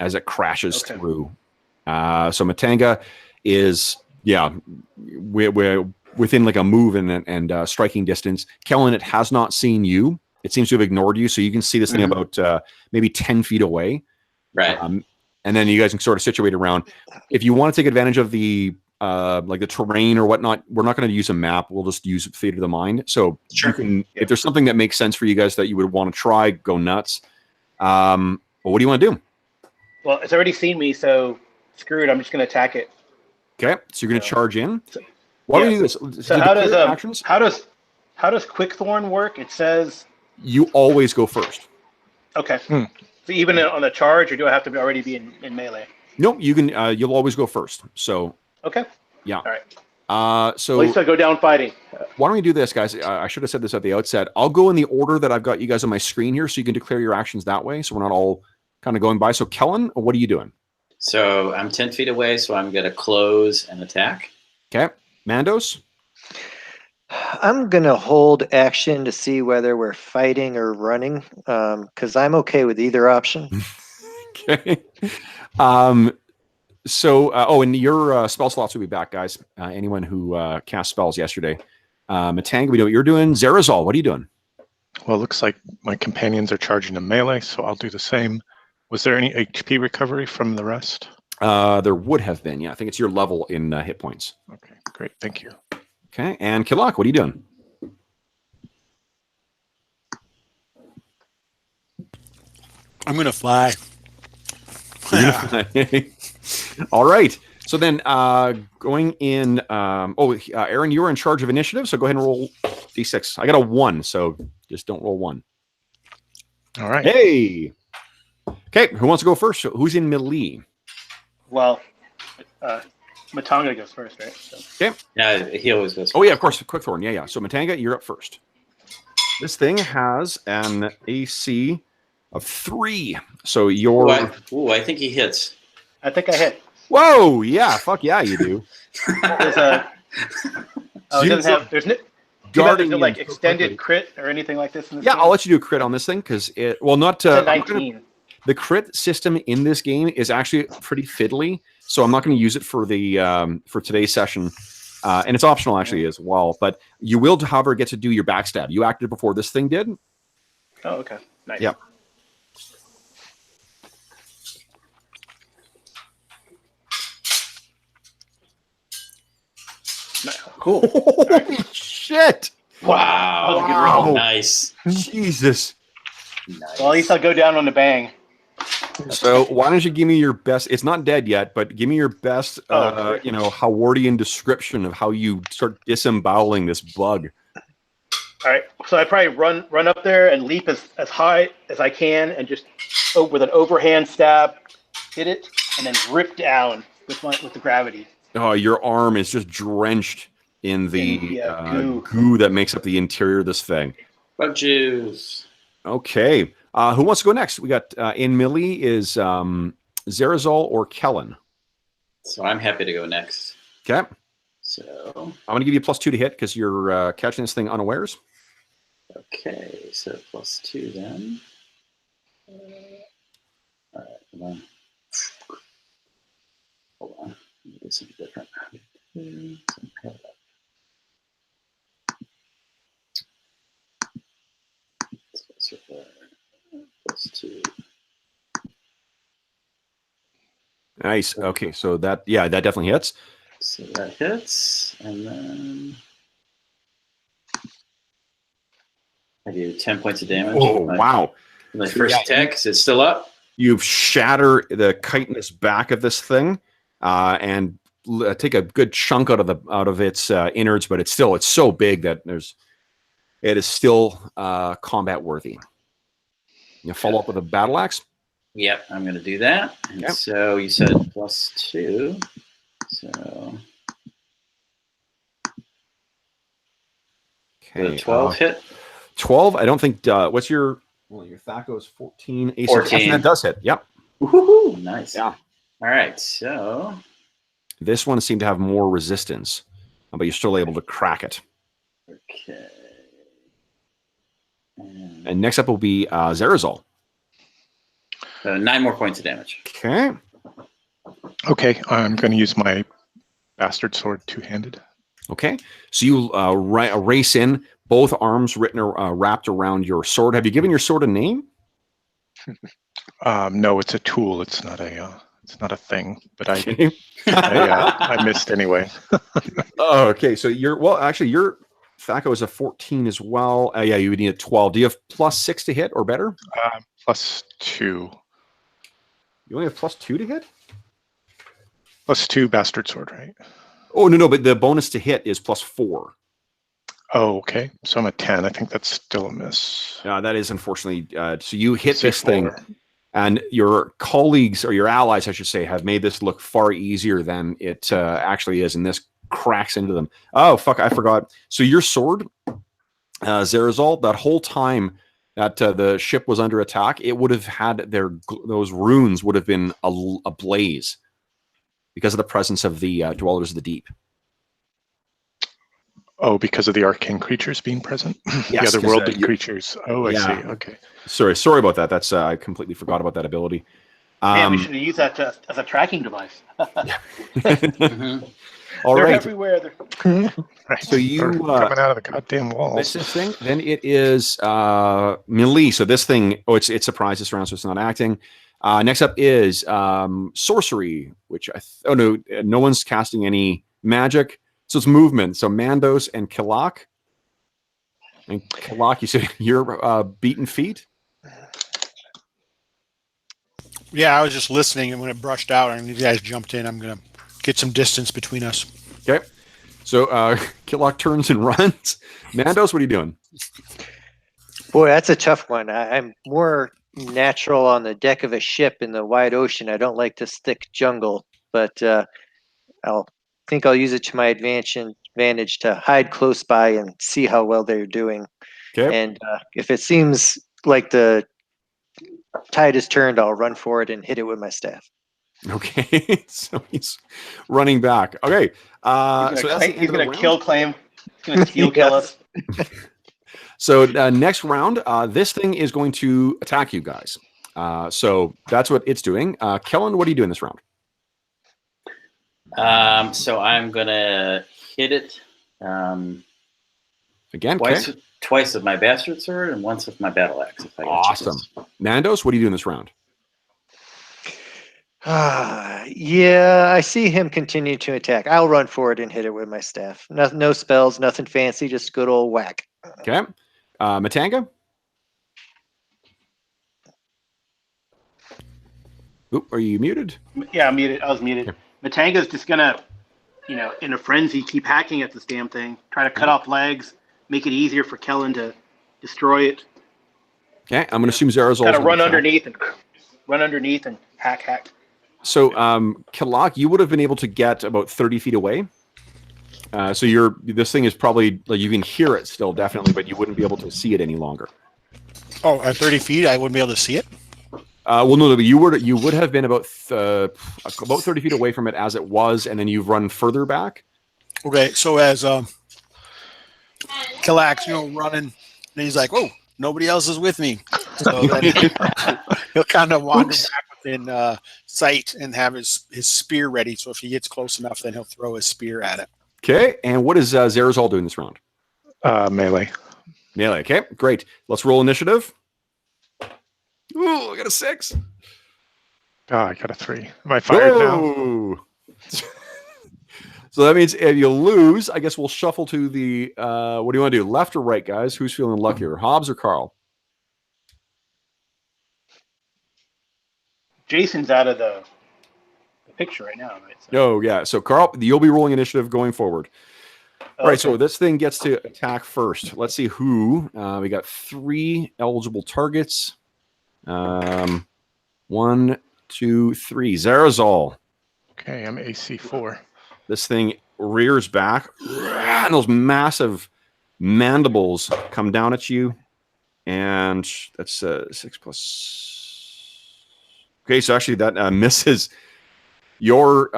as it crashes through. So Matanga is, we're within like a move and striking distance. Kellen, it has not seen you. It seems to have ignored you, so you can see this thing about maybe 10 feet away. Right. And then you guys can sort of situate around. If you want to take advantage of the like the terrain or whatnot, we're not going to use a map. We'll just use theater of the mind. So Sure. you can, if there's something that makes sense for you guys that you would want to try, go nuts. Well, what do you want to do? Well, it's already seen me, so screw it. I'm just going to attack it. Okay, so you're going to charge in. So- Why don't yeah. you do this? So To how declare does actions? how does Quickthorn work? It says You always go first. okay. So even on a charge, or do I have to already be in melee? Nope, you can. You'll always go first. So Okay. yeah. All right. So At least I go down fighting. why don't we do this, guys? I should have said this at the outset. I'll go in the order that I've got you guys on my screen here, so you can declare your actions that way. So we're not all kind of going by. So Kellen, what are you doing? So I'm 10 feet away, so I'm going to close and attack. Okay, Mandos. I'm going to hold action to see whether we're fighting or running, because I'm okay with either option. Okay. So, and your spell slots will be back, guys. Anyone who cast spells yesterday. Matanga, we know what you're doing. Zerazol, what are you doing? Well, it looks like my companions are charging in melee, so I'll do the same. Was there any HP recovery from the rest? There would have been, yeah. I think it's your level in hit points. Okay, great. Thank you. Okay, and Killock, what are you doing? I'm going to fly. All right. So then going in, Aaron, you were in charge of initiative, so go ahead and roll D6. I got a 1, so just don't roll 1. All right. Hey! Okay, who wants to go first? So who's in melee? Well, Matanga goes first, right? So. Okay. Yeah, he always goes. Oh, yeah, of course. Quickthorn. Yeah. So Matanga, you're up first. This thing has an AC of 3. So you're... I think he hits. I think I hit. Whoa! Yeah, fuck yeah, you do. There's a. Oh, it doesn't have. There's no. Darting There's like in so extended quickly. crit or anything like this in this Yeah, game? I'll let you do a crit on this thing because it. Well, not. It's a 19. The crit system in this game is actually pretty fiddly, so I'm not going to use it for the for today's session, and it's optional actually as well. But you will, however, get to do your backstab. You acted before this thing did. Oh, okay. Nice. Yep. Cool. Holy shit! Wow. That was a good roll. Nice. Jesus. Nice. Well, at least I'll go down on the bang. So why don't you give me your best? It's not dead yet, but give me your best, Howardian description of how you start disemboweling this bug. All right. So I probably run up there and leap as high as I can, and just with an overhand stab, hit it, and then rip down with the gravity. Oh, your arm is just drenched in the goo. goo that makes up the interior of this thing. Bug juice. Okay. Who wants to go next? We got in melee is Zerazol or Kellen. So I'm happy to go next. Okay. So I'm going to give you +2 to hit because you're catching this thing unawares. okay, so +2 then. All right, come on. Hold on. Let me do something different. +2. Nice. Okay, so that definitely hits. So that hits, and then I do 10 points of damage. Oh, wow. My first attack, is it still up? You shatter the chitinous back of this thing and take a good chunk out of its innards, but it's so big that it is still combat worthy. You follow up with a battle axe. Yep, I'm going to do that. And Yep. so you said +2. So Okay, 12 hit. 12. I don't think. What's your? Well, your THAC is 14. AC 14. That does hit. Yep. Woohoo! Nice. Yeah. All right. So This one seemed to have more resistance, but you're still able to crack it. okay. And next up will be Zerazol. So 9 more points of damage. Okay. Okay, I'm going to use my bastard sword two-handed. Okay, so you race in, both arms wrapped around your sword. Have you given your sword a name? No, it's a tool. It's not a thing. But Okay. I missed anyway. Oh, okay. So actually your Thaco is a 14 as well. Yeah, you would need a 12. Do you have +6 to hit or better? +2. You only have +2 to hit? +2 bastard sword, right? Oh, no, but the bonus to hit is +4. Oh, okay. So I'm at 10. I think that's still a miss. That is unfortunately. So you hit this C4. thing, and your colleagues, or your allies, I should say, have made this look far easier than it actually is, and this cracks into them. Oh, fuck, I forgot. So your sword, Zerazol, that whole time that the ship was under attack, it would have had those runes would have been ablaze because of the presence of the Dwellers of the Deep. Oh, because of the arcane creatures being present? Yes, the otherworldly creatures. Oh, I see. Okay. Sorry about that. That's I completely forgot about that ability. Man, we should have used that as a tracking device. All They're right. everywhere. Right. So you coming out of the goddamn walls. This thing. Then it is melee. So this thing. Oh, it's surprised this round, so it's not acting. Next up is sorcery, which no one's casting any magic. So it's movement. So Mandos and Kilak. And Kilak, you said you're beaten feet? Yeah, I was just listening, and when it brushed out and you guys jumped in, I'm going to get some distance between us. Okay. So Kilak turns and runs. Mandos, what are you doing? Boy, that's a tough one. I'm more natural on the deck of a ship in the wide ocean. I don't like to stick jungle, but I'll use it to my advantage to hide close by and see how well they're doing. Okay. And if it seems like the tide is turned, I'll run for it and hit it with my staff. Okay. So he's running back. Okay. He's going to kill claim. He's going to steal kill us. So next round, this thing is going to attack you guys. So that's what it's doing. Kellen, what are you doing this round? So I'm gonna hit it again twice with my bastard sword and once with my battle axe. If I awesome. Nandos, what are you doing this round? Yeah, I see him continue to attack. I'll run for it and hit it with my staff. No spells, nothing fancy, just good old whack. Okay. Matanga? Oop, are you muted? Yeah, I'm muted. I was muted. Okay. Matanga's just gonna, in a frenzy, keep hacking at this damn thing, try to cut off legs, make it easier for Kellen to destroy it. Okay, I'm gonna assume Zarazol's gonna run underneath and hack. So, Kilak, you would have been able to get about 30 feet away. So this thing is probably, like, you can hear it still, definitely, but you wouldn't be able to see it any longer. Oh, at 30 feet, I wouldn't be able to see it? Well, no, but you would have been about 30 feet away from it as it was, and then you've run further back. Okay, so as Kilak's, running, and he's like, "Oh, nobody else is with me." So then he'll kind of wander back within sight and have his spear ready. So if he gets close enough, then he'll throw his spear at it. Okay, and what is Zarazol doing this round? Melee. Melee. Okay, great. Let's roll initiative. Ooh, I got a 6. Oh, I got a 3. Am I fired now? So that means if you lose, I guess we'll shuffle to the, what do you want to do? Left or right, guys? Who's feeling luckier, Hobbs or Carl? Jason's out of the picture right now, right? So. Oh, yeah. So, Carl, you'll be rolling initiative going forward. All right, so this thing gets to attack first. Let's see who. We got 3 eligible targets. 1, 2, 3. Zarazol. Okay, I'm AC 4. This thing rears back, and those massive mandibles come down at you. And that's 6 plus. Okay, so actually that misses. Your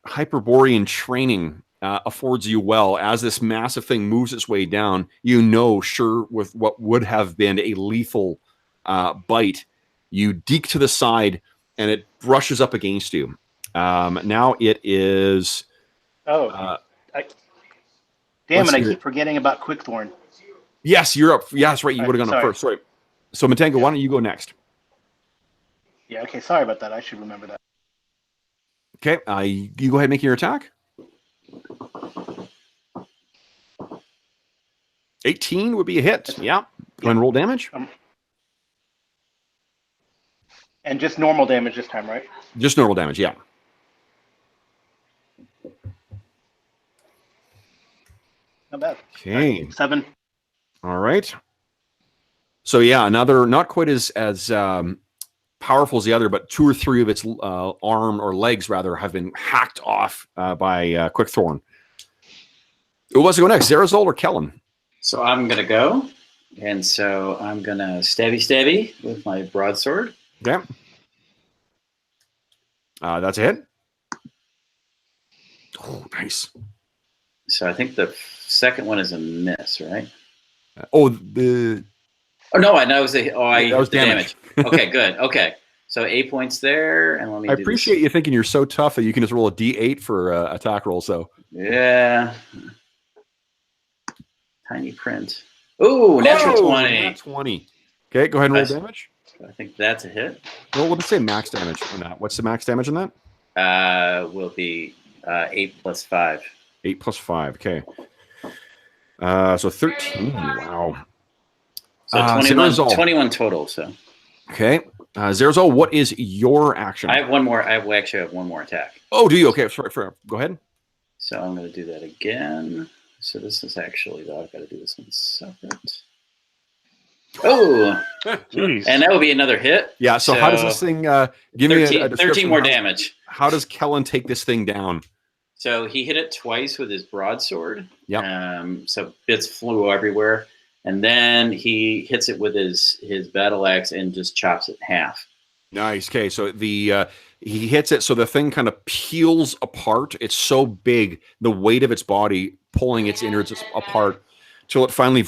Hyperborean training affords you well. As this massive thing moves its way down, with what would have been a lethal bite, you deke to the side, and it brushes up against you. Now it is... Damn Let's it! I hear keep forgetting about Quickthorn. Yes, you're up. Yeah, that's right. You would have gone up Sorry. first. Sorry. So Matenko, why don't you go next? Yeah. Okay. Sorry about that. I should remember that. Okay. You go ahead and make your attack. 18 would be a hit. Yeah. Go ahead and roll damage. And just normal damage this time, right? Just normal damage. Yeah. Not bad. Okay. 7. All right. So yeah, another not quite as powerful as the other, but 2 or 3 of its arm or legs rather have been hacked off by Quickthorn. Who wants to go next, Zerazol or Kellen? So I'm gonna go, and so I'm gonna stabby with my broadsword. Okay. That's a hit. Oh, nice. So I think the second one is a miss, right? Oh, the Oh no, I know it was the that was the damage. Okay, good. Okay, so 8 points there, and let me. I appreciate you thinking you're so tough that you can just roll a D8 for attack roll. So Yeah. Tiny print. Ooh, natural 20. Nat 20. Okay, go ahead and roll Nice. damage. I think that's a hit. Well, let's say max damage on that. What's the max damage on that? Will be 8 plus 5. 8 plus 5. Okay. So 13. Wow. So 21, Zerazol. 21 total. So Okay. Zerazol, what is your action? I have one more. I actually have one more attack. Oh, do you? Okay, sorry. Go ahead. So I'm going to do that again. So this is actually, though, I've got to do this one separate. Oh, Jeez. and that will be another hit. Yeah, so how does this thing, give 13, me a description 13 more of damage. How does Kellen take this thing down? So he hit it twice with his broadsword. Yep. So bits flew everywhere. And then he hits it with his battle axe and just chops it in half. Nice. Okay, so he hits it, so the thing kind of peels apart. It's so big, the weight of its body pulling its innards apart till it finally,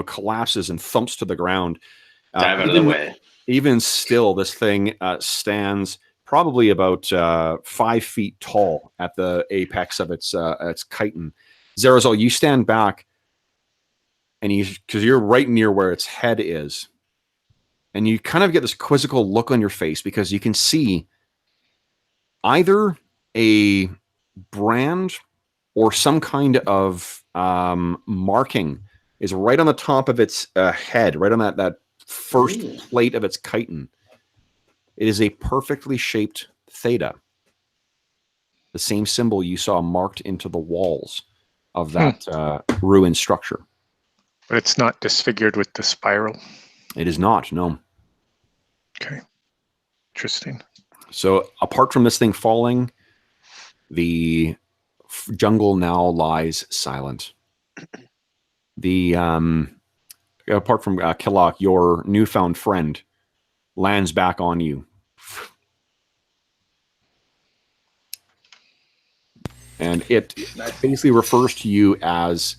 collapses and thumps to the ground. Dive out of the way. Even still, this thing stands probably about 5 feet tall at the apex of its chitin. Zerazol, you stand back, and because you're right near where its head is. And you kind of get this quizzical look on your face because you can see either a brand or some kind of marking is right on the top of its head, right on that first plate of its chitin. It is a perfectly shaped theta, the same symbol you saw marked into the walls of that ruined structure. But it's not disfigured with the spiral. It is not, no. Okay. Interesting. So apart from this thing falling, the jungle now lies silent. The apart from Killock, your newfound friend lands back on you. And it basically refers to you as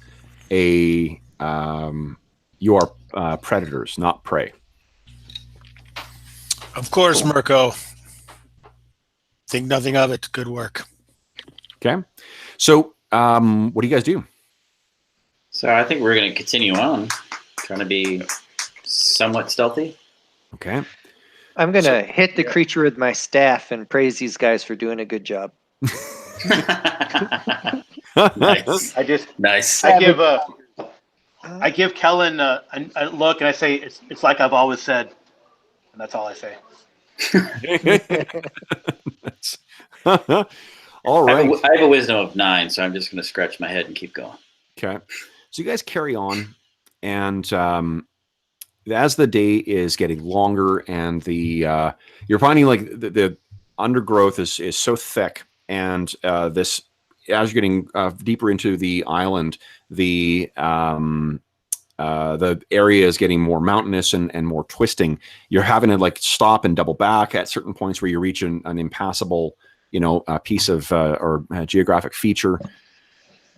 you are predators, not prey. Of course, Mirko. Think nothing of it. Good work. Okay. So what do you guys do? So I think we're going to continue on, trying to be somewhat stealthy. Okay. I'm going to hit the creature with my staff and praise these guys for doing a good job. Nice. Nice. I give Kellen a look and I say it's like I've always said, and that's all I say. All right. I have a wisdom of 9, so I'm just going to scratch my head and keep going. Okay. So you guys carry on, and as the day is getting longer, and you're finding like the undergrowth is so thick, and this as you're getting deeper into the island, the area is getting more mountainous and more twisting. You're having to like stop and double back at certain points where you reach an impassable, piece of or geographic feature.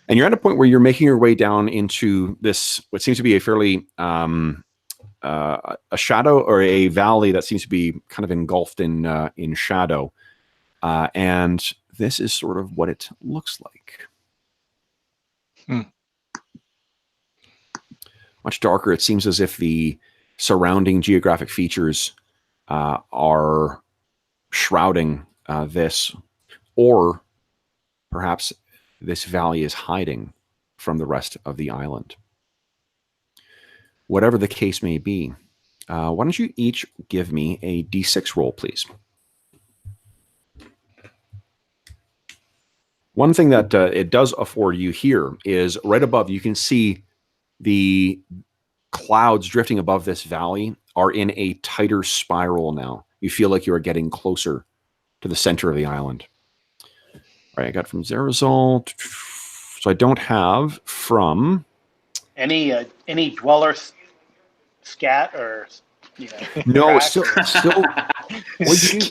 And you're at a point where you're making your way down into this, what seems to be a fairly a shadow or a valley that seems to be kind of engulfed in shadow. And this is sort of what it looks like. much darker. It seems as if the surrounding geographic features are shrouding this, or perhaps this valley is hiding from the rest of the island. Whatever the case may be, why don't you each give me a D6 roll, please? One thing that it does afford you here is right above, you can see the clouds drifting above this valley are in a tighter spiral now. You feel like you are getting closer to the center of the island. All right, I got from Zerazol. So I don't have from... Any dweller scat or no, crack still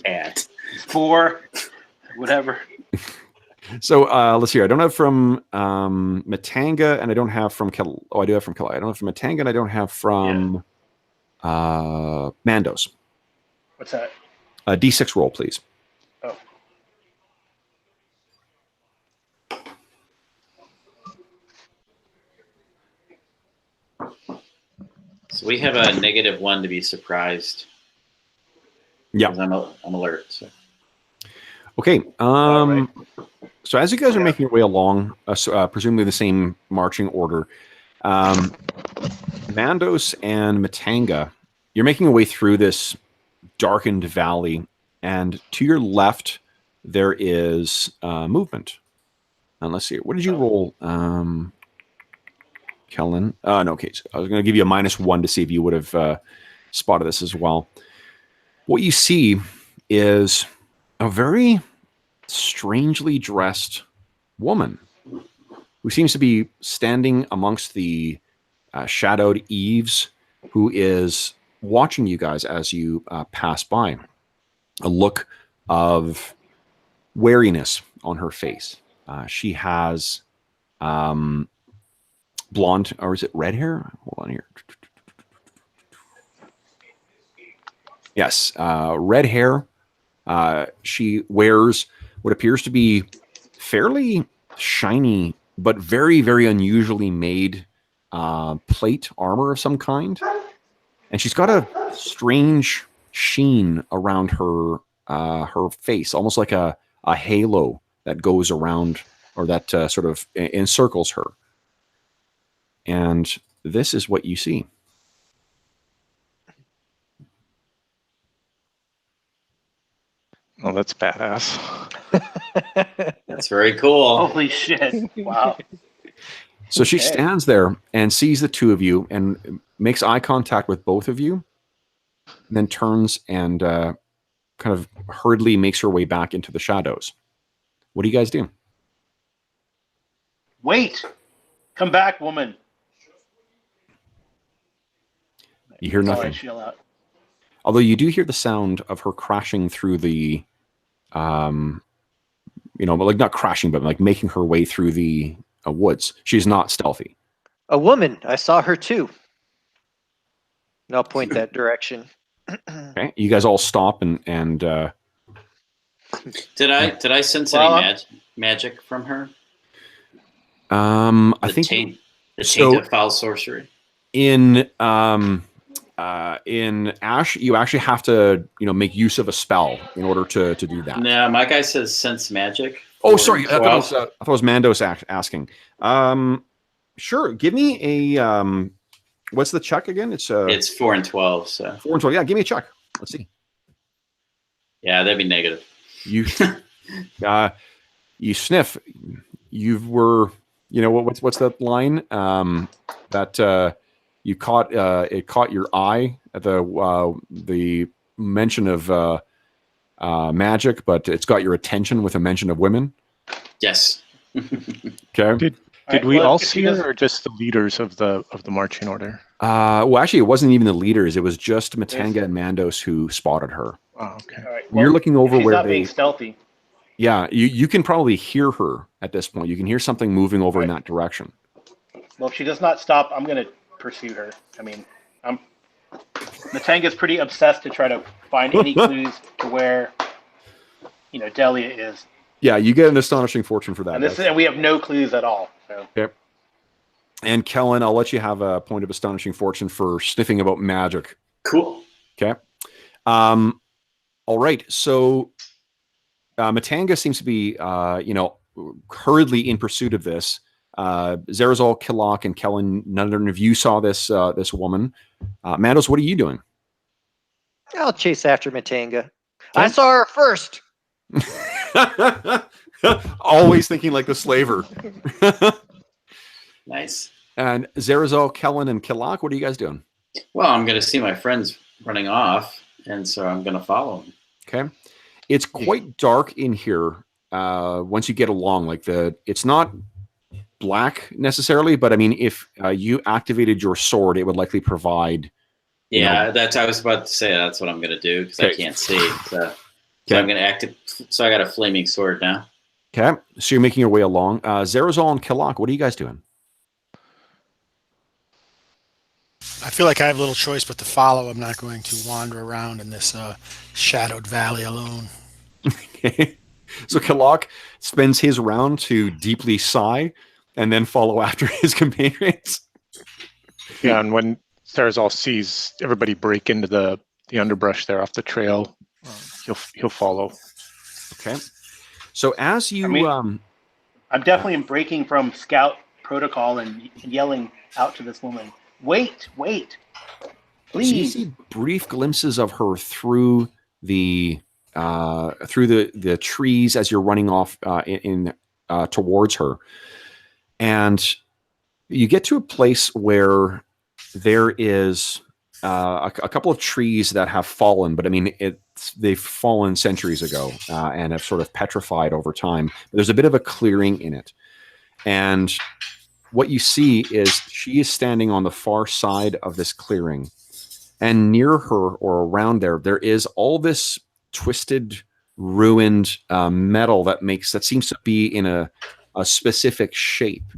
Cat. spore, whatever. So let's see. I don't have from Matanga, and I don't have from Kel. Oh, I do have from Kelly. I don't have from Matanga, and I don't have from Mandos. What's that? A D6 roll, please. Oh. So we have a -1 to be surprised. Yeah. 'Cause I'm alert. So. Okay. Right. So as you guys are making your way along, presumably the same marching order, Mandos and Matanga, you're making your way through this darkened valley, and to your left there is movement. And let's see. What did you roll, Kellen? No, okay. So I was going to give you a -1 to see if you would have spotted this as well. What you see is a very strangely dressed woman who seems to be standing amongst the shadowed eaves, who is watching you guys as you pass by. A look of wariness on her face. She has blonde, or is it red hair? Hold on here. Yes, red hair. She wears what appears to be fairly shiny, but very, very unusually made plate armor of some kind. And she's got a strange sheen around her her face, almost like a halo that goes around, or that sort of encircles her. And this is what you see. Oh, that's badass. That's very cool. Holy shit! Wow. So she Okay. stands there and sees the two of you and makes eye contact with both of you, and then turns and kind of hurriedly makes her way back into the shadows. What do you guys do? Wait! Come back, woman. You hear That's all I nothing. shell out. Although you do hear the sound of her crashing through the, but like not crashing, but like making her way through the woods. She's not stealthy. A woman. I saw her too. And I'll point that direction. Okay, you guys all stop and Did I sense Well, any magic from her? I The think taint so. of foul sorcery. in Ash, you actually have to make use of a spell in order to do that. No, my guy says sense magic. Oh, sorry. I Well, thought it was Mandos asking. Sure. Give me a what's the check again? It's 4 and 12. So 4 and 12. Yeah, give me a check. Let's see. yeah, that'd be negative. You you sniff. You were what's that line that you caught? It caught your eye at the mention of magic, but it's got your attention with a mention of women. Yes. Okay. Did Alright, we well, all if see he her, doesn't- or just the leaders of the marching order? Well, actually, it wasn't even the leaders. It was just Matanga and Mandos who spotted her. Oh, okay. All right. You're looking over if she's where not they. being stealthy. Yeah, you can probably hear her at this point. You can hear something moving over in that direction. Well, if she does not stop, I'm going to pursue her. I mean, Matanga's pretty obsessed to try to find any clues to where, Delia is. Yeah, you get an astonishing fortune for that. And we have no clues at all. So. Okay. And Kellen, I'll let you have a point of astonishing fortune for sniffing about magic. Cool. Okay. All right. So Matanga seems to be, hurriedly in pursuit of this. Zarazal, Killock, and Kellen, none of you saw this this woman. Mandos, what are you doing? I'll chase after Matanga. I saw her first. Always thinking like the slaver. Nice. And Zarazal, Kellen, and Killock, what are you guys doing? Well, I'm going to see my friends running off, and so I'm going to follow them. Okay. It's quite dark in here once you get along. Like it's not black necessarily, but I mean, if you activated your sword, it would likely provide. Yeah, I was about to say that's what I'm going to do because I can't see. So I'm going to activate. So I got a flaming sword now. Okay. So you're making your way along. Zarazal and Killock, what are you guys doing? I feel like I have little choice but to follow. I'm not going to wander around in this shadowed valley alone. Okay. So Killock spends his round to deeply sigh and then follow after his companions. Yeah, and when Sarazal sees everybody break into the underbrush there off the trail, he'll follow. Okay. So as you, I'm definitely breaking from scout protocol and yelling out to this woman, "Wait, please!" So you see brief glimpses of her through the trees as you're running off towards her, and you get to a place where there is a couple of trees that have fallen, but I mean they've fallen centuries ago and have sort of petrified over time. There's a bit of a clearing in it, and what you see is she is standing on the far side of this clearing, and near her or around there is all this twisted, ruined metal that seems to be in a specific shape.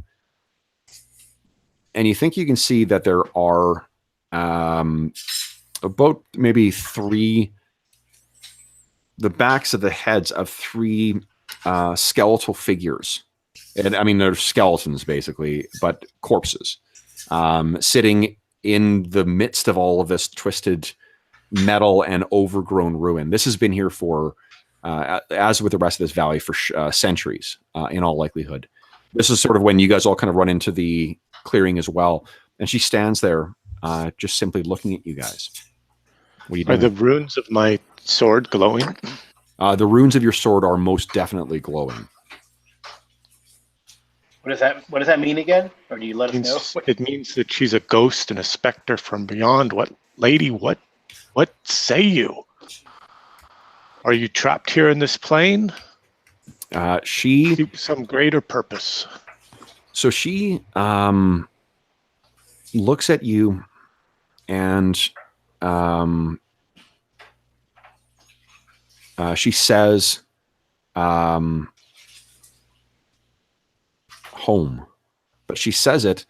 And you think you can see that there are about maybe the backs of the heads of three skeletal figures. And I mean, they're skeletons basically, but corpses sitting in the midst of all of this twisted metal and overgrown ruin. This has been here for, as with the rest of this valley, for centuries in all likelihood. This is sort of when you guys all kind of run into the clearing as well. And she stands there just simply looking at you guys. What are you doing? Are the runes of my sword glowing? The runes of your sword are most definitely glowing. What does that mean again? Or do you let us know? It means that she's a ghost and a specter from beyond. What say you? Are you trapped here in this plane? She some greater purpose. So she looks at you and she says, home. But she says it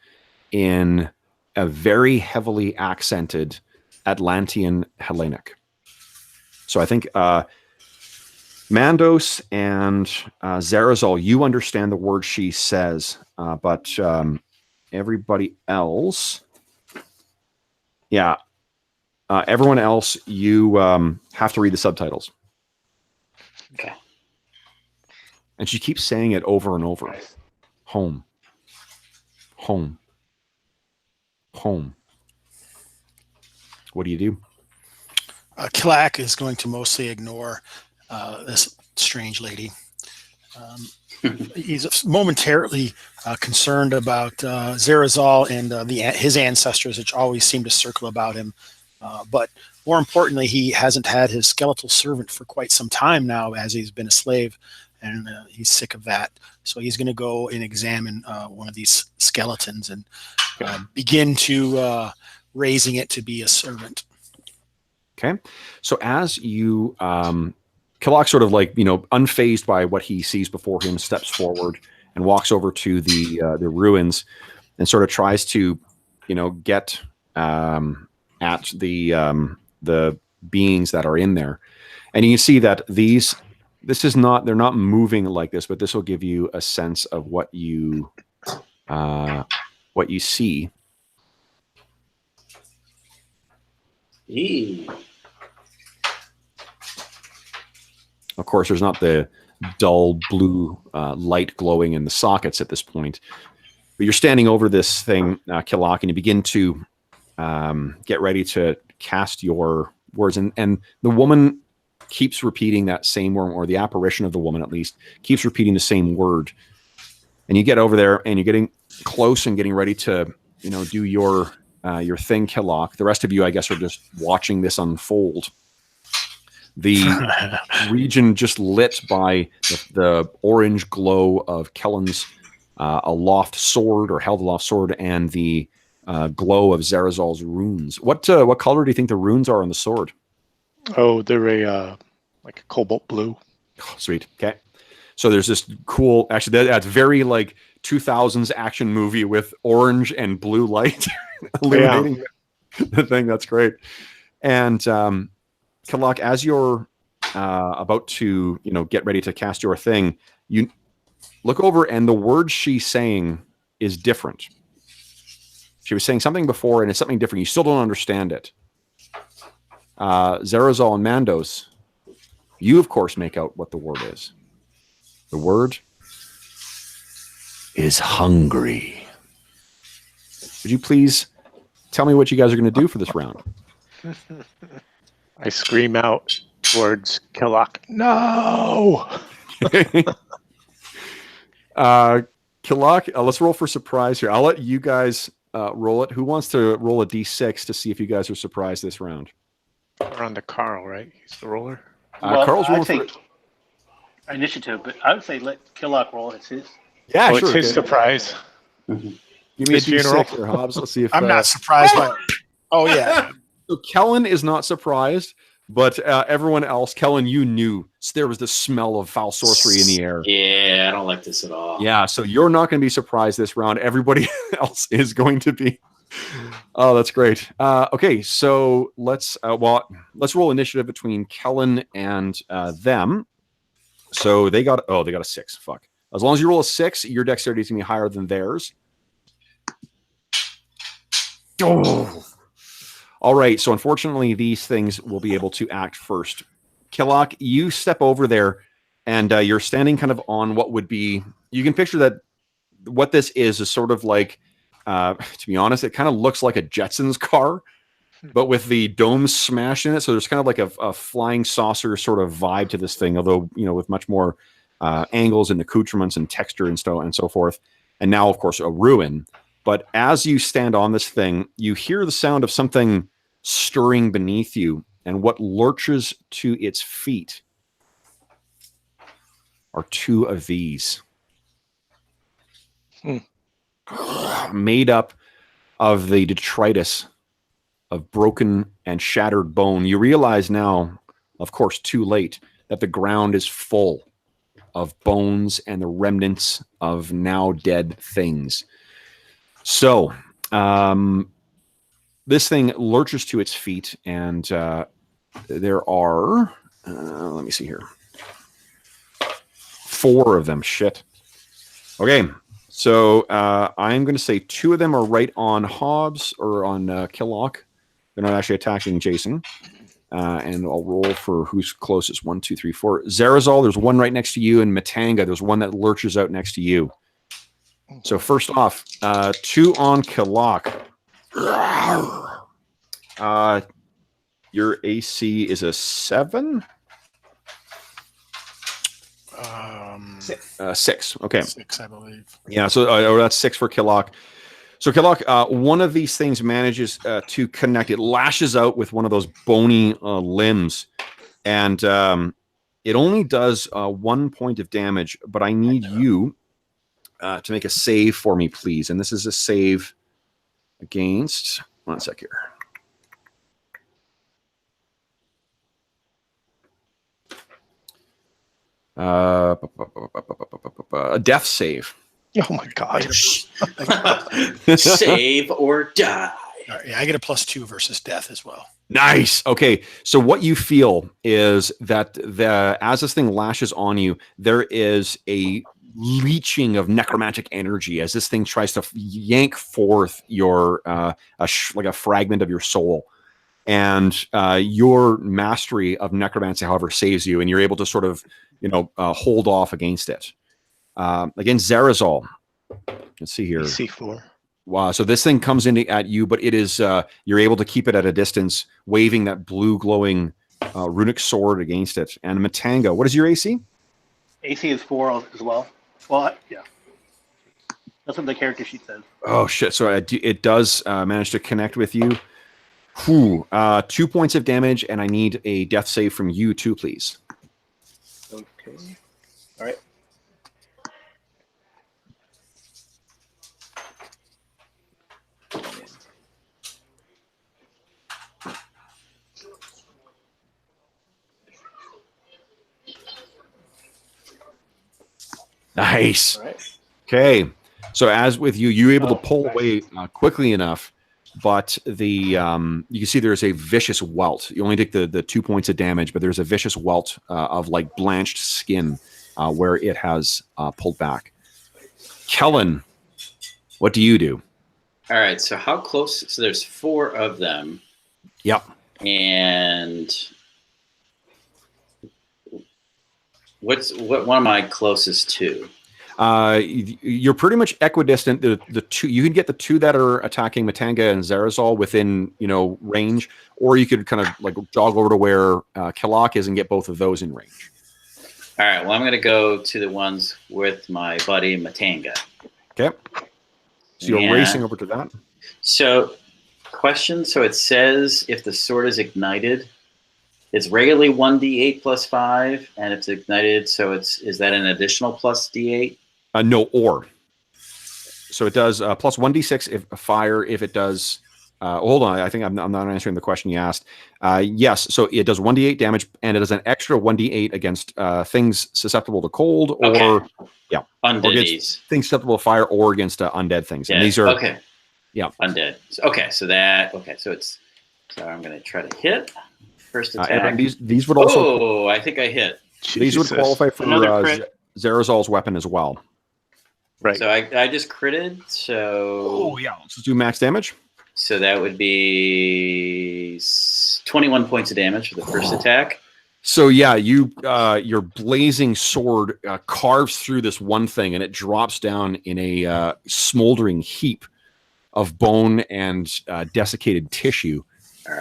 in a very heavily accented Atlantean Hellenic. So I think Mandos and Zarazal, you understand the word she says, but everybody else, everyone else, you have to read the subtitles. Okay. And she keeps saying it over and over. Home. Home. Home. What do you do? Kilak is going to mostly ignore this strange lady. He's momentarily concerned about Zarazal and his ancestors, which always seem to circle about him. But more importantly, he hasn't had his skeletal servant for quite some time now, as he's been a slave, and he's sick of that. So he's going to go and examine one of these skeletons and begin to raising it to be a servant. Okay. So as you, Killock sort of like, unfazed by what he sees before him, steps forward and walks over to the ruins and sort of tries to, get at the beings that are in there. And you can see that they're not moving like this, but this will give you a sense of what you what you see. Eee. Of course, there's not the dull blue light glowing in the sockets at this point. But you're standing over this thing, Killock, and you begin to get ready to cast your words. And the woman keeps repeating that same word, or the apparition of the woman at least, keeps repeating the same word. And you get over there, and you're getting close and getting ready to, do your thing, Killock. The rest of you, I guess, are just watching this unfold. The region just lit by the orange glow of Kellen's aloft sword, or held aloft sword, and the glow of Zarazal's runes. What color do you think the runes are on the sword? Oh, they're like a cobalt blue. Oh, sweet. Okay. So there's this cool, actually, that's very like 2000s action movie with orange and blue light illuminating the thing. That's great. And Killock, as you're about to, get ready to cast your thing, you look over, and the word she's saying is different. She was saying something before, and it's something different. You still don't understand it. Zarazal and Mandos, you, of course, make out what the word is. The word is hungry. Would you please tell me what you guys are going to do for this round? I scream out towards Killock, no! Killock, let's roll for surprise here. I'll let you guys roll it. Who wants to roll a d6 to see if you guys are surprised this round? We're on to Carl, right? He's the roller. Carl's rolling for initiative, but I would say let Killock roll. It's his. Yeah, Oh, sure. it's his surprise. Give me His a d6 funeral. here, Hobbs. Let's see if I'm not surprised by. Oh yeah. So Kellen is not surprised, but everyone else, Kellen, you knew there was the smell of foul sorcery in the air. Yeah, I don't like this at all. Yeah, so you're not going to be surprised this round. Everybody else is going to be. Oh, that's great. Okay, so let's roll initiative between Kellen and them. So they got a 6. Fuck. As long as you roll a 6, your dexterity is going to be higher than theirs. Oh. All right, so unfortunately, these things will be able to act first. Killock, you step over there, and you're standing kind of on what would be... You can picture that what this is sort of like, to be honest, it kind of looks like a Jetsons car, but with the dome smashed in it. So there's kind of like a flying saucer sort of vibe to this thing, although, with much more angles and accoutrements and texture and so forth. And now, of course, a ruin. But as you stand on this thing, you hear the sound of something stirring beneath you, and what lurches to its feet are 2 of these. Made up of the detritus of broken and shattered bone. You realize now, of course, too late, that the ground is full of bones and the remnants of now dead things. So, this thing lurches to its feet, and there are, let me see here, 4 of them. Shit. Okay, so I'm going to say 2 of them are right on Hobbs, or on Killock. They're not actually attacking Jason. And I'll roll for who's closest. 1, 2, 3, 4. Zarazal, there's 1 right next to you, and Matanga, there's 1 that lurches out next to you. So first off, 2 on Killock. Your AC is a 7? 6. Okay. 6, I believe. Yeah, so that's 6 for Killock. So Killock, one of these things manages to connect. It lashes out with one of those bony limbs, and it only does 1 point of damage, but I need you to make a save for me, please. And this is a save against... 1 sec here. A death save. Oh my god. Save or die. All right, yeah, I get a +2 versus death as well. Nice. Okay. So what you feel is that as this thing lashes on you, there is a leeching of necromantic energy as this thing tries to yank forth your like a fragment of your soul. And your mastery of necromancy, however, saves you, and you're able to sort of, hold off against it. Against Zarazal, let's see here. C4. Wow. So this thing comes in at you, but it is you're able to keep it at a distance, waving that blue glowing runic sword against it. And Matanga, what is your AC? AC is 4 as well. Well, yeah. That's what the character sheet says. Oh shit! So it does manage to connect with you. Whew. 2 points of damage, and I need a death save from you too, please. Okay. All right. Nice. All right. Okay. So as with you, you're able to pull away quickly enough, but the you can see there's a vicious welt. You only take the 2 points of damage, but there's a vicious welt of like blanched skin where it has pulled back. Kellen, what do you do? All right. So how close? So there's 4 of them. Yep. And what one am I closest to? You're pretty much equidistant. The two you can get the 2 that are attacking Matanga and Zarazal within range, or you could kind of like jog over to where Killock is and get both of those in range. All right. Well, I'm going to go to the ones with my buddy Matanga. Okay. So you're racing over to that. So, question. So it says if the sword is ignited, it's regularly 1d8 plus 5, and it's ignited. So is that an additional plus d8? No, or. So it does plus 1d6 if fire. If it does, hold on. I think I'm not answering the question you asked. Yes. So it does 1d8 damage, and it does an extra 1d8 against things susceptible to cold, or undead, or against things susceptible to fire, or against undead things. Yeah. And these are undead. So so I'm going to try to hit first attack. And these would also. Oh, I think I hit. These would qualify for Zarazal's weapon as well. Right. So I just critted. So Let's do max damage. So that would be 21 points of damage for the first attack. So yeah, your blazing sword carves through this one thing, and it drops down in a smoldering heap of bone and desiccated tissue. All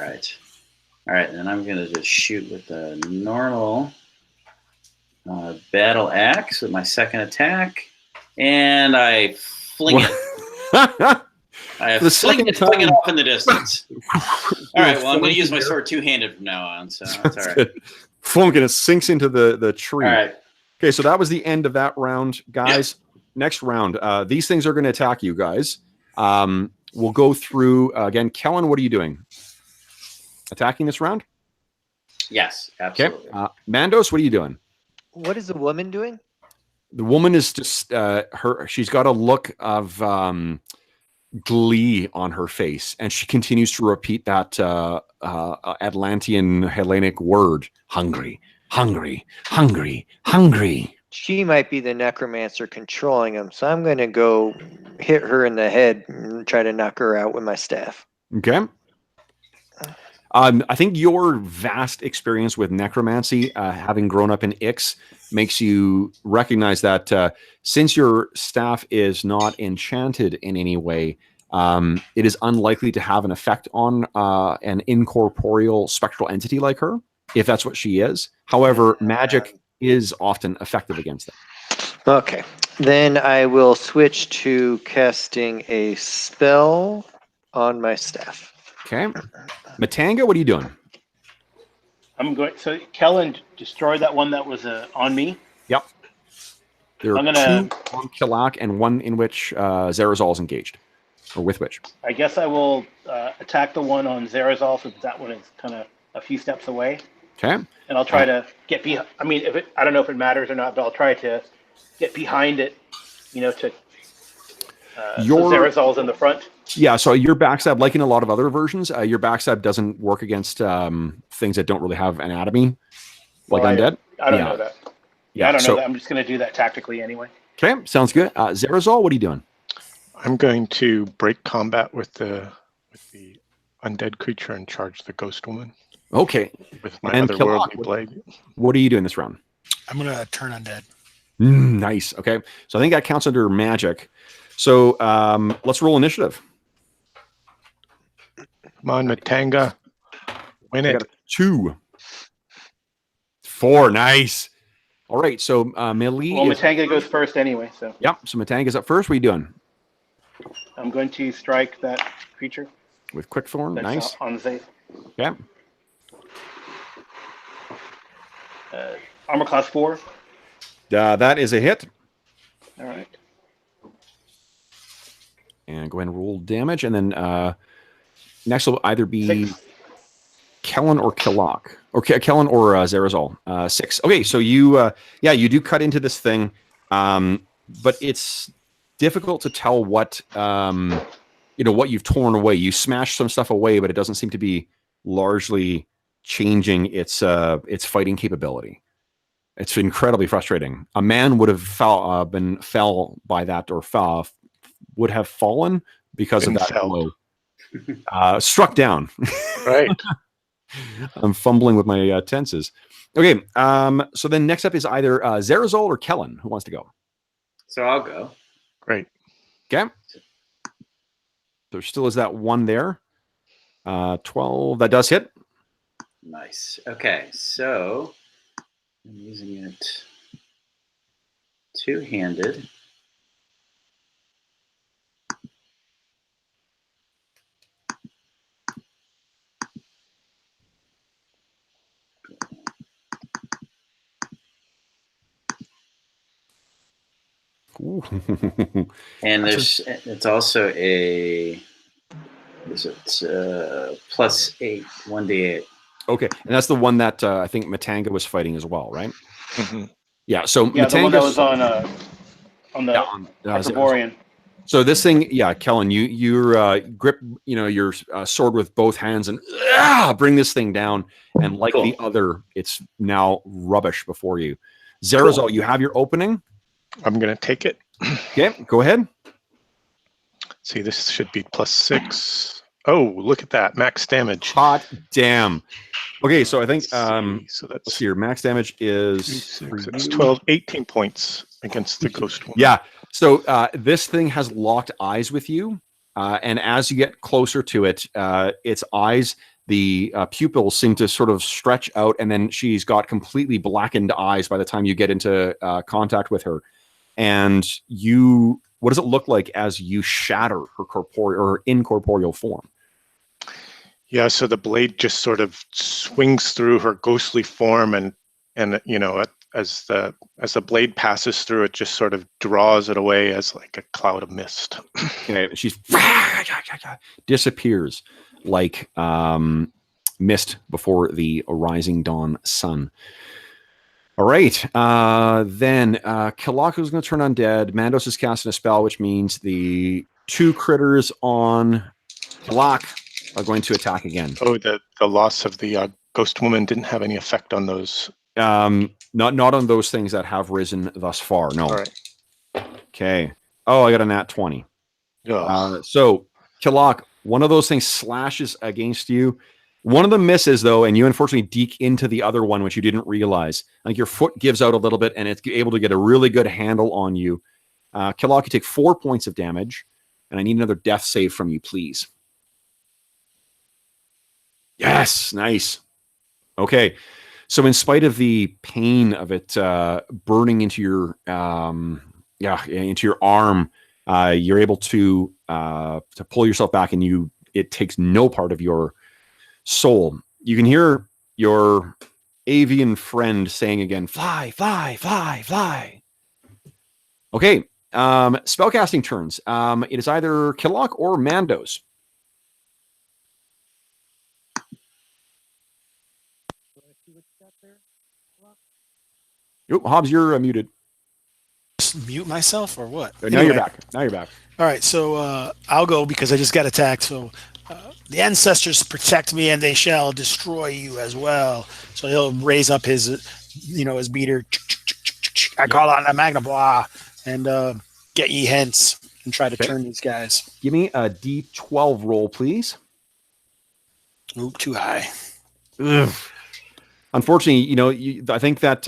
right, and I'm going to just shoot with the normal battle axe with my second attack, and I fling it. I fling it off in the distance. All right, well, I'm going to use my sword two-handed from now on, so that's all right. Flunk, and it sinks into the tree. All right. Okay, so that was the end of that round, guys. Yep. Next round, these things are going to attack you guys. We'll go through again. Kellen, what are you doing? Attacking this round? Yes, absolutely. Okay. Mandos, what are you doing? What is the woman doing? The woman is just she's got a look of glee on her face, and she continues to repeat that Atlantean Hellenic word: hungry, hungry, hungry, hungry. She might be the necromancer controlling him, so I'm going to go hit her in the head and try to knock her out with my staff. Okay. I think your vast experience with necromancy, having grown up in Ix, makes you recognize that since your staff is not enchanted in any way, it is unlikely to have an effect on an incorporeal spectral entity like her, if that's what she is. However, magic is often effective against them. Okay. Then I will switch to casting a spell on my staff. Okay. Matanga, what are you doing? I'm going. So Kellen destroyed that one that was on me. Yep. There are 2 on Kilak and 1 in which Zarazal is engaged, or with which. I guess I will attack the one on Zarazal, so that one is kind of a few steps away. Okay. And I'll try to get behind. I mean, I don't know if it matters or not, but I'll try to get behind it. So Zarazal's in the front. Yeah, so your backstab, like in a lot of other versions, your backstab doesn't work against things that don't really have anatomy, like undead. I don't know that. Yeah, I don't know that. I'm just going to do that tactically anyway. Okay, sounds good. Zerazol, what are you doing? I'm going to break combat with the undead creature and charge the ghost woman Okay. with my And otherworldly Killock, blade. what are you doing this round? I'm gonna turn undead. Nice. Okay. So I think that counts under magic. So let's roll initiative. Come on, Matanga. Win I it. got a 2. 4. Nice. All right. So melee. Well, Matanga goes first anyway, so Yep. So Matanga's up first. What are you doing? I'm going to strike that creature. With Quickthorn. That's Nice. on Zaith. Okay. Armor class 4. That is a hit. All right. And go ahead and roll damage. And then next will either be 6. Kellen or Killock. Or Kellen or Zerazol. 6. Okay, so you you do cut into this thing. But it's difficult to tell what what you've torn away. You smashed some stuff away, but it doesn't seem to be largely changing its fighting capability. It's incredibly frustrating. A man would have fell by that, or would have fallen because of that blow. Struck down. Right. I'm fumbling with my tenses. Okay, so then next up is either Zerazol or Kellen. Who wants to go? So I'll go. Great. Okay. There still is that 1 there. 12. That does hit. Nice. Okay, so I'm using it two-handed. Ooh. And it's also a +8, 1d8. Okay, and that's the one that I think Matanga was fighting as well, right? Mm-hmm. Yeah. So Yeah, the one that was Matanga's- on the Zerazol. Hyperborean. So this thing, yeah, Kellen, you grip, your sword with both hands and bring this thing down. And like Cool. the other, it's now rubbish before you. Zerazol, you have your opening. I'm going to take it. Okay, go ahead. See, this should be +6. Oh, look at that. Max damage. Hot damn. Okay, so I think So let's that's see here. Max damage is for that's you. 12, 18 points against the ghost one. Yeah. So this thing has locked eyes with you, and as you get closer to it, its eyes, the pupils seem to sort of stretch out, and then she's got completely blackened eyes by the time you get into contact with her. And what does it look like as you shatter her corporeal or incorporeal form? Yeah, so the blade just sort of swings through her ghostly form, and as the blade passes through, it just sort of draws it away as like a cloud of mist. Okay, she's disappears like mist before the rising dawn sun. All right, then Kilaku's going to turn undead. Mandos is casting a spell, which means the 2 critters on Kilak are going to attack again. Oh, the loss of the ghost woman didn't have any effect on those. Not on those things that have risen thus far. No. All right. Okay. Oh, I got a nat 20. Ugh. So Kilak, one of those things slashes against you. One of them misses, though, and you unfortunately deke into the other one, which you didn't realize. Like your foot gives out a little bit, and it's able to get a really good handle on you. Kilak, you take 4 points of damage, and I need another death save from you, please. Yes, nice. Okay, so in spite of the pain of it burning into your into your arm, you're able to pull yourself back, and it takes no part of your soul. You can hear your avian friend saying again, "Fly, fly, fly, fly." Okay, spellcasting turns. It is either Killock or Mandos. Oh, Hobbs, you're muted. Just mute myself or what? Now you're back. Now you're back. All right, so I'll go because I just got attacked. So the ancestors protect me, and they shall destroy you as well. So he'll raise up his, his beater. I call on the Magna Blah, and get ye hence and try to Okay. turn these guys. Give me a D12 roll, please. Oop, too high. Ugh. Unfortunately, I think that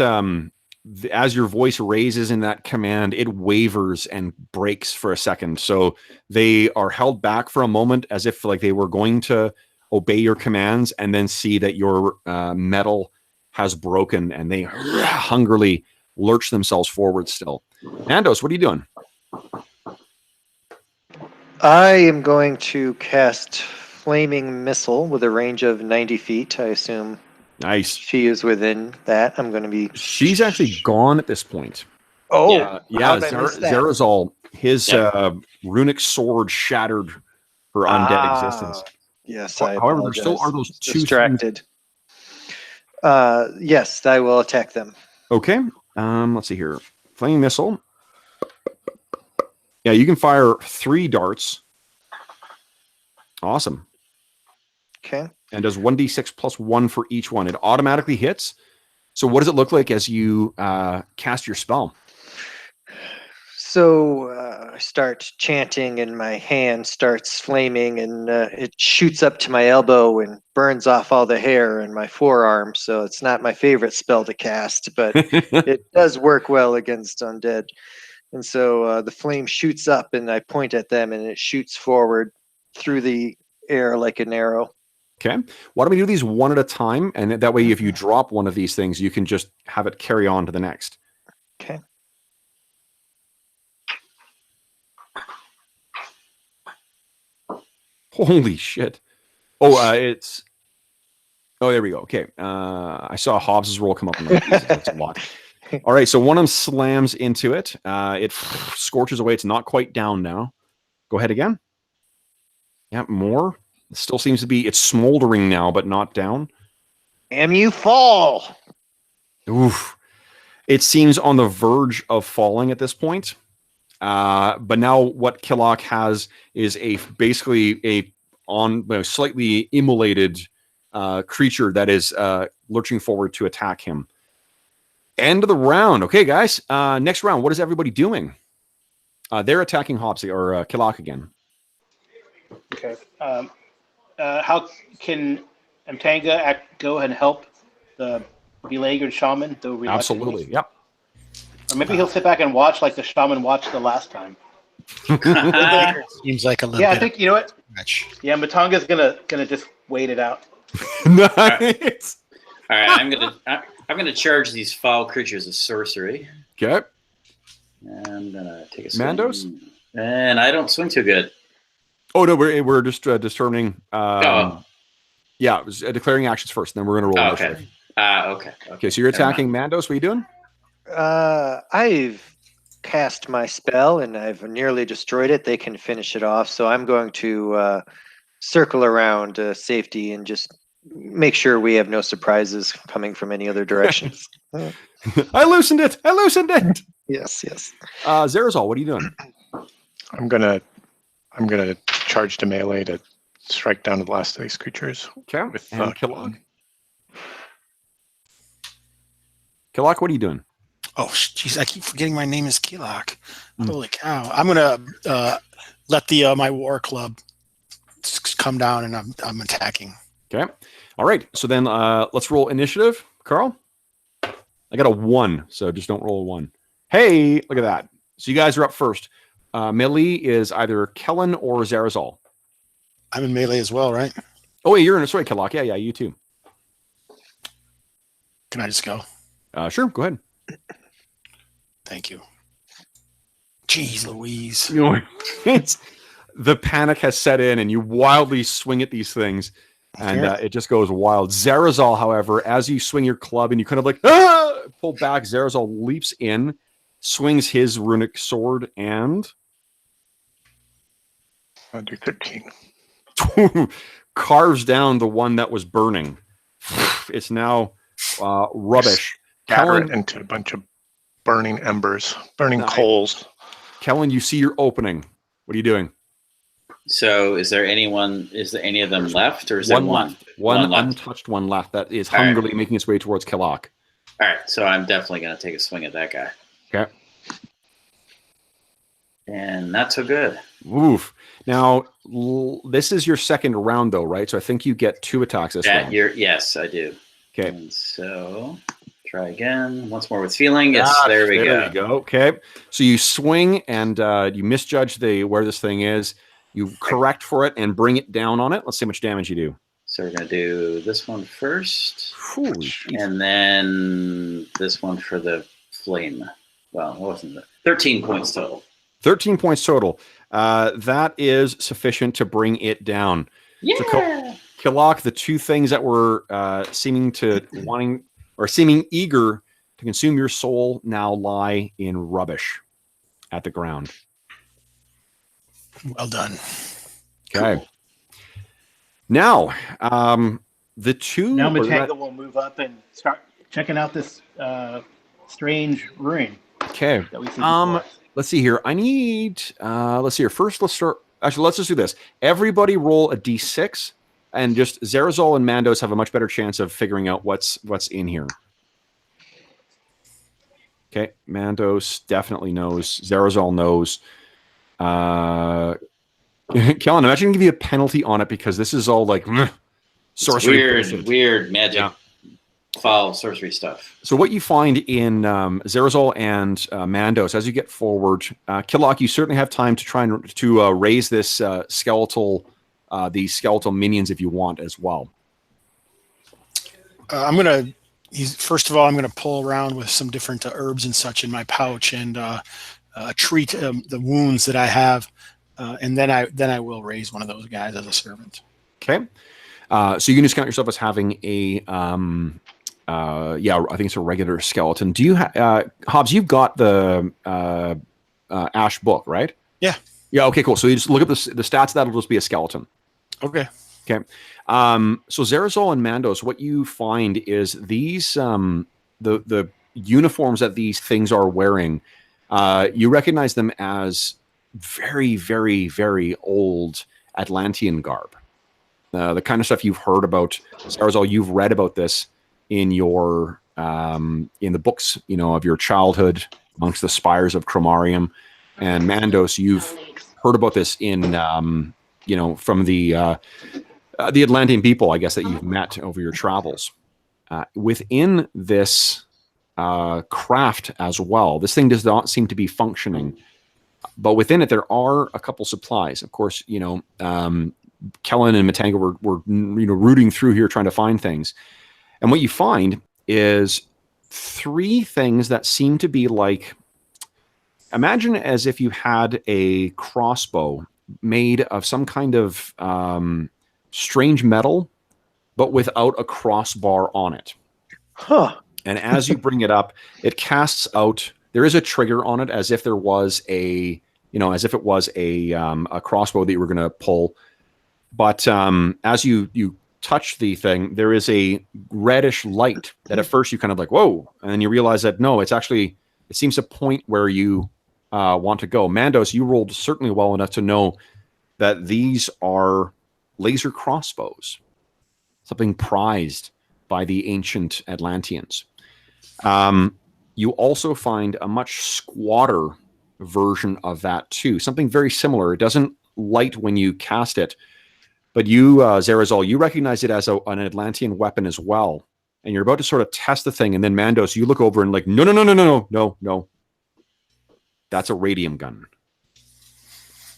as your voice raises in that command, it wavers and breaks for a second. So they are held back for a moment as if like they were going to obey your commands and then see that your metal has broken and they hungrily lurch themselves forward still. Mandos, what are you doing? I am going to cast Flaming Missile with a range of 90 feet. I assume Nice. she is within that. I'm going to be. She's actually gone at this point. Oh, Yeah, how did I miss that? Zarazal, his runic sword shattered her undead existence. Yes, I However, there still apologize. are those two Distracted. Yes, I will attack them. Okay. Let's see here. Flaming missile. Yeah, you can fire 3 darts. Awesome. Okay. And does 1d6 plus 1 for each one. It automatically hits. So what does it look like as you cast your spell? So I start chanting, and my hand starts flaming, and it shoots up to my elbow and burns off all the hair in my forearm. So it's not my favorite spell to cast, but it does work well against undead. And so the flame shoots up, and I point at them, and it shoots forward through the air like an arrow. Okay. Why don't we do these one at a time? And that way, if you drop one of these things, you can just have it carry on to the next. Okay. Holy shit. Oh, there we go. Okay. I saw Hobbs' roll come up. That's a lot. All right. So one of them slams into it. It scorches away. It's not quite down now. Go ahead again. Yeah, more. It still seems to be, it's smoldering now, but not down. Damn you, fall! Oof. It seems on the verge of falling at this point. But now what Killock has is basically a slightly immolated creature that is lurching forward to attack him. End of the round. Okay, guys. Next round. What is everybody doing? They're attacking Hobbsy or Killock again. Okay. How can Amtanga go and help the beleaguered shaman? Though reluctantly? Absolutely. Yep. Or maybe he'll sit back and watch like the shaman watched the last time. Seems like a little Yeah, bit I think you know what. much. Yeah, Matanga's gonna just wait it out. Nice. All right, I'm gonna charge these foul creatures of sorcery. Okay. And I'm gonna take a swing. Mandos? And I don't swing too good. Oh no, we're just determining. Yeah, it was declaring actions first, and then we're going to roll. Okay. Okay. Okay, so you're attacking Mandos. What are you doing? I've cast my spell, and I've nearly destroyed it. They can finish it off, so I'm going to circle around safety and just make sure we have no surprises coming from any other directions. I loosened it. Yes, yes. Zarazal, what are you doing? I'm gonna charge to melee to strike down the last of these creatures. Okay. With And Killock. Killock, what are you doing? Oh, jeez, I keep forgetting my name is Keelock. Holy cow! I'm gonna let the my war club come down, and I'm attacking. Okay. All right. So then let's roll initiative. Carl? I got a 1, so just don't roll a 1. Hey, look at that. So you guys are up first. Melee is either Kellen or Zarazal. I'm in melee as well, right? Oh, wait, you're in a sorry, Killock. Yeah, you too. Can I just go? Sure, go ahead. Thank you. Jeez Louise. The panic has set in, and you wildly swing at these things, and it just goes wild. Zarazal, however, as you swing your club and you kind of like pull back, Zarazal leaps in, swings his runic sword, and I'll do 13. carves down the one that was burning. It's now rubbish. Scatter it into a bunch of burning embers, burning coals. Kellen, you see your opening. What are you doing? So is there any of them left, or is there one? Left. One left. untouched one left that is hungrily making its way towards Killock. All right, so I'm definitely going to take a swing at that guy. Okay. and not so good. Oof. Now, this is your second round, though, right? So I think you get 2 attacks this round. Yes, I do. Okay. And so try again. Once more with feeling. Yes, there we go. Okay. So you swing and you misjudge where this thing is. You correct for it and bring it down on it. Let's see how much damage you do. So we're going to do this one first. Holy shit. And then this one for the flame. Well, what wasn't it? 13 points total. 13 points total. That is sufficient to bring it down. Yeah. So Killock, the 2 things that were seeming eager to consume your soul now lie in rubbish at the ground. Well done. Okay. Cool. Now, the 2... Now Matango will move up and start checking out this strange ruin Okay. that we see before us. Let's see here. I need... let's see here. First, let's start... Actually, let's just do this. Everybody roll a d6, and just Zarazol and Mandos have a much better chance of figuring out what's in here. Okay. Mandos definitely knows. Zarazol knows. Kellen, I'm actually going to give you a penalty on it because this is all like sorcery. Weird magic, foul sorcery stuff. So what you find in Zarazol and Mandos, as you get forward, Killock, you certainly have time to try and raise this these skeletal minions if you want as well. First of all, I'm gonna pull around with some different herbs and such in my pouch and treat the wounds that I have. And then I will raise one of those guys as a servant. Okay. So you can just count yourself as having a, I think it's a regular skeleton. Do you Hobbs, you've got the Ash book, right? Yeah. Yeah. Okay, cool. So you just look up the stats. That'll just be a skeleton. Okay. Okay. So Zarazol and Mandos, what you find is these, the uniforms that these things are wearing, you recognize them as very, very, very old Atlantean garb. The kind of stuff you've heard about. Zarazol, you've read about this in your in the books, of your childhood amongst the spires of Chromarium. And Mandos, you've heard about this in from the Atlantean people, I guess, that you've met over your travels. Within this craft as well, this thing does not seem to be functioning. But within it, there are a couple supplies. Of course, Kellen and Matango were rooting through here trying to find things. And what you find is 3 things that seem to be like, imagine as if you had a crossbow made of some kind of strange metal, but without a crossbar on it. Huh. And as you bring it up, it casts out... There is a trigger on it, as if there was a crossbow that you were going to pull. But as you touch the thing, there is a reddish light that at first you kind of like, whoa, and then you realize that no, it seems to point where you want to go. Mandos, you rolled certainly well enough to know that these are laser crossbows, something prized by the ancient Atlanteans. You also find a much squatter version of that too. Something very similar. It doesn't light when you cast it, but you, Zarazol, you recognize it as an Atlantean weapon as well. And you're about to sort of test the thing, and then Mandos, you look over and like, no. That's a radium gun.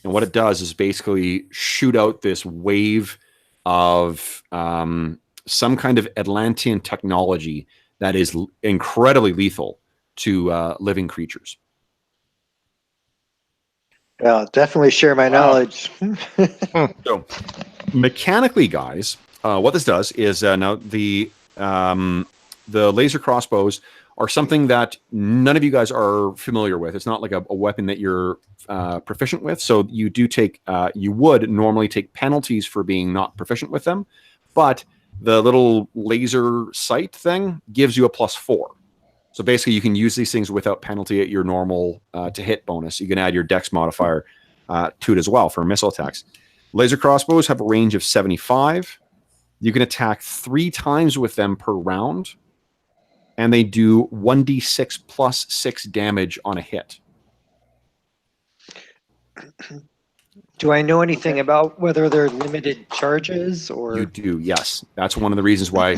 And what it does is basically shoot out this wave of some kind of Atlantean technology that is incredibly lethal to living creatures. Well, definitely share my knowledge. So, mechanically, guys, what this does is now the laser crossbows are something that none of you guys are familiar with. It's not like a weapon that you're proficient with. So you do take, you would normally take penalties for being not proficient with them, but the little laser sight thing gives you a +4. So basically you can use these things without penalty at your normal to hit bonus. You can add your dex modifier to it as well for missile attacks. Laser crossbows have a range of 75. You can attack 3 times with them per round, and they do 1d6 +6 damage on a hit. Do I know anything Okay. about whether they're limited charges or? You do, yes. That's one of the reasons why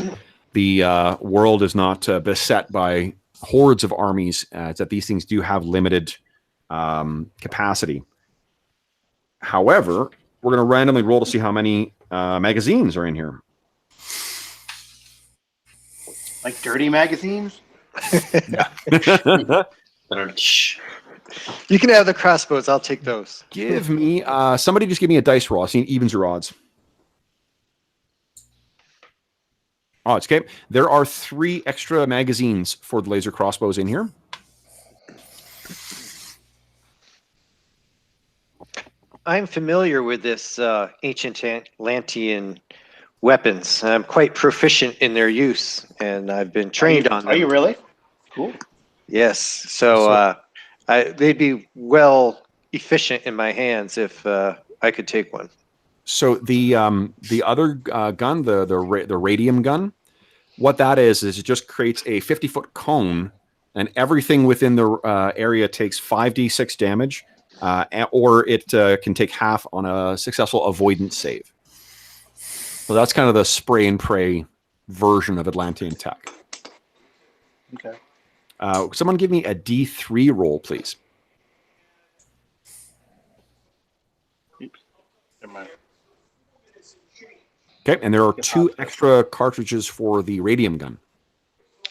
the world is not beset by hordes of armies. Is that these things do have limited capacity. However, we're going to randomly roll to see how many magazines are in here. Like dirty magazines? You can have the crossbows. I'll take those. Give me somebody just give me a dice roll. I've seen evens or odds. Odds, okay. There are 3 extra magazines for the laser crossbows in here. I'm familiar with this ancient Atlantean weapons. I'm quite proficient in their use, and I've been trained on them. Are you really? Cool. Yes. So they'd be well efficient in my hands if I could take one. So the other gun, the radium gun, what that is it just creates a 50-foot cone, and everything within the area takes 5d6 damage, or it can take half on a successful avoidance save. So that's kind of the spray and pray version of Atlantean tech. Okay. Someone give me a D3 roll, please. Oops. Never mind. Okay, and there are 2 extra cartridges for the radium gun.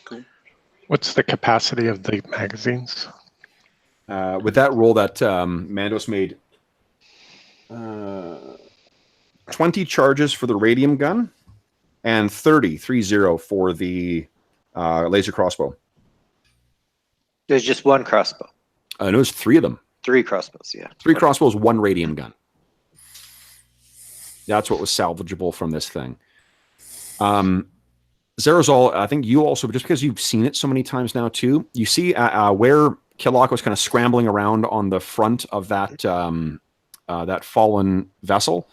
Cool. What's the capacity of the magazines? With that roll that Mandos made, 20 charges for the radium gun and 30 for the laser crossbow. There's just one crossbow. No, there's 3 of them. 3 crossbows, yeah. 3 crossbows, 1 radium gun. That's what was salvageable from this thing. Zerazol, I think you also, just because you've seen it so many times now too, you see where Killock was kind of scrambling around on the front of that that fallen vessel.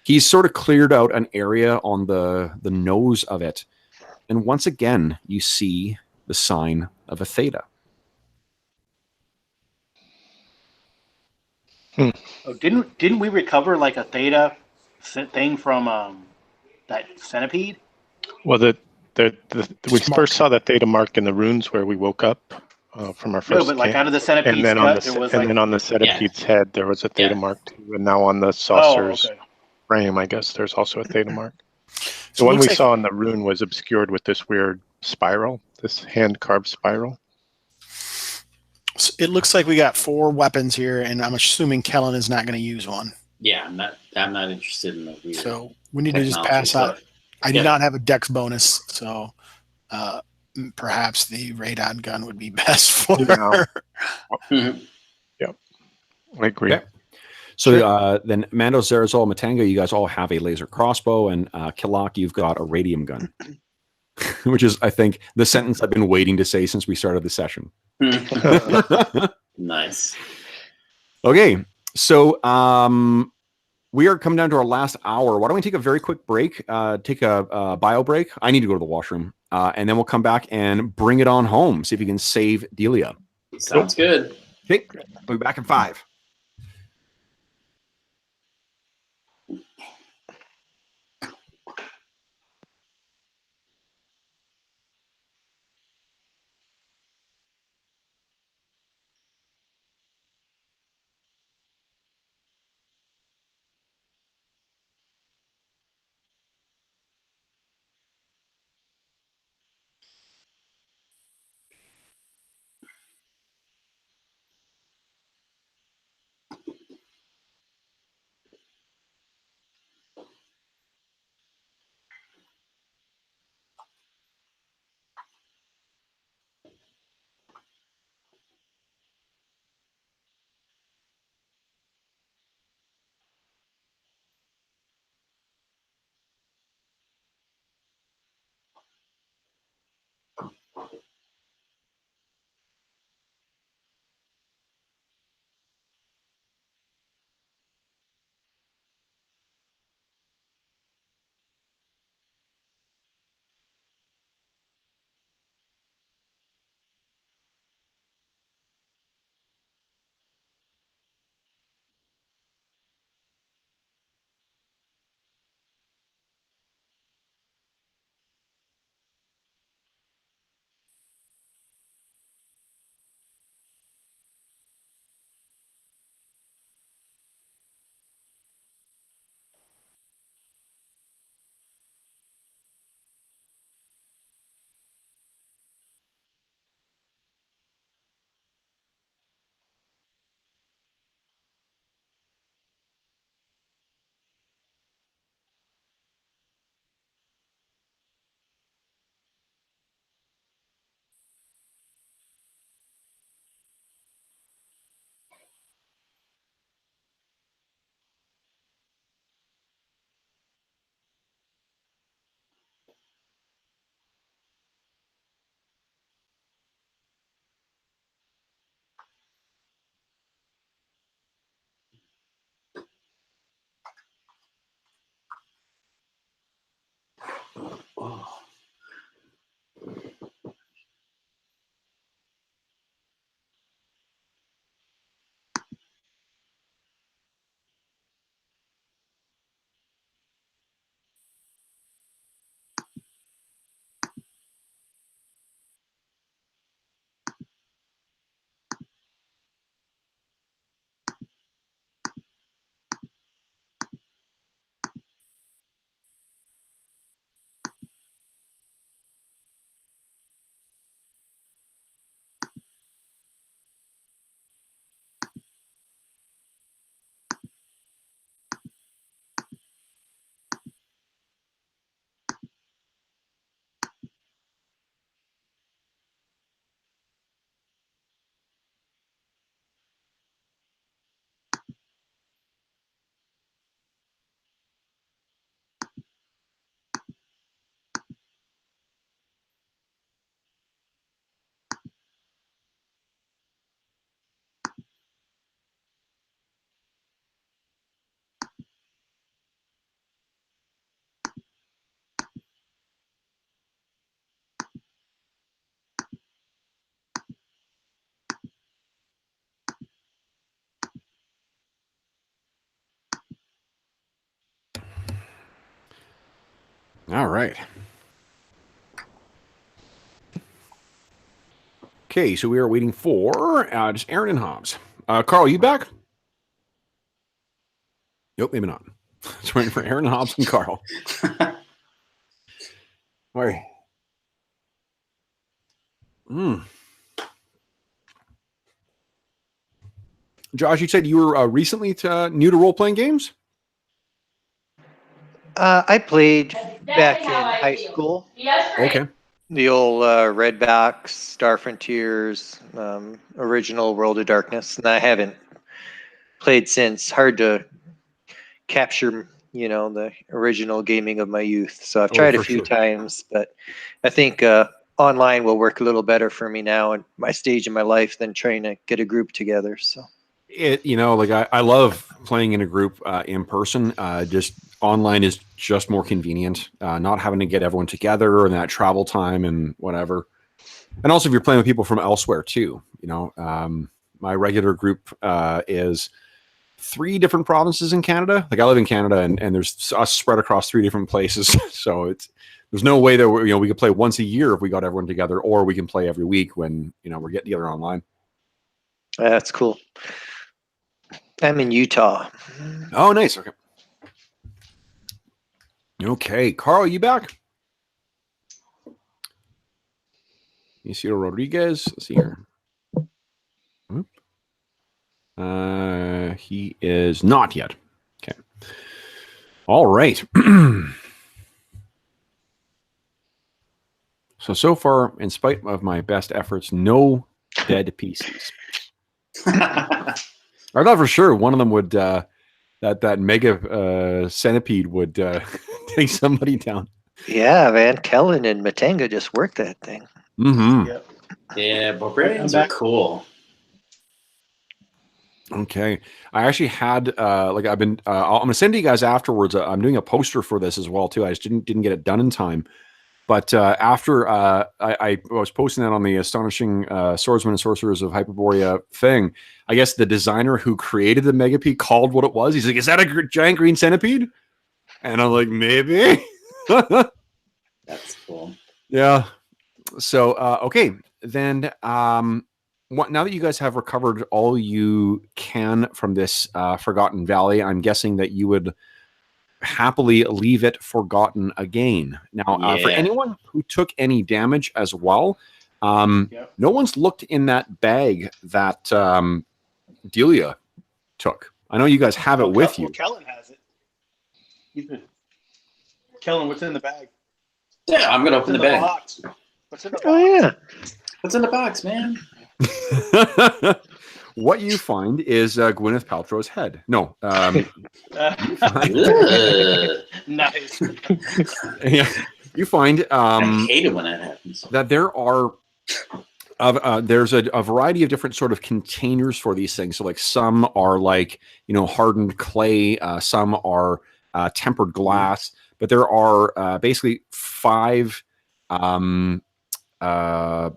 He's sort of cleared out an area on the nose of it, and once again you see the sign of a theta. Oh, didn't we recover like a theta thing from that centipede? Well, we first saw that theta mark in the runes where we woke up from our first No, but like camp. out of the centipede's And then on gut, the there was and like. then on the centipede's head there was a theta Yeah. mark too, and now on the Oh, saucer's okay. frame, I guess there's also a theta mark. So The one it looks we like- saw in the rune was obscured with this weird spiral, this hand carved spiral. It looks like we got 4 weapons here, and I'm assuming Kellen is not going to use one. Yeah, I'm not interested in the weird So we need to just technology pass out. stuff. I Yeah. do not have a dex bonus, so perhaps the radon gun would be best for Yeah. Mhm. I agree. Okay. So then Mando, Zerazol, Matanga, you guys all have a laser crossbow, and Killock, you've got a radium gun. Which is, I think, the sentence I've been waiting to say since we started the session. Nice. Okay, so we are coming down to our last hour. Why don't we take a very quick break, take a bio break? I need to go to the washroom, and then we'll come back and bring it on home, see if you can save Delia. Sounds good. Okay, we'll be back in 5. All right. Okay, so we are waiting for just Aaron and Hobbs. Carl, you back? Nope, maybe not. Just waiting for Aaron, Hobbs, and Carl. All right. Josh, you said you were recently new to role-playing games? I played back in high school. Okay. The old Redbox, Star Frontiers, original World of Darkness, and I haven't played since. Hard to capture, the original gaming of my youth. So I've tried a few times, but I think online will work a little better for me now at my stage in my life than trying to get a group together. So I love playing in a group in person. Just online is just more convenient. Not having to get everyone together and that travel time and whatever. And also, if you're playing with people from elsewhere too, my regular group is 3 different provinces in Canada. Like I live in Canada, and there's us spread across 3 different places. So there's no way that we could play once a year if we got everyone together, or we can play every week when we're getting together online. That's cool. I'm in Utah. Oh, nice. Okay. Okay, Carl, you back? Isidro Rodriguez. Let's see here. He is not yet. Okay. All right. So far, in spite of my best efforts, no dead pieces. I thought for sure one of them would that mega centipede would take somebody down. Yeah, man. Kellen and Matenga just worked that thing. Mm-hmm. Yep. Yeah, barbarians are cool. Okay. I actually had I've been I'm gonna send to you guys afterwards. I'm doing a poster for this as well too. I just didn't get it done in time. But after I was posting that on the Astonishing Swordsmen and Sorcerers of Hyperborea thing, I guess the designer who created the Megapede called what it was. He's like, "Is that a giant green centipede?" And I'm like, "Maybe." That's cool. Yeah. So okay, then now that you guys have recovered all you can from this Forgotten Valley, I'm guessing that you would happily leave it forgotten again. Now, for anyone who took any damage as well, no one's looked in that bag that Delia took. I know you guys have it with you. Kellen has it. Kellen, what's in the bag? Yeah, I'm gonna open the bag. What's in the box? Oh yeah. What's in the box, man? What you find is Gwyneth Paltrow's head. No. Nice. Yeah, you find I hate it when that happens. that there are there's a variety of different sort of containers for these things. So like some are like hardened clay, some are tempered glass, but there are basically 5 kind of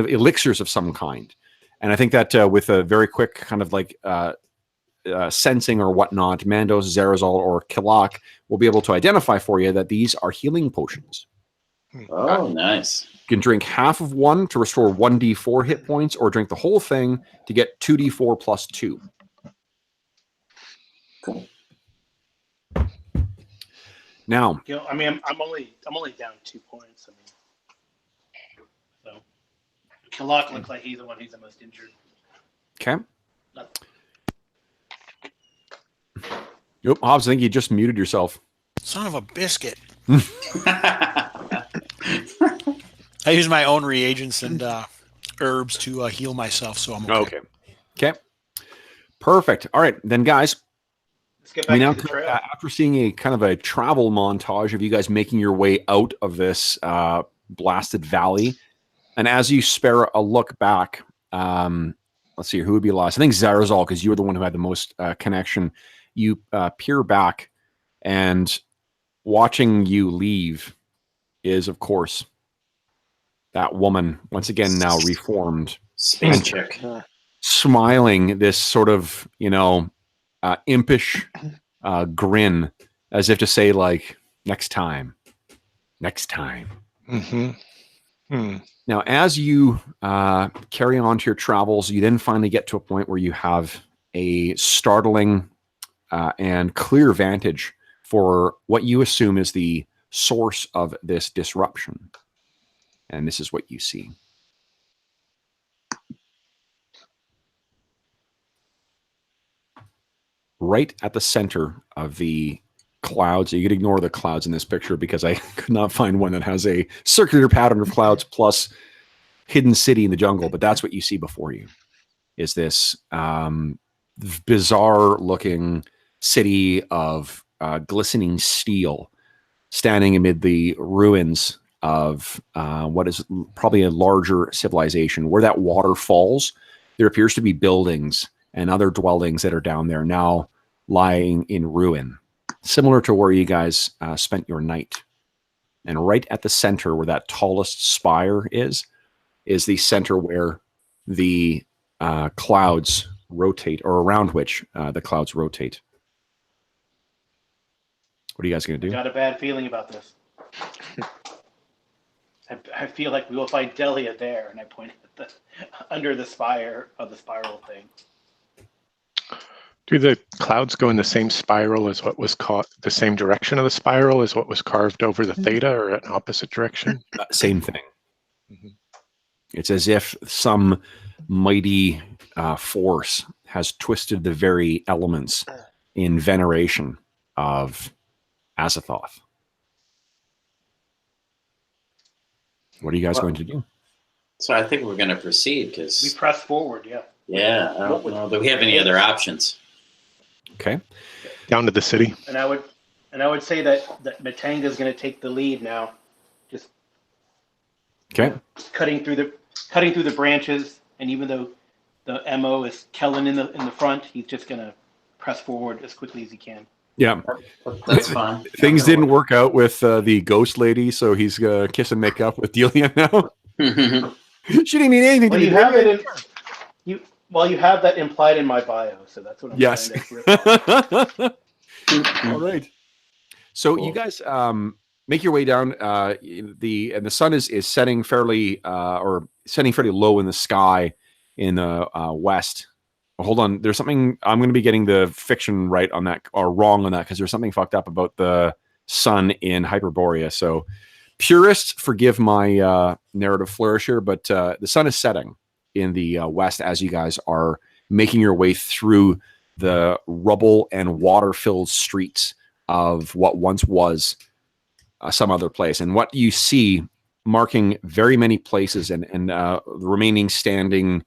elixirs of some kind. And I think that with a very quick kind of like sensing or whatnot, Mandos, Zarazal, or Kilak will be able to identify for you that these are healing potions. Oh, nice. You can drink half of one to restore 1d4 hit points, or drink the whole thing to get 2d4 plus 2. Cool. Now, I mean, I'm only down 2 points. I mean, so Kilak looks like he's the most injured. okay. Yep, Hobbs, I think you just muted yourself. Son of a biscuit. I use my own reagents and herbs to heal myself, so I'm okay. Okay. Perfect. All right, then, guys. Let's get back to the trail. After seeing a kind of a travel montage of you guys making your way out of this blasted valley, and as you spare a look back, let's see, who would be last? I think Zarazal, because you were the one who had the most connection. You peer back, and watching you leave is, of course, that woman, once again now reformed, Space chick, smiling this sort of impish grin, as if to say, like, next time. next time. Mm-hmm. Now, as you carry on to your travels, you then finally get to a point where you have a startling and clear vantage for what you assume is the source of this disruption. And this is what you see. Right at the center of the clouds, you could ignore the clouds in this picture because I could not find one that has a circular pattern of clouds plus hidden city in the jungle, but that's what you see before you, is this bizarre looking city of glistening steel standing amid the ruins of what is probably a larger civilization. Where that water falls, there appears to be buildings and other dwellings that are down there now lying in ruin, similar to where you guys spent your night. And right at the center where that tallest spire is the center where the clouds rotate, or around which the clouds rotate. What are you guys going to do? Got a bad feeling about this. I feel like we will find Delia there, and I point at the under the spire of the spiral thing. Do the clouds go in the same spiral as what was the same direction of the spiral as what was carved over the theta, or an opposite direction? Same thing. Mm-hmm. It's as if some mighty force has twisted the very elements in veneration of Azathoth. What are you guys going to do? So I think we're going to proceed because we press forward. Yeah. Yeah. I don't know that we have any other options. Okay. Down to the city. And I would say that Matanga is going to take the lead now. Just okay. Cutting through the branches, and even though the MO is Kellen in the front, he's just going to press forward as quickly as he can. Yeah, that's fine. Things didn't work out with the ghost lady, so he's gonna kiss and make up with Delia now. She didn't mean anything to me. You have that implied in my bio, so that's what I'm trying to All right. So you guys make your way down. The sun is setting fairly fairly low in the sky in the west. Hold on, there's something, I'm going to be getting the fiction right on that, or wrong on that, because there's something fucked up about the sun in Hyperborea. So purists, forgive my narrative flourish here, but the sun is setting in the west as you guys are making your way through the rubble and water-filled streets of what once was some other place. And what you see marking very many places and the remaining standing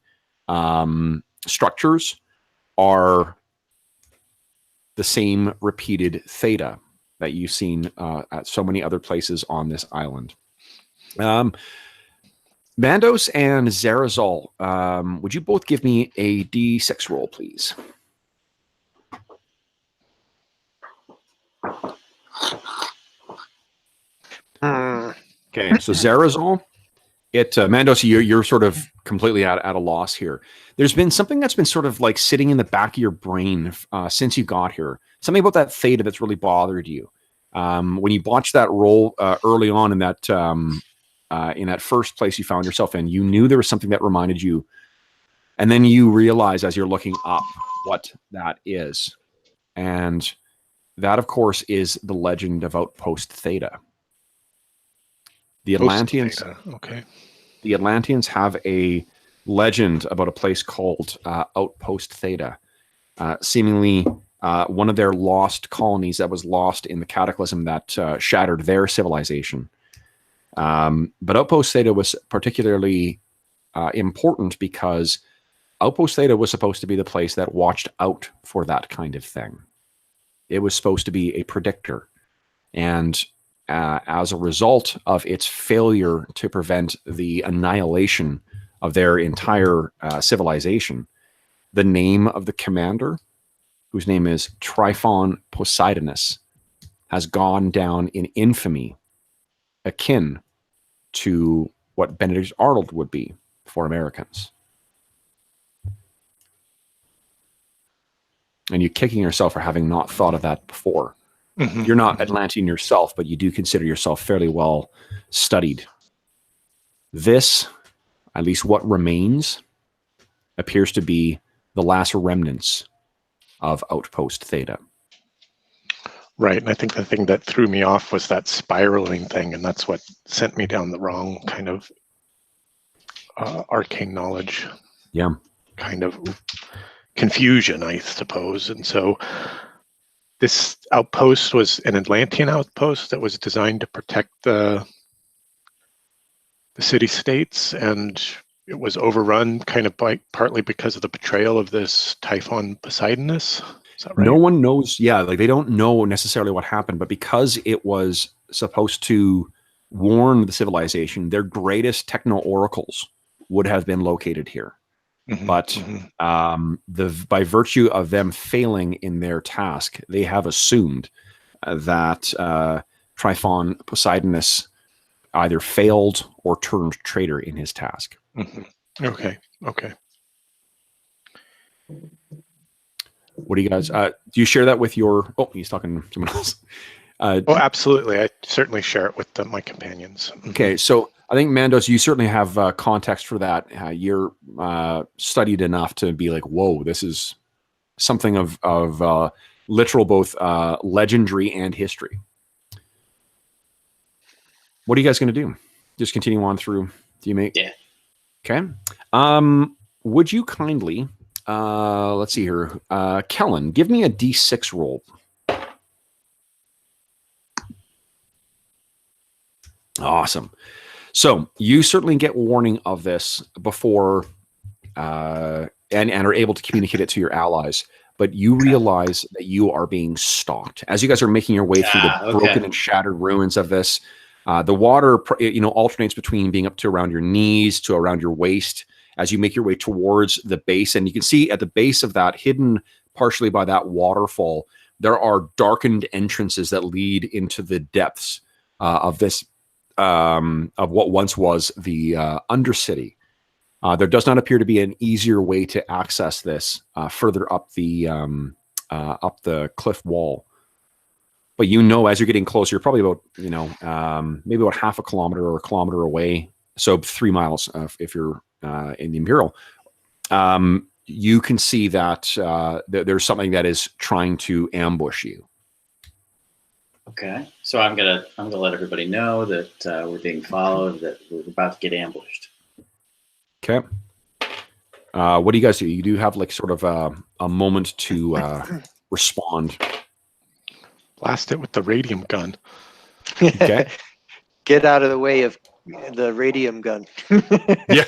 structures are the same repeated theta that you've seen at so many other places on this island. Mandos and Zarazal, would you both give me a D6 roll, please? Okay, so Zarazal, Mandos, you're sort of completely at a loss here. There's been something that's been sort of like sitting in the back of your brain since you got here. Something about that theta that's really bothered you. When you botched that roll early on in that first place you found yourself in, you knew there was something that reminded you. And then you realize as you're looking up what that is. And that, of course, is the legend of Outpost Theta. The Atlanteans, okay. The Atlanteans have a legend about a place called Outpost Theta, seemingly one of their lost colonies that was lost in the cataclysm that shattered their civilization. But Outpost Theta was particularly important because Outpost Theta was supposed to be the place that watched out for that kind of thing. It was supposed to be a predictor. And as a result of its failure to prevent the annihilation of their entire civilization, the name of the commander, whose name is Tryphon Poseidonus, has gone down in infamy, akin to what Benedict Arnold would be for Americans. And you're kicking yourself for having not thought of that before. You're not Atlantean yourself, but you do consider yourself fairly well studied. This, at least what remains, appears to be the last remnants of Outpost Theta. Right, and I think the thing that threw me off was that spiraling thing, and that's what sent me down the wrong kind of arcane knowledge. Yeah. Kind of confusion, I suppose. And so this outpost was an Atlantean outpost that was designed to protect the city-states, and it was overrun kind of by partly because of the betrayal of this Typhon Poseidonus. Is that right? No one knows. Yeah, like they don't know necessarily what happened, but because it was supposed to warn the civilization, their greatest techno oracles would have been located here. But by virtue of them failing in their task, they have assumed that Typhon Poseidonus either failed or turned traitor in his task. Okay. What do you guys? Do you share that with your? Oh, he's talking to someone else. Absolutely. I certainly share it with my companions. Okay, so I think Mandos, you certainly have context for that. You're studied enough to be like, whoa, this is something of literal both legendary and history. What are you guys going to do? Just continue on through. Do you make? Yeah. Okay. Would you kindly, let's see here, Kellen, give me a D6 roll. Awesome. So you certainly get warning of this before and are able to communicate it to your allies, but you realize that you are being stalked. As you guys are making your way through the broken and shattered ruins of this, the water alternates between being up to around your knees to around your waist as you make your way towards the base. And you can see at the base of that, hidden partially by that waterfall, there are darkened entrances that lead into the depths of this of what once was the Undercity. There does not appear to be an easier way to access this further up the cliff wall. But as you're getting closer, you're probably about maybe about half a kilometer or a kilometer away. So 3 miles if you're in the Imperial. You can see that there's something that is trying to ambush you. Okay, so I'm gonna let everybody know that we're being followed, that we're about to get ambushed. Okay. What do you guys do? You do have like sort of a moment to respond. Blast it with the radium gun. Okay. Get out of the way of the radium gun. Yeah.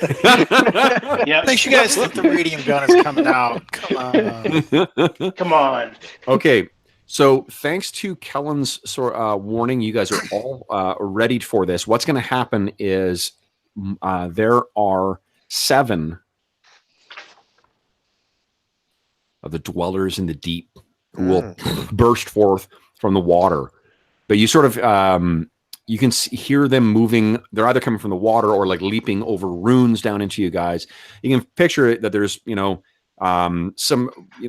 Yeah. Makes you guys think the radium gun is coming out. Come on. Come on. Okay. So thanks to Kellen's warning, you guys are all ready for this. What's going to happen is there are 7 of the dwellers in the deep who will burst forth from the water. But you sort of, you can hear them moving. They're either coming from the water or like leaping over runes down into you guys. You can picture it that there's, some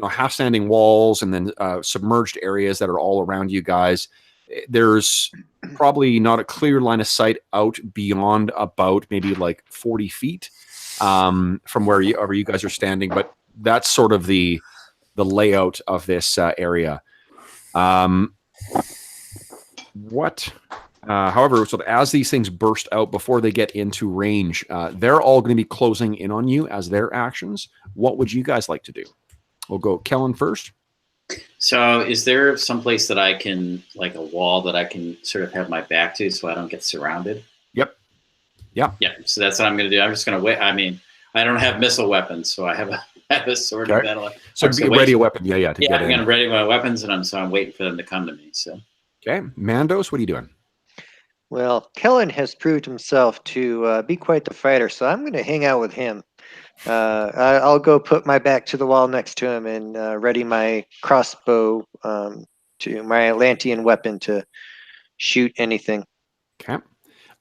half standing walls and then submerged areas that are all around you guys. There's probably not a clear line of sight out beyond about maybe like 40 feet from wherever you guys are standing, but that's sort of the layout of this area. However, so as these things burst out before they get into range, they're all going to be closing in on you as their actions. What would you guys like to do? We'll go Kellen first. So is there someplace that I can, like a wall that I can sort of have my back to so I don't get surrounded? Yep. Yeah. Yeah. So that's what I'm going to do. I'm just going to wait. I mean, I don't have missile weapons, so I have a sword and metal. So be ready a weapon. Yeah. I'm going to ready my weapons, and I'm waiting for them to come to me. So. Okay. Mandos, what are you doing? Well, Kellen has proved himself to be quite the fighter, so I'm going to hang out with him. I'll go put my back to the wall next to him and ready my crossbow to my Atlantean weapon to shoot anything. Okay.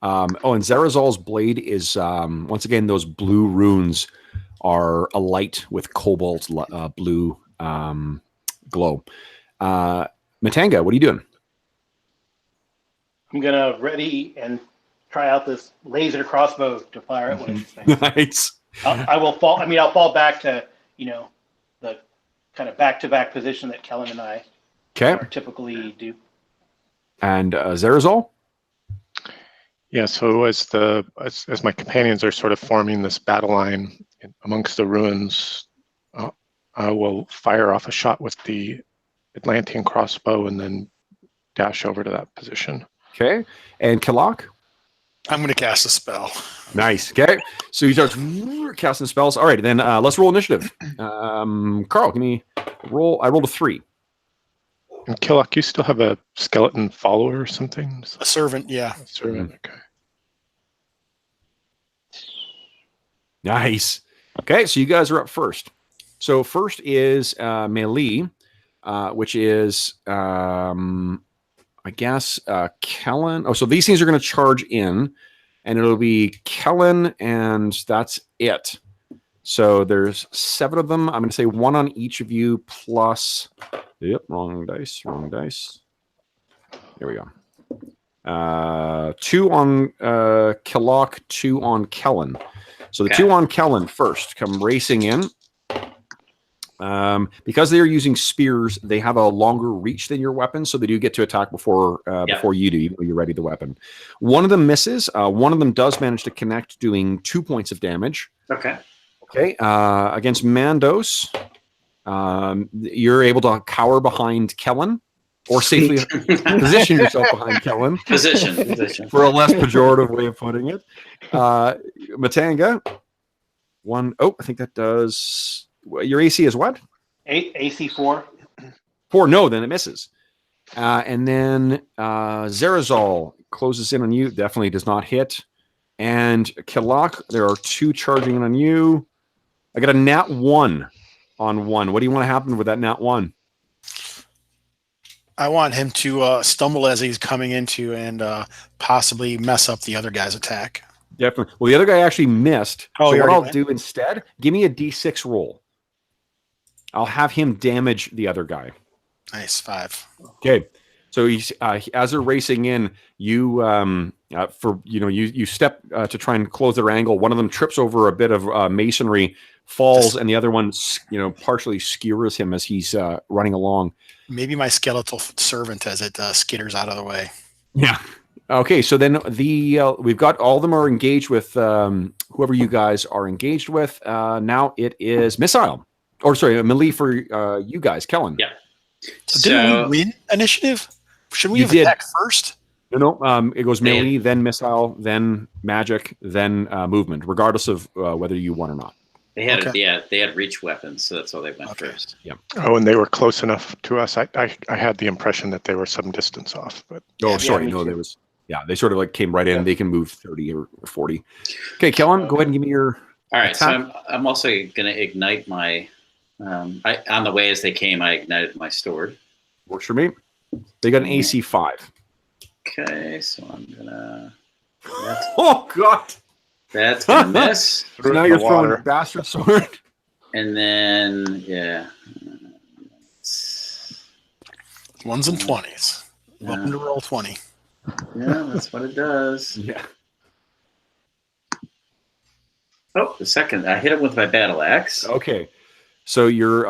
And Zarazal's blade is, once again, those blue runes are alight with cobalt blue glow. Matanga, what are you doing? I'm gonna ready and try out this laser crossbow to fire at one of these things. Nice. I will fall. I mean, I'll fall back to the kind of back-to-back position that Kellen and I Okay. typically do. And Zerazol? Yeah, so as my companions are sort of forming this battle line amongst the ruins, I will fire off a shot with the Atlantean crossbow and then dash over to that position. Okay. And Killock? I'm going to cast a spell. Nice. Okay. So you start casting spells. All right. Then let's roll initiative. Carl, give me a roll. I rolled a 3. And Killock, you still have a skeleton follower or something? A servant, yeah. A servant, okay. Nice. Okay. So you guys are up first. So first is melee, which is, I guess, Kellen. Oh, so these things are going to charge in, and it'll be Kellen, and that's it. So there's 7 of them. I'm going to say 1 on each of you plus. Yep, wrong dice. There we go. 2 on Killock, 2 on Kellen. So the 2 on Kellen first come racing in. Because they are using spears, they have a longer reach than your weapon, so they do get to attack before you do, even though you ready the weapon. One of them misses. One of them does manage to connect, doing 2 points of damage. Okay. Against Mandos, you're able to cower behind Kellen, or safely position yourself behind Kellen. Position. For a less pejorative way of putting it. Matanga, 1. Oh, I think that does. Your AC is what? AC 4. 4. No, then it misses. And then Zerazol closes in on you. Definitely does not hit. And Killock, there are 2 charging in on you. I got a nat 1 on 1. What do you want to happen with that nat 1? I want him to stumble as he's coming into and possibly mess up the other guy's attack. Definitely. Well, the other guy actually missed. Oh, so what I'll went? do instead, give me a d6 roll. I'll have him damage the other guy. Nice, 5. Okay. So he's, as they're racing in, you you step to try and close their angle. One of them trips over a bit of masonry, falls, and the other one partially skewers him as he's running along. Maybe my skeletal servant as it skitters out of the way. Yeah. Okay. So then we've got all of them are engaged with whoever you guys are engaged with. Now it is missile, or sorry, melee for you guys, Kellen. Yeah. So didn't we win initiative? Shouldn't we have attacked first? No. It goes melee, then missile, then magic, then movement, regardless of whether you won or not. They had they had reach weapons, so that's why they went first. Yeah. Oh, and they were close enough to us. I had the impression that they were some distance off, but there was. Yeah, they sort of like came right in. They can move 30 or 40. Okay, Kellen, go ahead and give me your. All right, attack. So I'm also going to ignite my. On the way as they came, I ignited my sword. Works for me. They got an AC 5. Okay, so I'm gonna. Oh God! That's gonna miss. So now you're throwing a bastard sword. And then Ones and 20s. Welcome to roll 20. Yeah, that's what it does. Yeah. Oh, the second I hit it with my battle axe. Okay, so your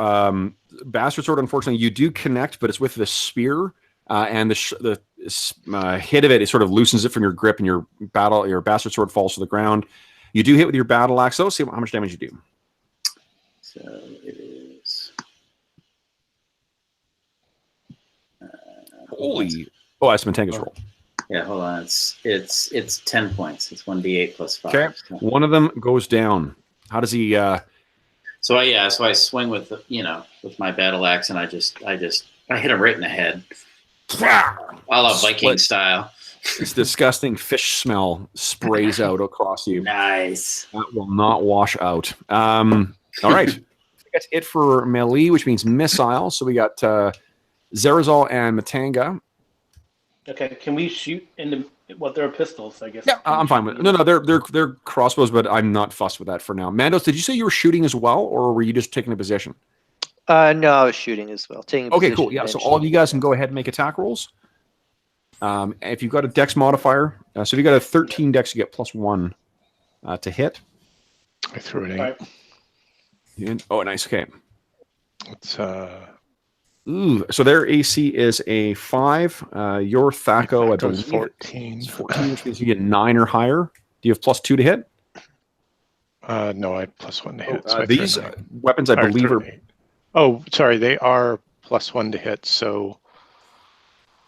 bastard sword, unfortunately, you do connect, but it's with the spear, and the hit of it sort of loosens it from your grip, and your bastard sword falls to the ground. You do hit with your battle axe. Let's see how much damage you do. So it is. Holy! Oh, that's Matanga's roll. Yeah, hold on. It's 10 points. It's 1d8 plus 5. Okay, so. One of them goes down. How does he? So I swing with with my battle axe, and I hit him right in the head, a la Viking style. This disgusting fish smell sprays out across you. Nice. That will not wash out. All right, that's it for melee, which means missile. So we got Zerazol and Matanga. Okay, can we shoot into they're pistols, I guess? Yeah, I'm fine with it. No, they're crossbows, but I'm not fussed with that for now. Mandos, did you say you were shooting as well, or were you just taking a position? No, I was shooting as well. Taking a Okay, position cool. Yeah, so all of you guys can go ahead and make attack rolls. If you've got a dex modifier, so if you got a 13 dex, you get +1 to hit. I threw an 8. Right. Oh, nice. Okay. It's Ooh, so their AC is a 5. Your Thaco, I goes believe, 14. is 14, which means you get 9 or higher. Do you have +2 to hit? No, I had +1 to hit. So I These threw an 8. weapons, I Or believe, threw are. an 8. Oh, sorry. They are +1 to hit. So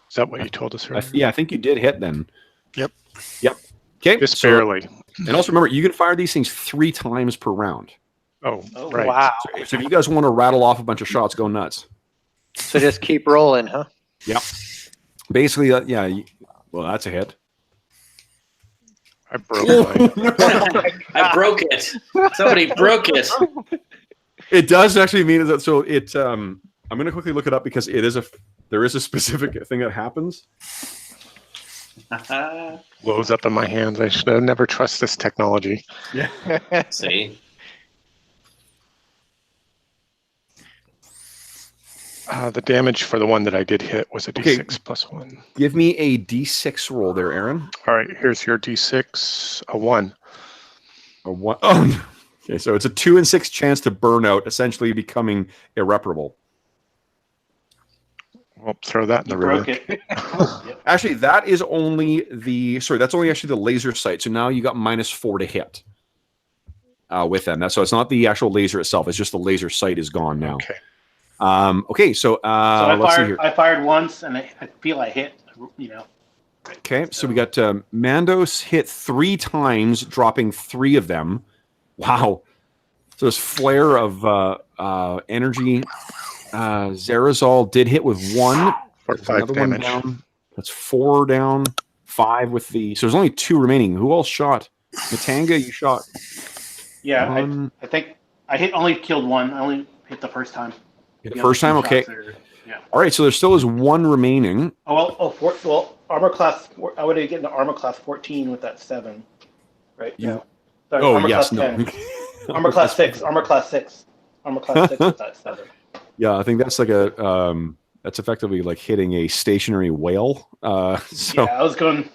is that what you told us earlier? Yeah, I think you did hit then. Yep. Okay. Just so- barely. And also remember, you can fire these things 3 times per round. Oh, Oh, right. Wow. So if you guys want to rattle off a bunch of shots, go nuts. So just keep rolling, huh? Basically, well, that's a hit. I broke my. I broke it. Somebody broke it. It does actually mean that. So it. I'm going to quickly look it up because there is a specific thing that happens. Blows up in my hands. I should have never trust this technology. See? The damage for the one that I did hit was a Okay. D6 +1. Give me a D6 roll there, Aaron. All right, here's your D6, a 1. A 1. Oh, okay. So it's a 2 in 6 chance to burn out, essentially becoming irreparable. Well, throw that in You the river. broke it. Actually, that is only that's only actually the laser sight. So now you got -4 to hit with them. So it's not the actual laser itself. It's just the laser sight is gone now. Okay. Okay, so, So I let's see here. fired once, and I feel I hit. Okay, so we got Mandos hit 3 times, dropping 3 of them. Wow. So this flare of energy. Zarazal did hit with 1. For 5 Another one damage. down. That's 4 down. 5 with the. So there's only 2 remaining. Who else shot? Matanga, you shot. Yeah, One. I think I only killed 1. I only hit the first time. The first time, okay. Yeah. All right, so there still is 1 remaining. Well, armor class. I would have gotten armor class 14 with that 7, right? Yeah. Sorry, Oh armor yes, class no. 10. Armor class 6. Armor class 6. Armor class 6 with that 7. Yeah, I think that's like that's effectively like hitting a stationary whale. So Yeah, I was going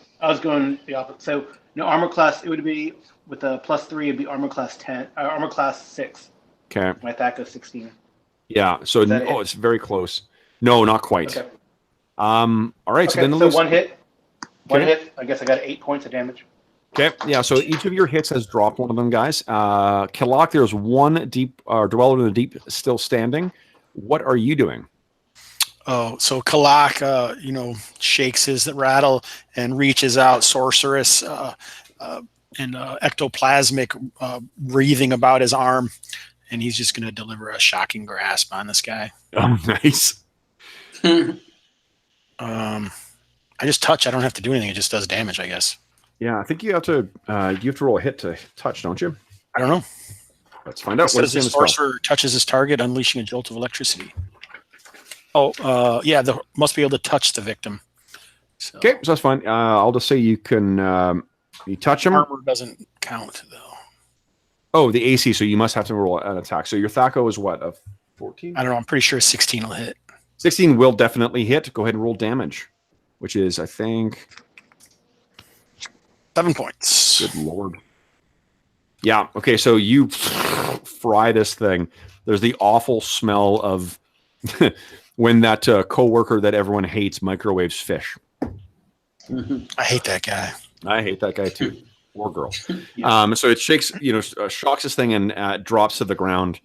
the opposite. So armor class. It would be with a +3. It'd be armor class 10. Armor class 6. okay. My Thaco 16. Yeah, so Is that it? it's very close. No, not quite. Okay. All right, so Okay, then so one hit. One Okay. hit. I guess I got 8 points of damage. Okay, yeah. So each of your hits has dropped one of them, guys. Killock, there's 1 deep dweller in the deep still standing. What are you doing? Oh, so Kalak, shakes his rattle and reaches out, sorceress and ectoplasmic breathing about his arm, and he's just going to deliver a shocking grasp on this guy. Oh, nice. I just touch. I don't have to do anything. It just does damage, I guess. Yeah, I think you have to roll a hit to touch, don't you? I don't know. Let's find out. It says the sorcerer touches his target, unleashing a jolt of electricity. Oh, yeah, must be able to touch the victim. So, Okay, so that's fine. I'll just say you can you touch him. armor doesn't count, though. Oh, the AC, so you must have to roll an attack. So your Thaco is what, a 14? I don't know. I'm pretty sure 16 will hit. 16 will definitely hit. Go ahead and roll damage, which is, I think, 7 points. good lord. Yeah, okay, so you fry this thing. There's the awful smell of when that coworker that everyone hates microwaves fish. I hate that guy. I hate that guy too. Or girl. So it shakes, shocks this thing and drops to the ground.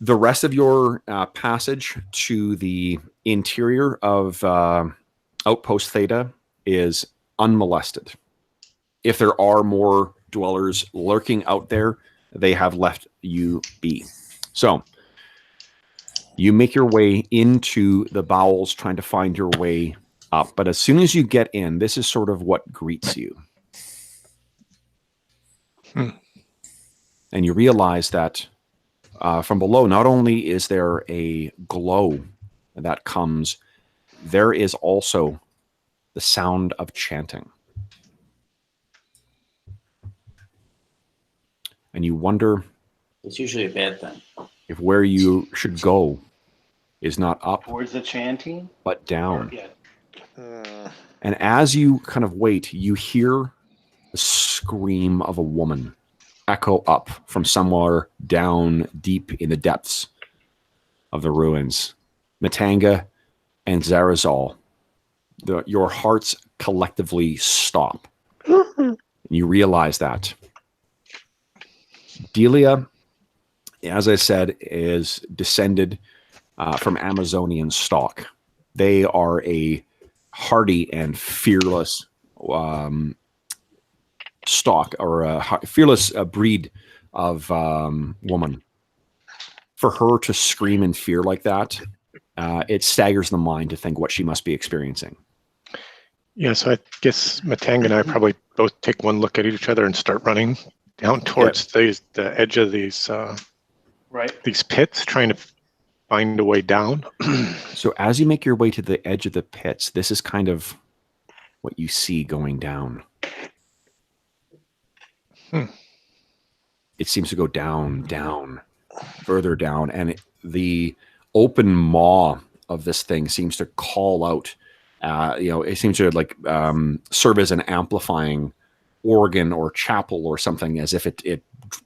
The rest of your passage to the interior of Outpost Theta is unmolested. If there are more dwellers lurking out there, they have left you be. So you make your way into the bowels, trying to find your way up. But as soon as you get in, this is sort of what greets you. And you realize that from below, not only is there a glow that comes, there is also the sound of chanting. And you wonder It's usually a bad thing. if where you should go is not up, Towards the chanting. but down. Yeah. And as you kind of wait, you hear the scream of a woman echo up from somewhere down deep in the depths of the ruins. Matanga and Zarazal, your hearts collectively stop. And you realize that. Delia, as I said, is descended from Amazonian stock. They are a hardy and fearless stock, or a fearless breed of woman. For her to scream in fear like that, it staggers the mind to think what she must be experiencing. Yeah, so I guess Matanga and I probably both take one look at each other and start running down towards the edge of these pits, trying to find a way down. So as you make your way to the edge of the pits, this is kind of what you see going down. It seems to go down, further down, and the open maw of this thing seems to call out. It seems to serve as an amplifying organ or chapel or something, as if it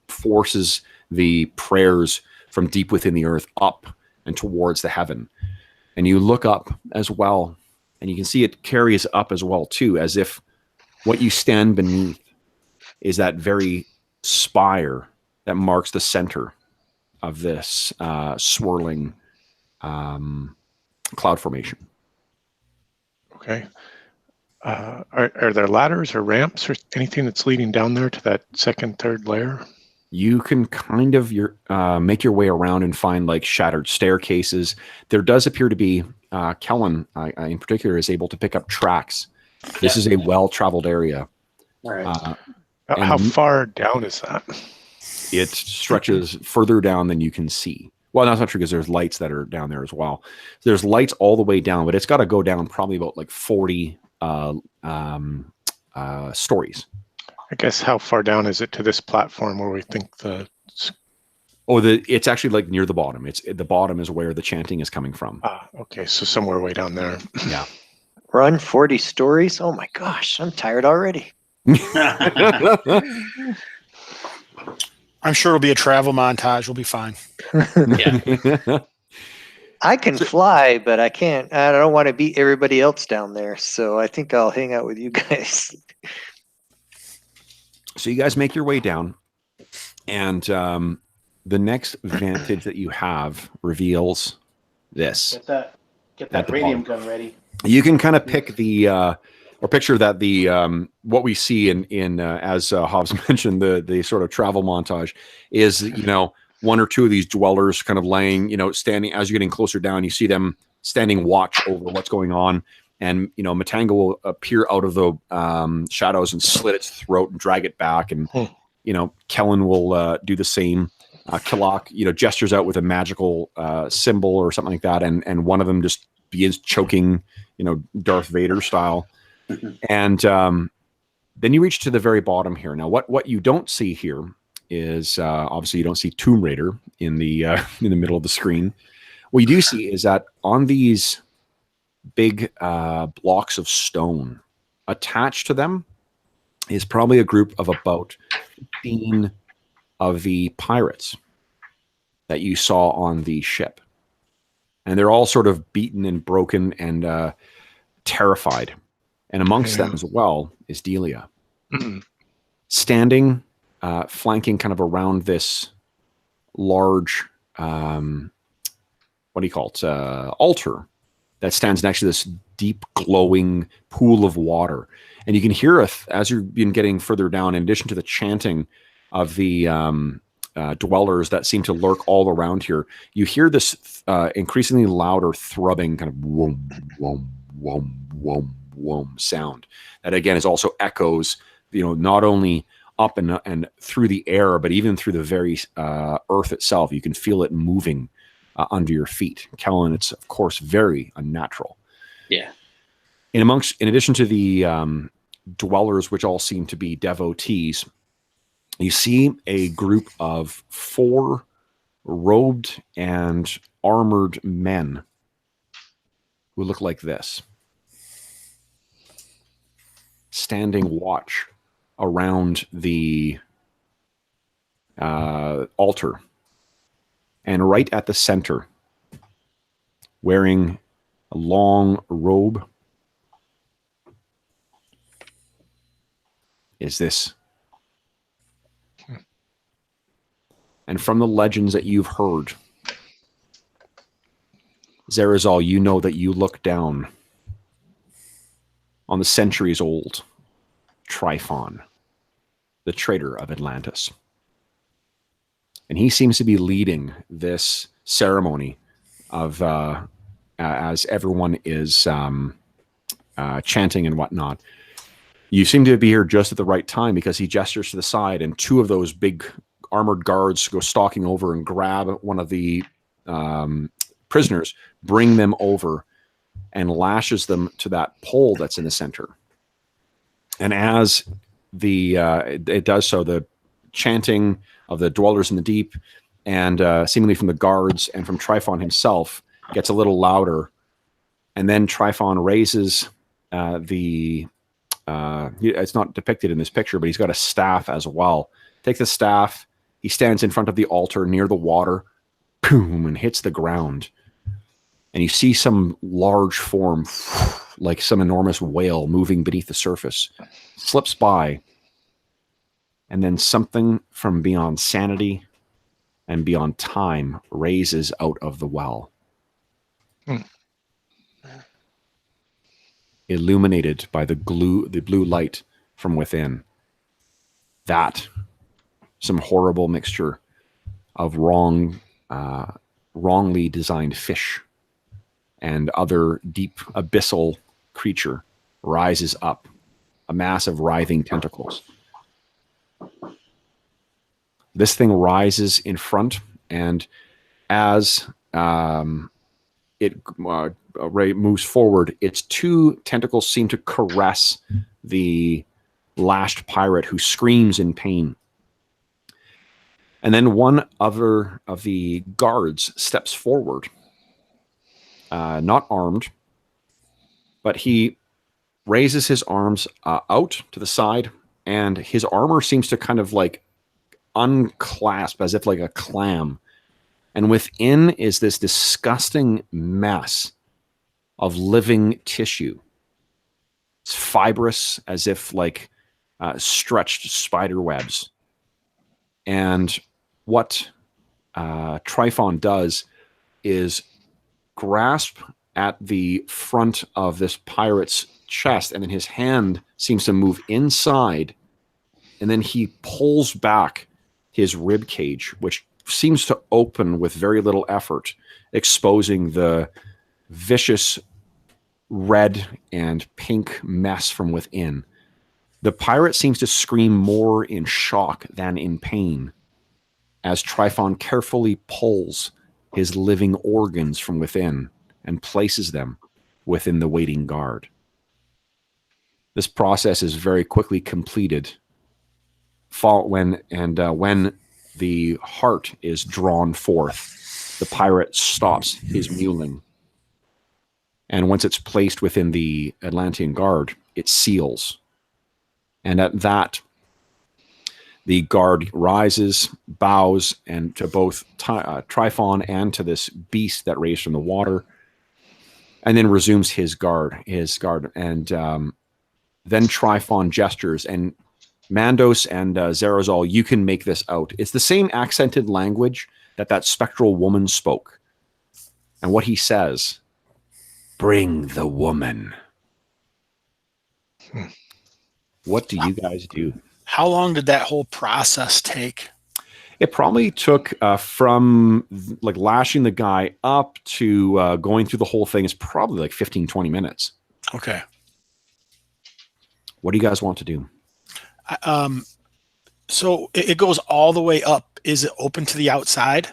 forces the prayers from deep within the earth up and towards the heaven. And you look up as well, and you can see it carries up as well too, as if what you stand beneath is that very spire that marks the center of this swirling cloud formation. Okay. Are there ladders or ramps or anything that's leading down there to that second, third layer? You can kind of make your way around and find like shattered staircases. There does appear to be, Kellen in particular is able to pick up tracks. This is a well-traveled area. All right. How far down is that? It stretches further down than you can see. Well, that's not true, because there's lights that are down there as well. There's lights all the way down, but it's got to go down probably about like 40 stories. I guess how far down is it to this platform where we think the... It's actually like near the bottom. The bottom is where the chanting is coming from. Okay, so somewhere way down there. Yeah. Run 40 stories? Oh my gosh, I'm tired already. I'm sure it'll be a travel montage. We'll be fine. Yeah. I can fly, but I can't. I don't want to beat everybody else down there. So I think I'll hang out with you guys. So you guys make your way down, and the next vantage that you have reveals this. Get that radium gun ready. You can kind of pick or picture that what we see in as Hobbs mentioned, the sort of travel montage is, one or two of these dwellers kind of laying, standing. As you're getting closer down, you see them standing watch over what's going on. And, Matanga will appear out of the shadows and slit its throat and drag it back. And, Kellen will do the same. Killock, gestures out with a magical symbol or something like that. And one of them just begins choking, Darth Vader style. And then you reach to the very bottom here. Now, what you don't see here is obviously you don't see Tomb Raider in the middle of the screen. What you do see is that on these big blocks of stone, attached to them is probably a group of about 15 of the pirates that you saw on the ship. And they're all sort of beaten and broken and terrified. And amongst them as well is Delia. Standing, flanking kind of around this large, altar that stands next to this deep glowing pool of water. And you can hear, as you've been getting further down, in addition to the chanting of the dwellers that seem to lurk all around here, you hear this increasingly louder thrubbing kind of whoom, whoom, whoom, whoom, whoom sound. That again is also echoes, not only up and through the air, but even through the very earth itself. You can feel it moving under your feet. Kellen, it's of course very unnatural. Yeah. In addition to the dwellers, which all seem to be devotees, you see a group of 4 robed and armored men who look like this. standing watch around the altar. And right at the center, wearing a long robe, is this. And from the legends that you've heard, Zerazal, you know that you look down on the centuries-old Tryphon, the traitor of Atlantis. And he seems to be leading this ceremony of as everyone is chanting and whatnot. You seem to be here just at the right time because he gestures to the side, and two of those big armored guards go stalking over and grab one of the prisoners, bring them over, and lashes them to that pole that's in the center. And as it does so, the chanting of the dwellers in the deep and seemingly from the guards and from Tryphon himself gets a little louder. And then Tryphon raises it's not depicted in this picture, but he's got a staff as well. Takes the staff, he stands in front of the altar near the water, boom, and hits the ground. And you see some large form, like some enormous whale moving beneath the surface, slips by, and then something from beyond sanity and beyond time raises out of the well. Illuminated by the blue light from within. That, some horrible mixture of wrongly designed fish and other deep abyssal creature rises up, a mass of writhing tentacles. This thing rises in front, and as it moves forward, its two tentacles seem to caress the lashed pirate, who screams in pain. And then one other of the guards steps forward, not armed, but he raises his arms out to the side, and his armor seems to kind of like unclasp as if like a clam. And within is this disgusting mess of living tissue. It's fibrous as if like stretched spider webs. And what Tryphon does is grasp at the front of this pirate's chest, and then his hand seems to move inside, and then he pulls back his rib cage, which seems to open with very little effort, exposing the vicious red and pink mess from within. The pirate seems to scream more in shock than in pain as Tryphon carefully pulls his living organs from within and places them within the waiting guard. This process is very quickly completed. When the heart is drawn forth, the pirate stops his mewling. And once it's placed within the Atlantean guard, it seals. And at that, the guard rises, bows, and to both Tryphon and to this beast that raised from the water, and then resumes his guard. And then Tryphon gestures, and Mandos and Zerazal, you can make this out. It's the same accented language that spectral woman spoke. And what he says, bring the woman. What do you guys do? How long did that whole process take? It probably took from like lashing the guy up to going through the whole thing is probably like 15, 20 minutes. Okay. What do you guys want to do? So it goes all the way up. Is it open to the outside?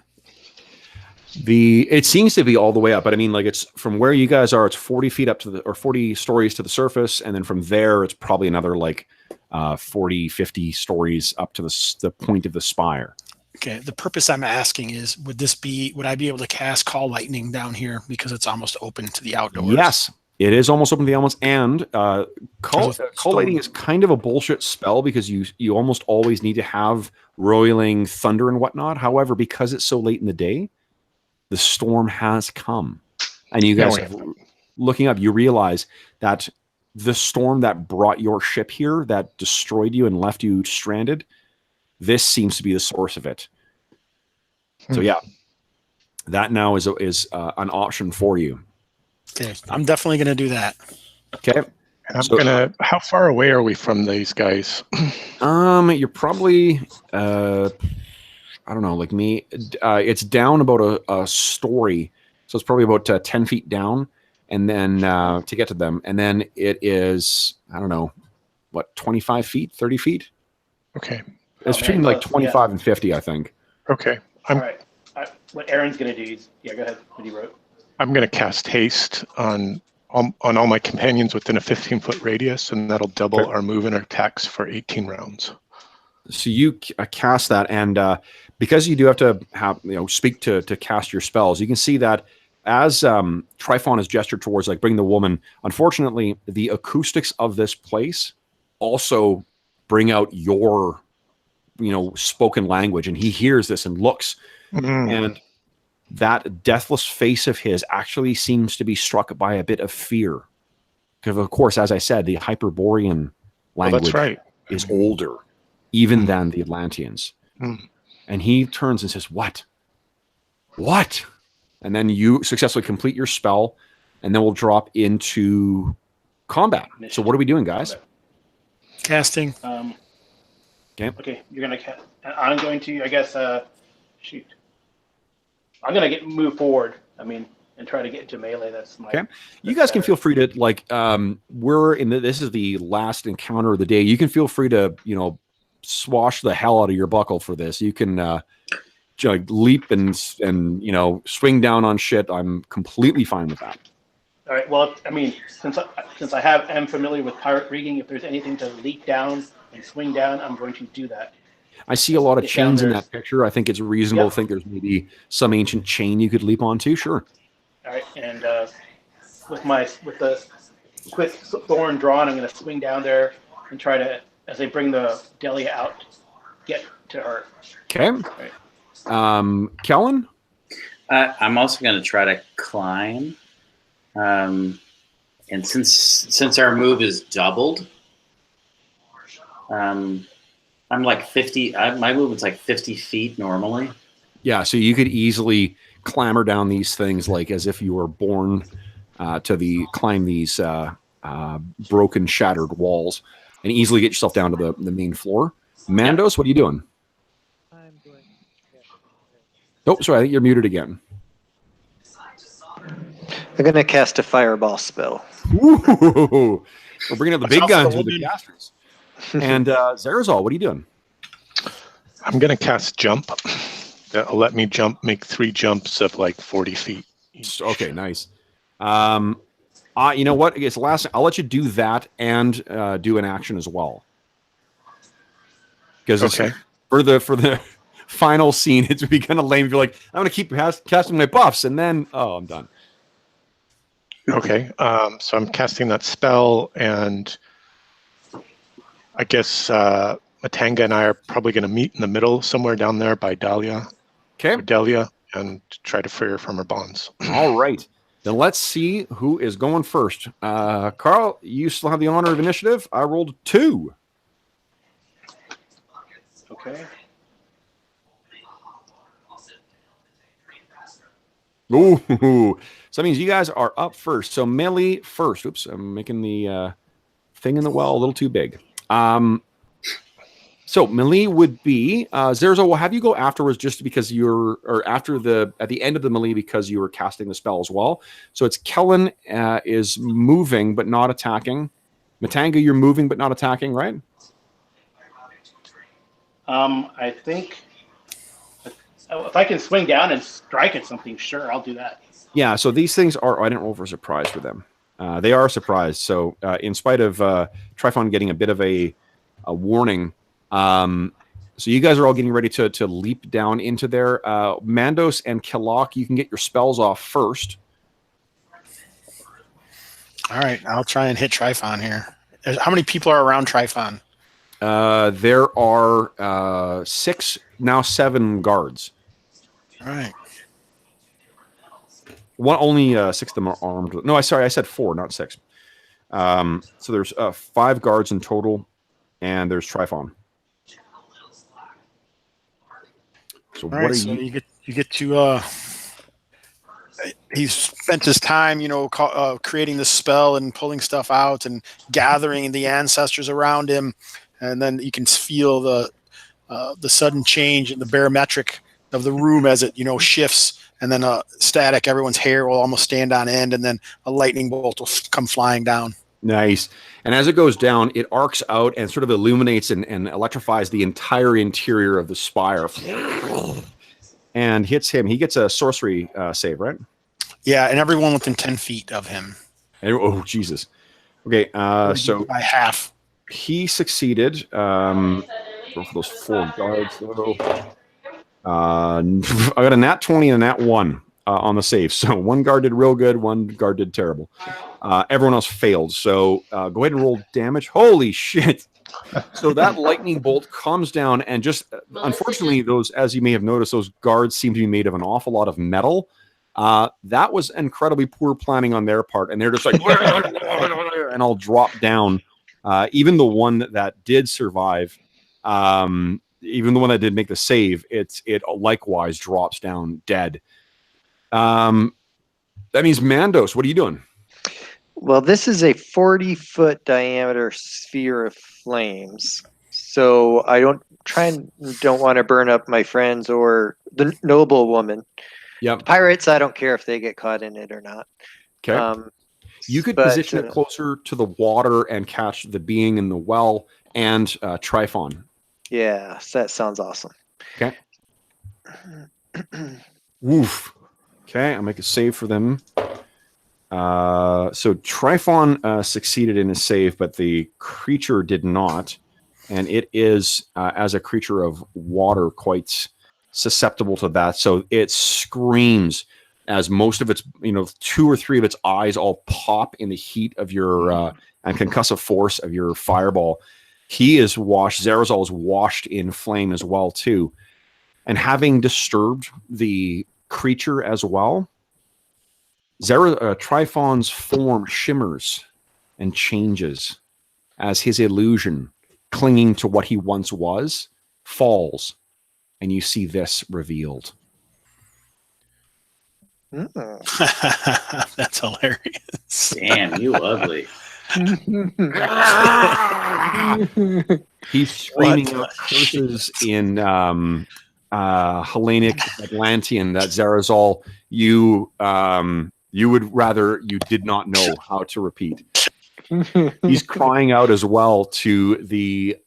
It seems to be all the way up, but I mean, like, it's from where you guys are, it's 40 feet up to or 40 stories to the surface. And then from there, it's probably another like 40, 50 stories up to the point of the spire. Okay. The purpose I'm asking is, would I be able to cast Call Lightning down here because it's almost open to the outdoors? Yes. It is almost open to the elements, and collating is kind of a bullshit spell because you almost always need to have roiling thunder and whatnot. However, because it's so late in the day, the storm has come, and you guys looking up, you realize that the storm that brought your ship here, that destroyed you and left you stranded, this seems to be the source of it. So yeah, that now is an option for you. Okay, I'm definitely going to do that. Okay. How far away are we from these guys? You're probably, I don't know, like me. It's down about a story, so it's probably about 10 feet down, and then to get to them, and then it is, I don't know, what, 25 feet, 30 feet? Okay. It's between like 25 and 50, I think. Okay. All right. What Aaron's going to do is, go ahead. What he wrote. I'm going to cast haste on all my companions within a 15-foot radius, and that'll double our move and our attacks for 18 rounds. So you cast that, and because you do have to speak to cast your spells, you can see that as Tryphon has gestured towards like bring the woman. Unfortunately, the acoustics of this place also bring out your spoken language, and he hears this and looks, and that deathless face of his actually seems to be struck by a bit of fear. Because, of course, as I said, the Hyperborean language is older even than the Atlanteans. And he turns and says, What? And then you successfully complete your spell, and then we'll drop into combat. So what are we doing, guys? Casting. Okay, you're going to cast. I'm going to, I guess, shoot. I'm going to move forward. And try to get into melee. That's my. Okay. You guys can feel free to this is the last encounter of the day. You can feel free to swash the hell out of your buckle for this. You can leap and swing down on shit. I'm completely fine with that. All right. Well, since I am familiar with pirate rigging, if there's anything to leap down and swing down, I'm going to do that. I see a lot of chains in that picture. I think it's reasonable to think there's maybe some ancient chain you could leap onto. Sure. All right, and with the quick thorn drawn, I'm going to swing down there and try to, as I bring the Delia out, get to her. Okay. Right. Kellen? I'm also going to try to climb, and since our move is doubled, I'm like 50. My movement's like 50 feet normally. Yeah, so you could easily clamber down these things like as if you were born to climb these broken, shattered walls, and easily get yourself down to the main floor. Mandos, what are you doing? I'm doing. Oh, sorry, I think you're muted again. I'm going to cast a fireball spell. Ooh, we're bringing up the big guns with the casters. And Zarazal, what are you doing? I'm going to cast jump. That'll let me make 3 jumps of like 40 feet each. Okay, nice. You know what? I guess I'll let you do that and do an action as well. Because for the final scene, it would be kind of lame if you're like, I'm going to keep casting my buffs, and then, I'm done. Okay, so I'm casting that spell, and I guess Matanga and I are probably going to meet in the middle somewhere down there by Delia, and try to free her from her bonds. All right. Then let's see who is going first. Carl, you still have the honor of initiative. I rolled 2. Okay. Ooh. So that means you guys are up first. So melee first. Oops, I'm making the thing in the well a little too big. So melee would be Zerzo. Will have you go afterwards, just because at the end of the melee, because you were casting the spell as well. So it's Kellen is moving but not attacking. Matanga, you're moving but not attacking, right? I think if I can swing down and strike at something, sure, I'll do that. Yeah. So these things are. I didn't roll for a surprise for them. They are surprised. So in spite of Tryphon getting a bit of a warning. So you guys are all getting ready to leap down into there. Mandos and Killock, you can get your spells off first. All right, I'll try and hit Trifon here. How many people are around Trifon? There are 6, now 7 guards. All right. Only 6 of them are armed. No, I said 4, not 6. So there's 5 guards in total, and there's Trifon. So All what right, are so you? you get to he's spent his time, creating this spell and pulling stuff out and gathering the ancestors around him, and then you can feel the sudden change in the barometric of the room as it shifts, and then static. Everyone's hair will almost stand on end, and then a lightning bolt will come flying down. Nice. And as it goes down, it arcs out and sort of illuminates and electrifies the entire interior of the spire. And hits him. He gets a sorcery save, right? Yeah, and everyone within 10 feet of him. Oh, Jesus. Okay, so by half. he succeeded. Go for those 4 guards, though. I got a nat 20 and a nat 1 on the save. So 1 guard did real good, 1 guard did terrible. Everyone else failed. So go ahead and roll damage. Holy shit. So that lightning bolt comes down and just, unfortunately, those, as you may have noticed, those guards seem to be made of an awful lot of metal. That was incredibly poor planning on their part. And they're just like, and I'll drop down. Even the one that did survive, even the one that did make the save, it likewise drops down dead. That means Mandos, what are you doing? Well, this is a 40-foot diameter sphere of flames. So I don't want to burn up my friends or the noble woman. Yep. Pirates, I don't care if they get caught in it or not. Okay. You could position it closer to the water and catch the being in the well and Trifon. Yeah, that sounds awesome. Okay. Woof. Okay, I'll make a save for them. So Trifon succeeded in his save, but the creature did not. And it is, as a creature of water, quite susceptible to that. So it screams as most of its, 2 or 3 of its eyes all pop in the heat of your and concussive force of your fireball. He is washed. Zarazal is washed in flame as well, too. And having disturbed the creature as well, Trifon's form shimmers and changes as his illusion, clinging to what he once was, falls, and you see this revealed. That's hilarious. Damn, you ugly. He's screaming out curses in Hellenic Atlantean that Zarazal, you would rather you did not know how to repeat. He's crying out as well to the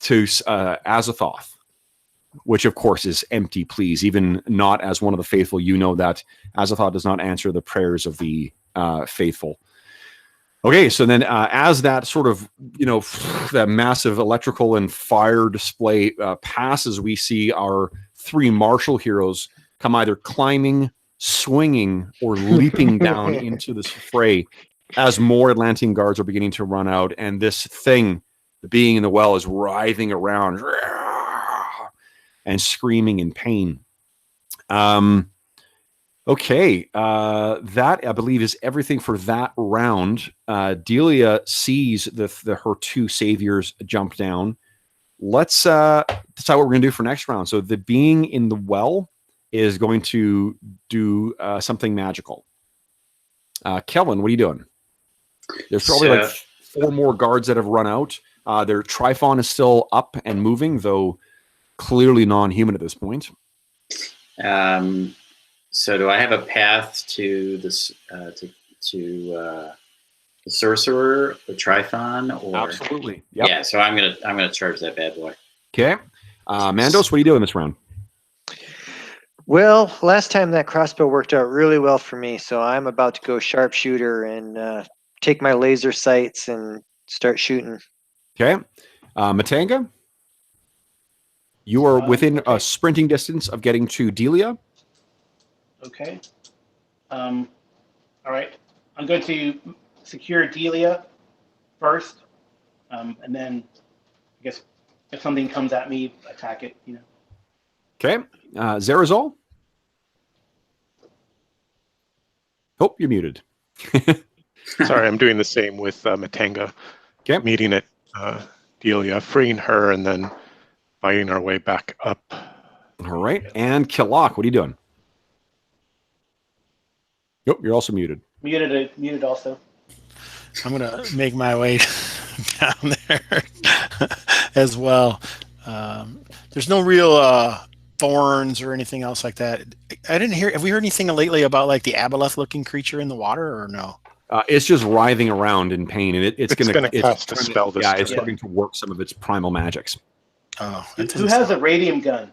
Azathoth, which of course is empty pleas. Even not as one of the faithful, you know that Azathoth does not answer the prayers of the faithful. Okay, so then as that sort of, that massive electrical and fire display passes, we see our 3 martial heroes come either climbing, swinging, or leaping down into this fray as more Atlantean guards are beginning to run out, and this thing, the being in the well, is writhing around and screaming in pain. Okay, that I believe is everything for that round. Delia sees her 2 saviors jump down. Let's decide what we're going to do for next round. So the being in the well is going to do something magical. Kelvin, what are you doing? There's probably 4 more guards that have run out. Their Trifon is still up and moving, though clearly non-human at this point. So do I have a path to this the sorcerer, the Trifon, or Absolutely? Yep. Yeah. So I'm gonna charge that bad boy. Okay, Mandos, what are you doing this round? Well, last time that crossbow worked out really well for me, so I'm about to go sharpshooter and take my laser sights and start shooting. Okay, Matanga, you are within a sprinting distance of getting to Delia. Okay. All right. I'm going to secure Delia first, and then I guess if something comes at me, attack it. Okay. Zerazol? Oh, you're muted. Sorry, I'm doing the same with Matanga. Okay. Meeting at Delia, freeing her, and then fighting our way back up. All right. And Killock, what are you doing? Nope, you're also muted. Muted also. I'm gonna make my way down there as well. There's no real thorns or anything else like that. I didn't hear. Have we heard anything lately about like the aboleth-looking creature in the water, or no? It's just writhing around in pain, and it's going to cast a spell this Yeah, it's turn. starting to work some of its primal magics. Oh, Who has a radium gun?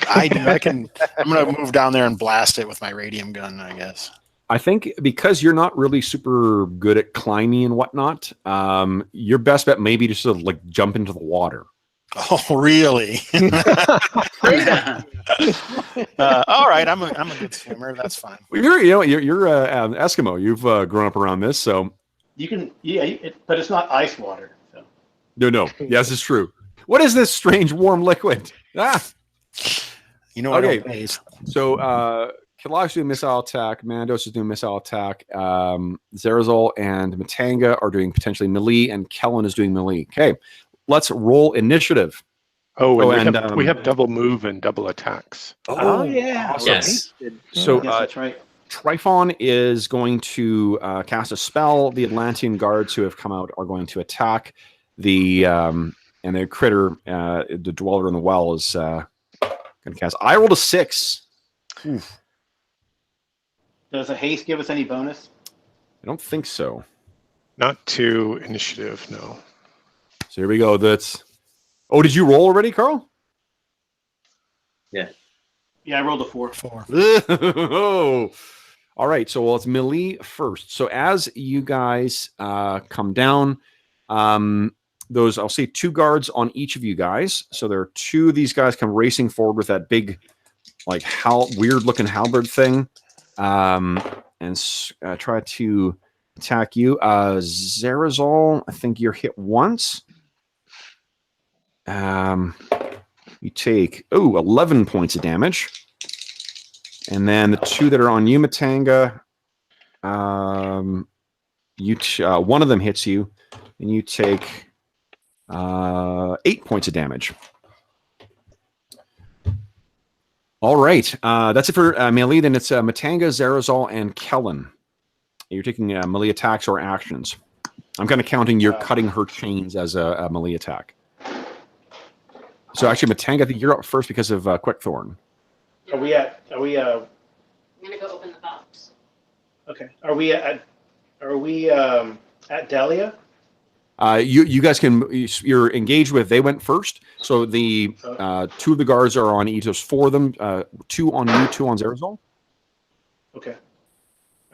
I do. I'm gonna move down there and blast it with my radium gun, I guess. I think because you're not really super good at climbing and whatnot, your best bet may be to sort of like jump into the water. Oh, really? All right, I'm a good swimmer. That's fine. Well, you're an Eskimo. You've grown up around this, so You can, but it's not ice water. So. no. Yes, it's true. What is this strange warm liquid? You know what? Okay. Okay. So Killock's doing missile attack. Mandos is doing missile attack. Zerazol and Matanga are doing potentially melee, and Kellen is doing melee. Okay, let's roll initiative. And we have double move and double attacks. Oh yeah. Awesome. Yes. So Yes, that's right. Trifon is going to cast a spell. The Atlantean guards who have come out are going to attack the and the critter, the dweller in the well, is going to cast. I rolled a 6. Oof. Does a haste give us any bonus? I don't think so. Not to initiative, no. So here we go. That's. Oh, did you roll already, Carl? Yeah. Yeah, I rolled a 4. 4. Oh. All right. So it's melee first. So as you guys come down, those I'll say 2 guards on each of you guys. So there are 2 of these guys come racing forward with that big, like weird looking halberd thing, and try to attack you. Zerazol, I think you're hit once. You take 11 points of damage, and then the 2 that are on you, Matanga, one of them hits you, and you take 8 points of damage. All right, that's it for melee. Then it's Matanga, Zerazol, and Kellen. You're taking melee attacks or actions. I'm kind of counting your cutting her chains as a melee attack. So actually, Matanga, I think you're up first because of Quickthorn. Are we? I'm gonna go open the box. Okay. Are we at Delia? You guys you're engaged with. They went first, so the 2 of the guards are on each. There's 4 of them. 2 on you, 2 on Zerazol. Okay.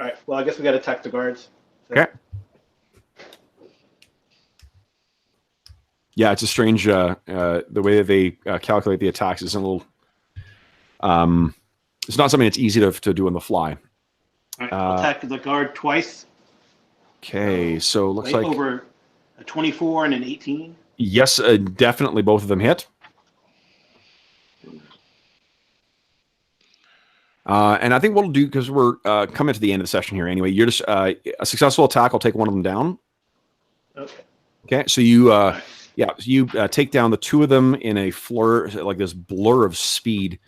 All right. Well, I guess we got to attack the guards. So. Okay. Yeah, it's a strange the way that they calculate the attacks is a little. It's not something that's easy to do on the fly. All right. I'll attack the guard twice. Okay, so looks like over a 24 and an 18. Yes, definitely both of them hit. And I think what we'll do, because we're coming to the end of the session here anyway, you're just a successful attack will take one of them down. Okay. Okay, so you take down the 2 of them in a flur, like this blur of speed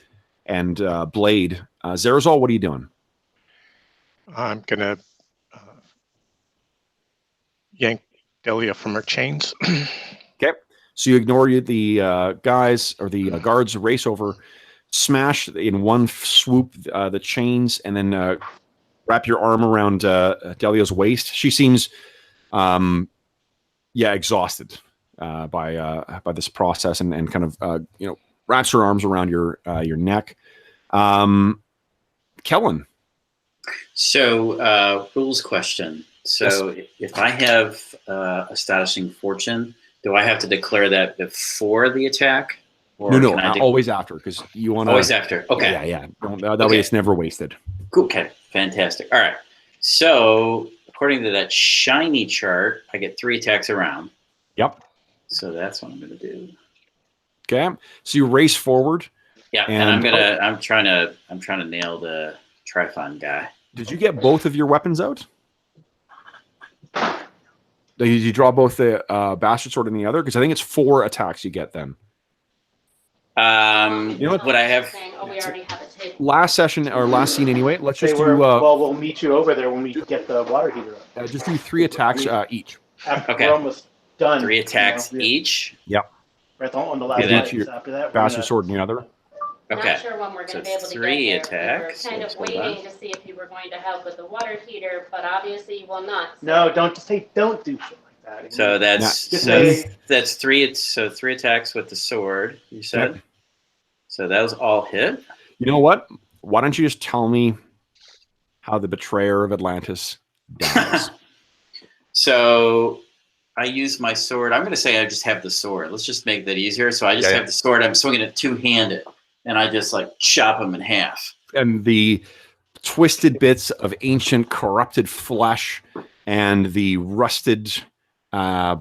and blade. Zerazol, what are you doing? I'm going to yank Delia from her chains. Okay, so you ignore the guys or the guards race over, smash in one swoop the chains, and then wrap your arm around Delia's waist. She seems, exhausted by this process, and kind of wraps her arms around your neck. Kellen. So, rules question. So, if I have Astonishing Fortune, do I have to declare that before the attack? Or No, always after, because you want to. Always after. Okay. Yeah. That way it's never wasted. Okay, fantastic. All right. So, according to that shiny chart, I get 3 attacks around. Yep. So that's what I'm going to do. Okay. So you race forward. Yeah, and I'm trying to nail the Trifon guy. Did you get both of your weapons out? Did you draw both the bastard sword and the other? Because I think it's 4 attacks you get then. You know what I have? Saying, oh, we already have it hidden. Last session or last scene anyway. Let's just do. Well, we'll meet you over there when we get the water heater up. Just do 3 attacks each. Okay. We're almost done. 3 attacks each. Yep. Right on the last Okay, slide. After that, Bastard sword and the other. Okay. Not sure when we're going to So be able to 3 get there. attacks. We were kind of Let's hold on. waiting to see if you were going to help with the water heater, but obviously you will not. No, don't do shit like that. So that's Just so say- that's 3. So 3 attacks with the sword. You said. Yep. So that was all hit. You know what? Why don't you just tell me how the betrayer of Atlantis dies? So I use my sword. I'm going to say I just have the sword. Let's just make that easier. So I just have the sword. I'm swinging it 2-handed, and I just like chop him in half. And the twisted bits of ancient corrupted flesh and the rusted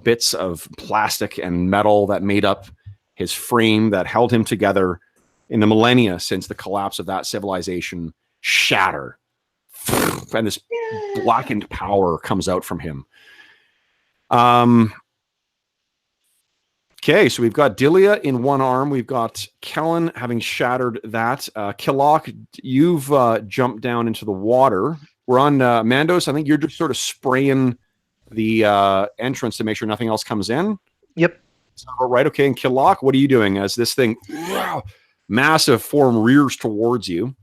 bits of plastic and metal that made up his frame that held him together in the millennia since the collapse of that civilization shatter. And this blackened power comes out from him. Okay, so we've got Dilia in one arm. We've got Kellen having shattered that. Killock, you've jumped down into the water. We're on Mandos. I think you're just sort of spraying the entrance to make sure nothing else comes in. Yep. All right, okay. And Killock, what are you doing as this thing, massive form, rears towards you?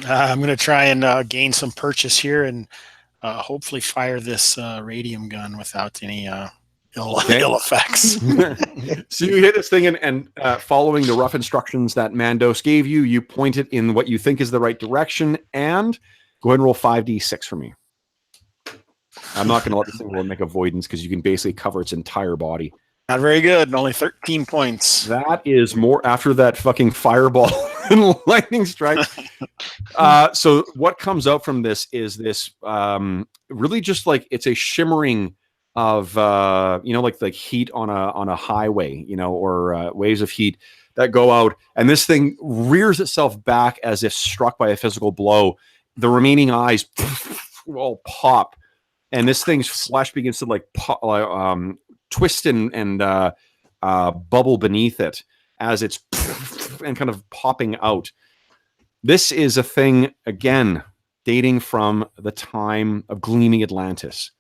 I'm going to try and gain some purchase here and hopefully fire this radium gun without any ill effects. So you hit this thing and following the rough instructions that Mandos gave you, you point it in what you think is the right direction and go ahead and roll 5d6 for me. I'm not going to let this thing roll and make avoidance because you can basically cover its entire body. Not very good. Only 13 points. That is more after that fucking fireball and lightning strike. So what comes out from this is this really just like it's a shimmering of like heat on a highway, or waves of heat that go out, and this thing rears itself back as if struck by a physical blow. The remaining eyes all pop, and this thing's flesh begins to like twist and bubble beneath it as it's and kind of popping out. This is a thing, again, dating from the time of Gleaming Atlantis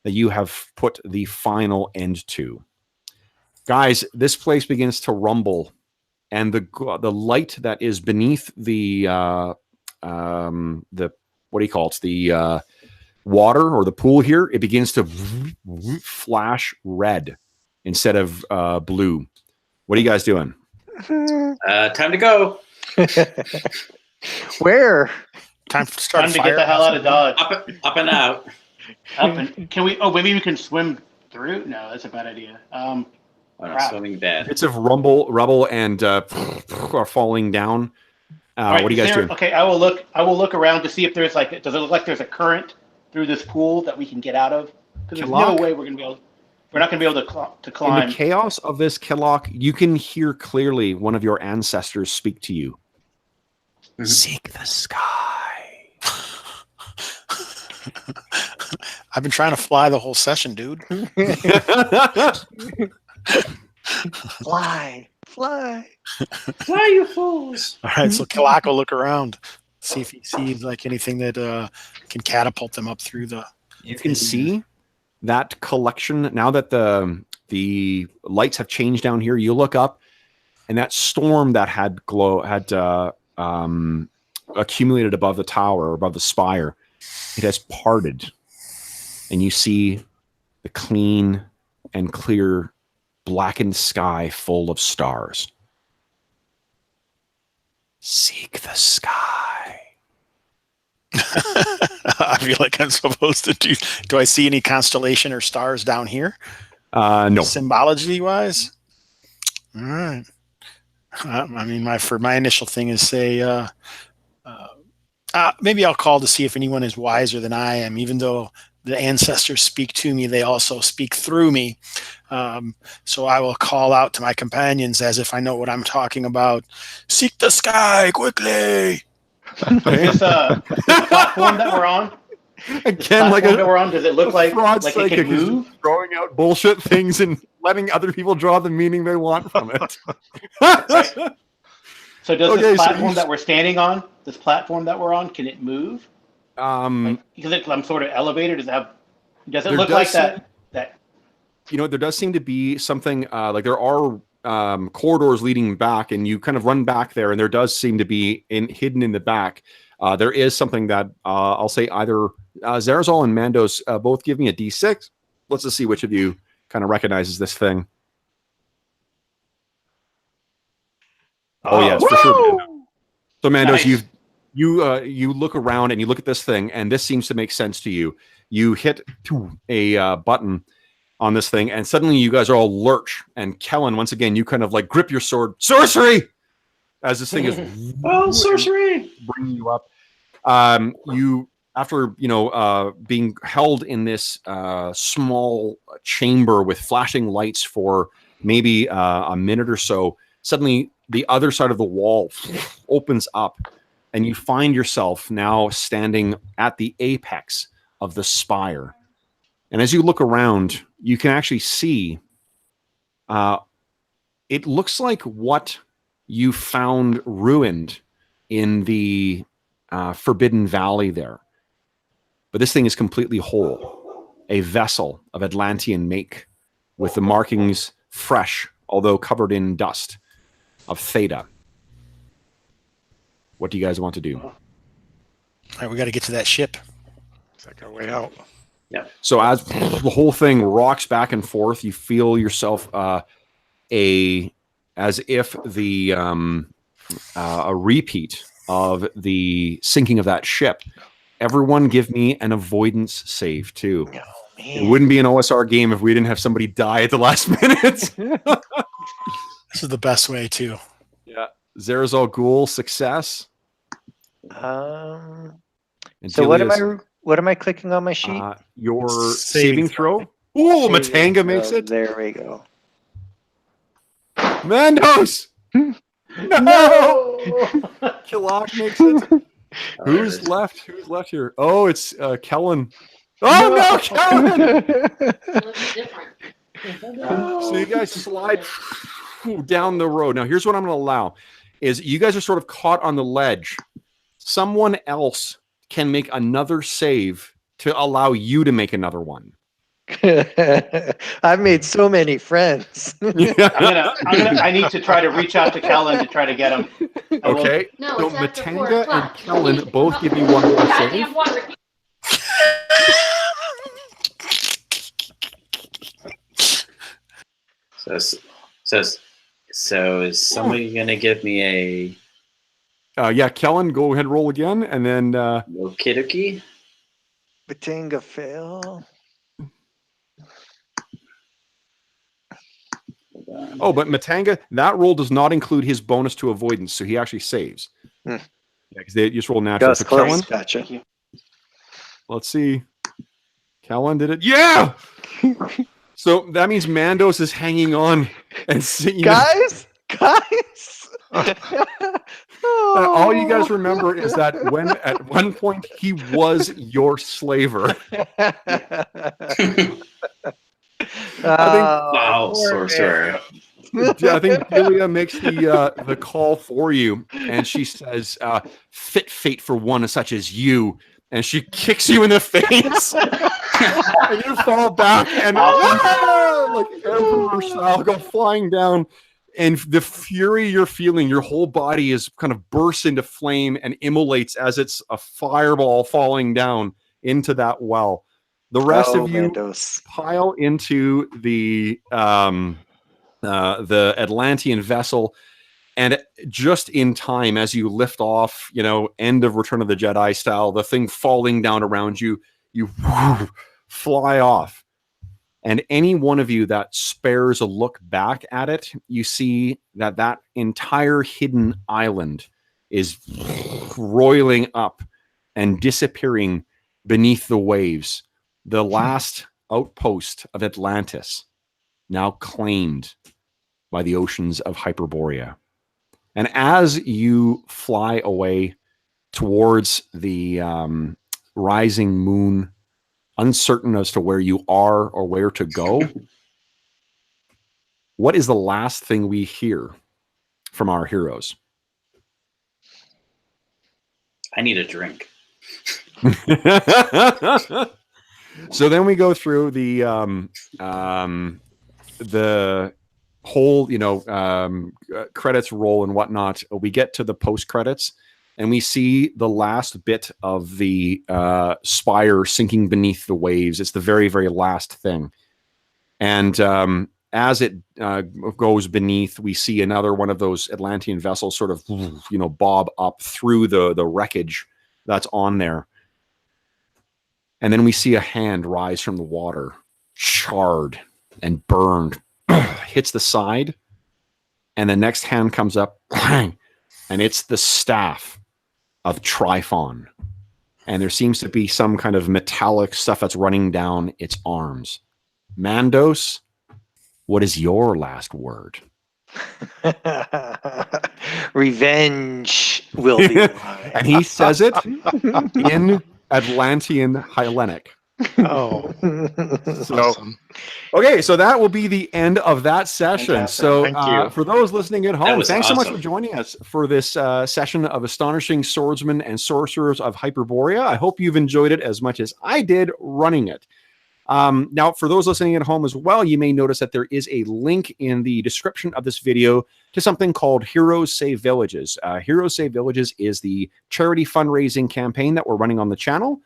that you have put the final end to. Guys, this place begins to rumble, and the light that is beneath the what do you call it? The water or the pool here, it begins to flash red instead of blue. What are you guys doing? Time to go. Where? Time to start. Time to get the hell out of Dodge. Up and out. Can we? Oh, maybe we can swim through. No, that's a bad idea. Oh, no, swimming bad. Bits of rubble, and are falling down. Right, what are you guys doing? Okay, I will look around to see if there's does it look like there's a current through this pool that we can get out of? Because there's no way we're not gonna be able to climb. In the chaos of this, Killock, you can hear clearly one of your ancestors speak to you. Mm-hmm. Seek the sky. I've been trying to fly the whole session, dude. Fly. Fly, you fools. All right, so Kilak will look around, see if he sees like anything that can catapult them up through the. You can see that collection now that the lights have changed down here. You look up, and that storm that had accumulated above the tower, above the spire, it has parted, and you see the clean and clear blackened sky full of stars. Seek the sky. I feel like I'm supposed to do. Do I see any constellation or stars down here? No. Symbology wise. All right. I mean, my initial thing is say, Maybe I'll call to see if anyone is wiser than I am. Even though the ancestors speak to me, they also speak through me. So I will call out to my companions as if I know what I'm talking about. Seek the sky quickly. This platform that we're on. Again, like That we're on. Does it look like fraud it psychic can who's move? just throwing out bullshit things and letting other people draw the meaning they want from it. So does Okay, this so platform you- that we're standing on, this platform that we're on, can it move? Um, Because I'm sort of elevated. Does it There look does like seem- that? there does seem to be something like there are corridors leading back, and you kind of run back there, and there does seem to be hidden in the back. There is something that I'll say either Zarazal and Mandos both give me a D6. Let's just see which of you kind of recognizes this thing. Oh yes, for sure. Mando. So Mandos, Nice. you look around and you look at this thing, and this seems to make sense to you. You hit a button on this thing, and suddenly you guys are all lurch. And Kellen, once again, you kind of like grip your sword, sorcery, as this thing is sorcery! bringing you up. You after being held in this small chamber with flashing lights for maybe a minute or so, suddenly the other side of the wall opens up, and you find yourself now standing at the apex of the spire. And as you look around, you can actually see it looks like what you found ruined in the Forbidden Valley there. But this thing is completely whole. A vessel of Atlantean make with the markings fresh, although covered in dust, of Theta. What do you guys want to do? All right, we got to get to that ship. Is that our way out? So as the whole thing rocks back and forth, you feel yourself as if the a repeat of the sinking of that ship. Everyone give me an avoidance save too. Oh, It wouldn't be an OSR game if we didn't have somebody die at the last minute. This is the best way too. Yeah. Zarazal Ghoul, success. So And what am I clicking on my sheet? Your Saving saving throw. Ooh, Saving Matanga makes throw. it. There we go. Mandos! No! Killock makes it. Who's left? Who's left here? Oh, it's Kellen. Oh no, Kellen! It looks different. So you guys slide down the road. Now, here's what I'm going to allow: is you guys are sort of caught on the ledge. Someone else can make another save to allow you to make another one. I've made so many friends. I need to try to reach out to Kellen to try to get him. Okay. No, So it's after 4 Matanga o'clock. and Kellen both give you one more save. Goddamn water. So is somebody gonna give me a Yeah, Kellen, go ahead and roll again, and then okie Batinga fail. oh, but Matanga, that roll does not include his bonus to avoidance, so he actually saves. Hmm. Yeah, because they just roll natural. That's So close. Kellen, Gotcha. let's see. Kellen did it. Yeah. So that means Mandos is hanging on and singing. Guys. All you guys remember is that when at one point he was your slaver. wow, sorcerer. I think Delia makes the call for you, and she says, "Fit fate for one such as you." And she kicks you in the face, and you fall back, and like Emperor style, go flying down. And the fury you're feeling, your whole body is kind of bursts into flame and immolates as it's a fireball falling down into that well. The rest of you pile into the Atlantean vessel, and just in time as you lift off, end of Return of the Jedi style, the thing falling down around you, you fly off. And any one of you that spares a look back at it, you see that entire hidden island is roiling up and disappearing beneath the waves, the last outpost of Atlantis, now claimed by the oceans of Hyperborea. And as you fly away towards the rising moon, uncertain as to where you are or where to go, what is the last thing we hear from our heroes? I need a drink. So then we go through the whole, credits roll and whatnot. We get to the post credits, and we see the last bit of the spire sinking beneath the waves. It's the very, very last thing. And as it goes beneath, we see another one of those Atlantean vessels sort of, bob up through the wreckage that's on there. And then we see a hand rise from the water, charred and burned, hits the side, and the next hand comes up, and it's the staff of Tryphon. And there seems to be some kind of metallic stuff that's running down its arms. Mandos, what is your last word? Revenge will be mine. And he says it in Atlantean Hellenic. Oh, So, awesome. okay, so that will be the end of that session. Fantastic. So Thank you. for those listening at home, was thanks so much awesome. for joining us for this session of Astonishing Swordsmen and Sorcerers of Hyperborea. I hope you've enjoyed it as much as I did running it. Now, for those listening at home as well, you may notice that there is a link in the description of this video to something called Heroes Save Villages. Heroes Save Villages is the charity fundraising campaign that we're running on the channel.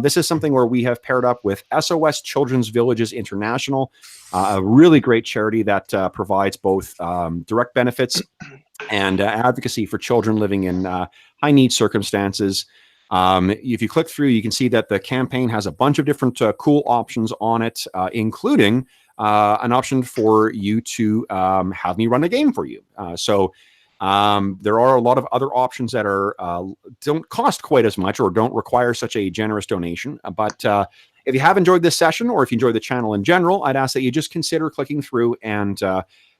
This is something where we have paired up with SOS Children's Villages International, a really great charity that provides both direct benefits and advocacy for children living in high need circumstances. If you click through, you can see that the campaign has a bunch of different cool options on it, including an option for you to have me run a game for you. So there are a lot of other options that are don't cost quite as much or don't require such a generous donation. But if you have enjoyed this session, or if you enjoy the channel in general, I'd ask that you just consider clicking through and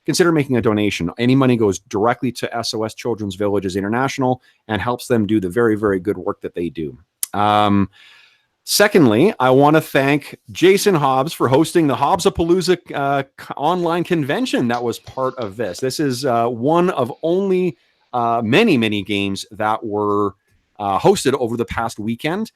consider making a donation. Any money goes directly to SOS Children's Villages International and helps them do the very, very good work that they do. Secondly, I want to thank Jason Hobbs for hosting the Hobbsapalooza online convention that was part of this. This is one of only many, many games that were hosted over the past weekend.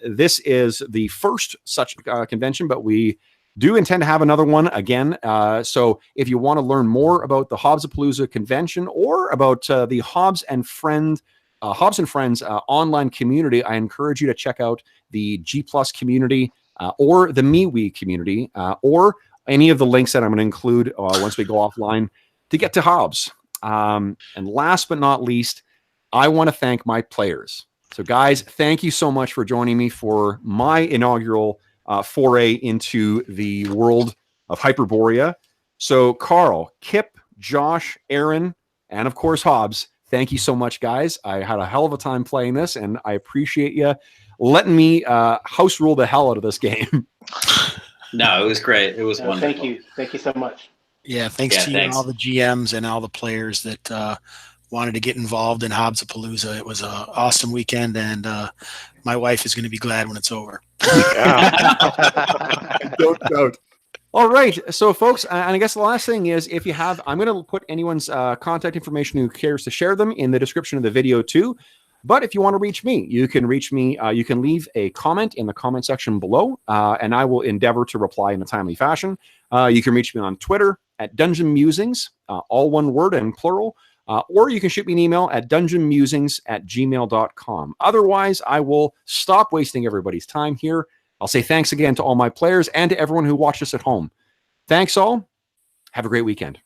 This is the first such convention, but we do intend to have another one again. So if you want to learn more about the Hobbsapalooza convention or about the Hobbs and Friends online community, I encourage you to check out the G+ community or the MeWe community or any of the links that I'm going to include once we go offline to get to Hobbs. And last but not least, I want to thank my players. So guys, thank you so much for joining me for my inaugural foray into the world of Hyperborea. So Carl, Kip, Josh, Aaron, and of course Hobbs, thank you so much, guys. I had a hell of a time playing this, and I appreciate you letting me house rule the hell out of this game. No, it was great. It was wonderful. Thank you. Thank you so much. Yeah, thanks to you and all the GMs and all the players that wanted to get involved in Hobbsapalooza. It was an awesome weekend, and my wife is going to be glad when it's over. Don't doubt. All right, so folks, and I guess the last thing is, if you have, I'm going to put anyone's contact information who cares to share them in the description of the video too. But if you want to reach me, you can reach me. You can leave a comment in the comment section below, and I will endeavor to reply in a timely fashion. You can reach me on Twitter at Dungeon Musings, all one word and plural, or you can shoot me an email at dungeonmusings@gmail.com. Otherwise, I will stop wasting everybody's time here. I'll say thanks again to all my players and to everyone who watched us at home. Thanks all. Have a great weekend.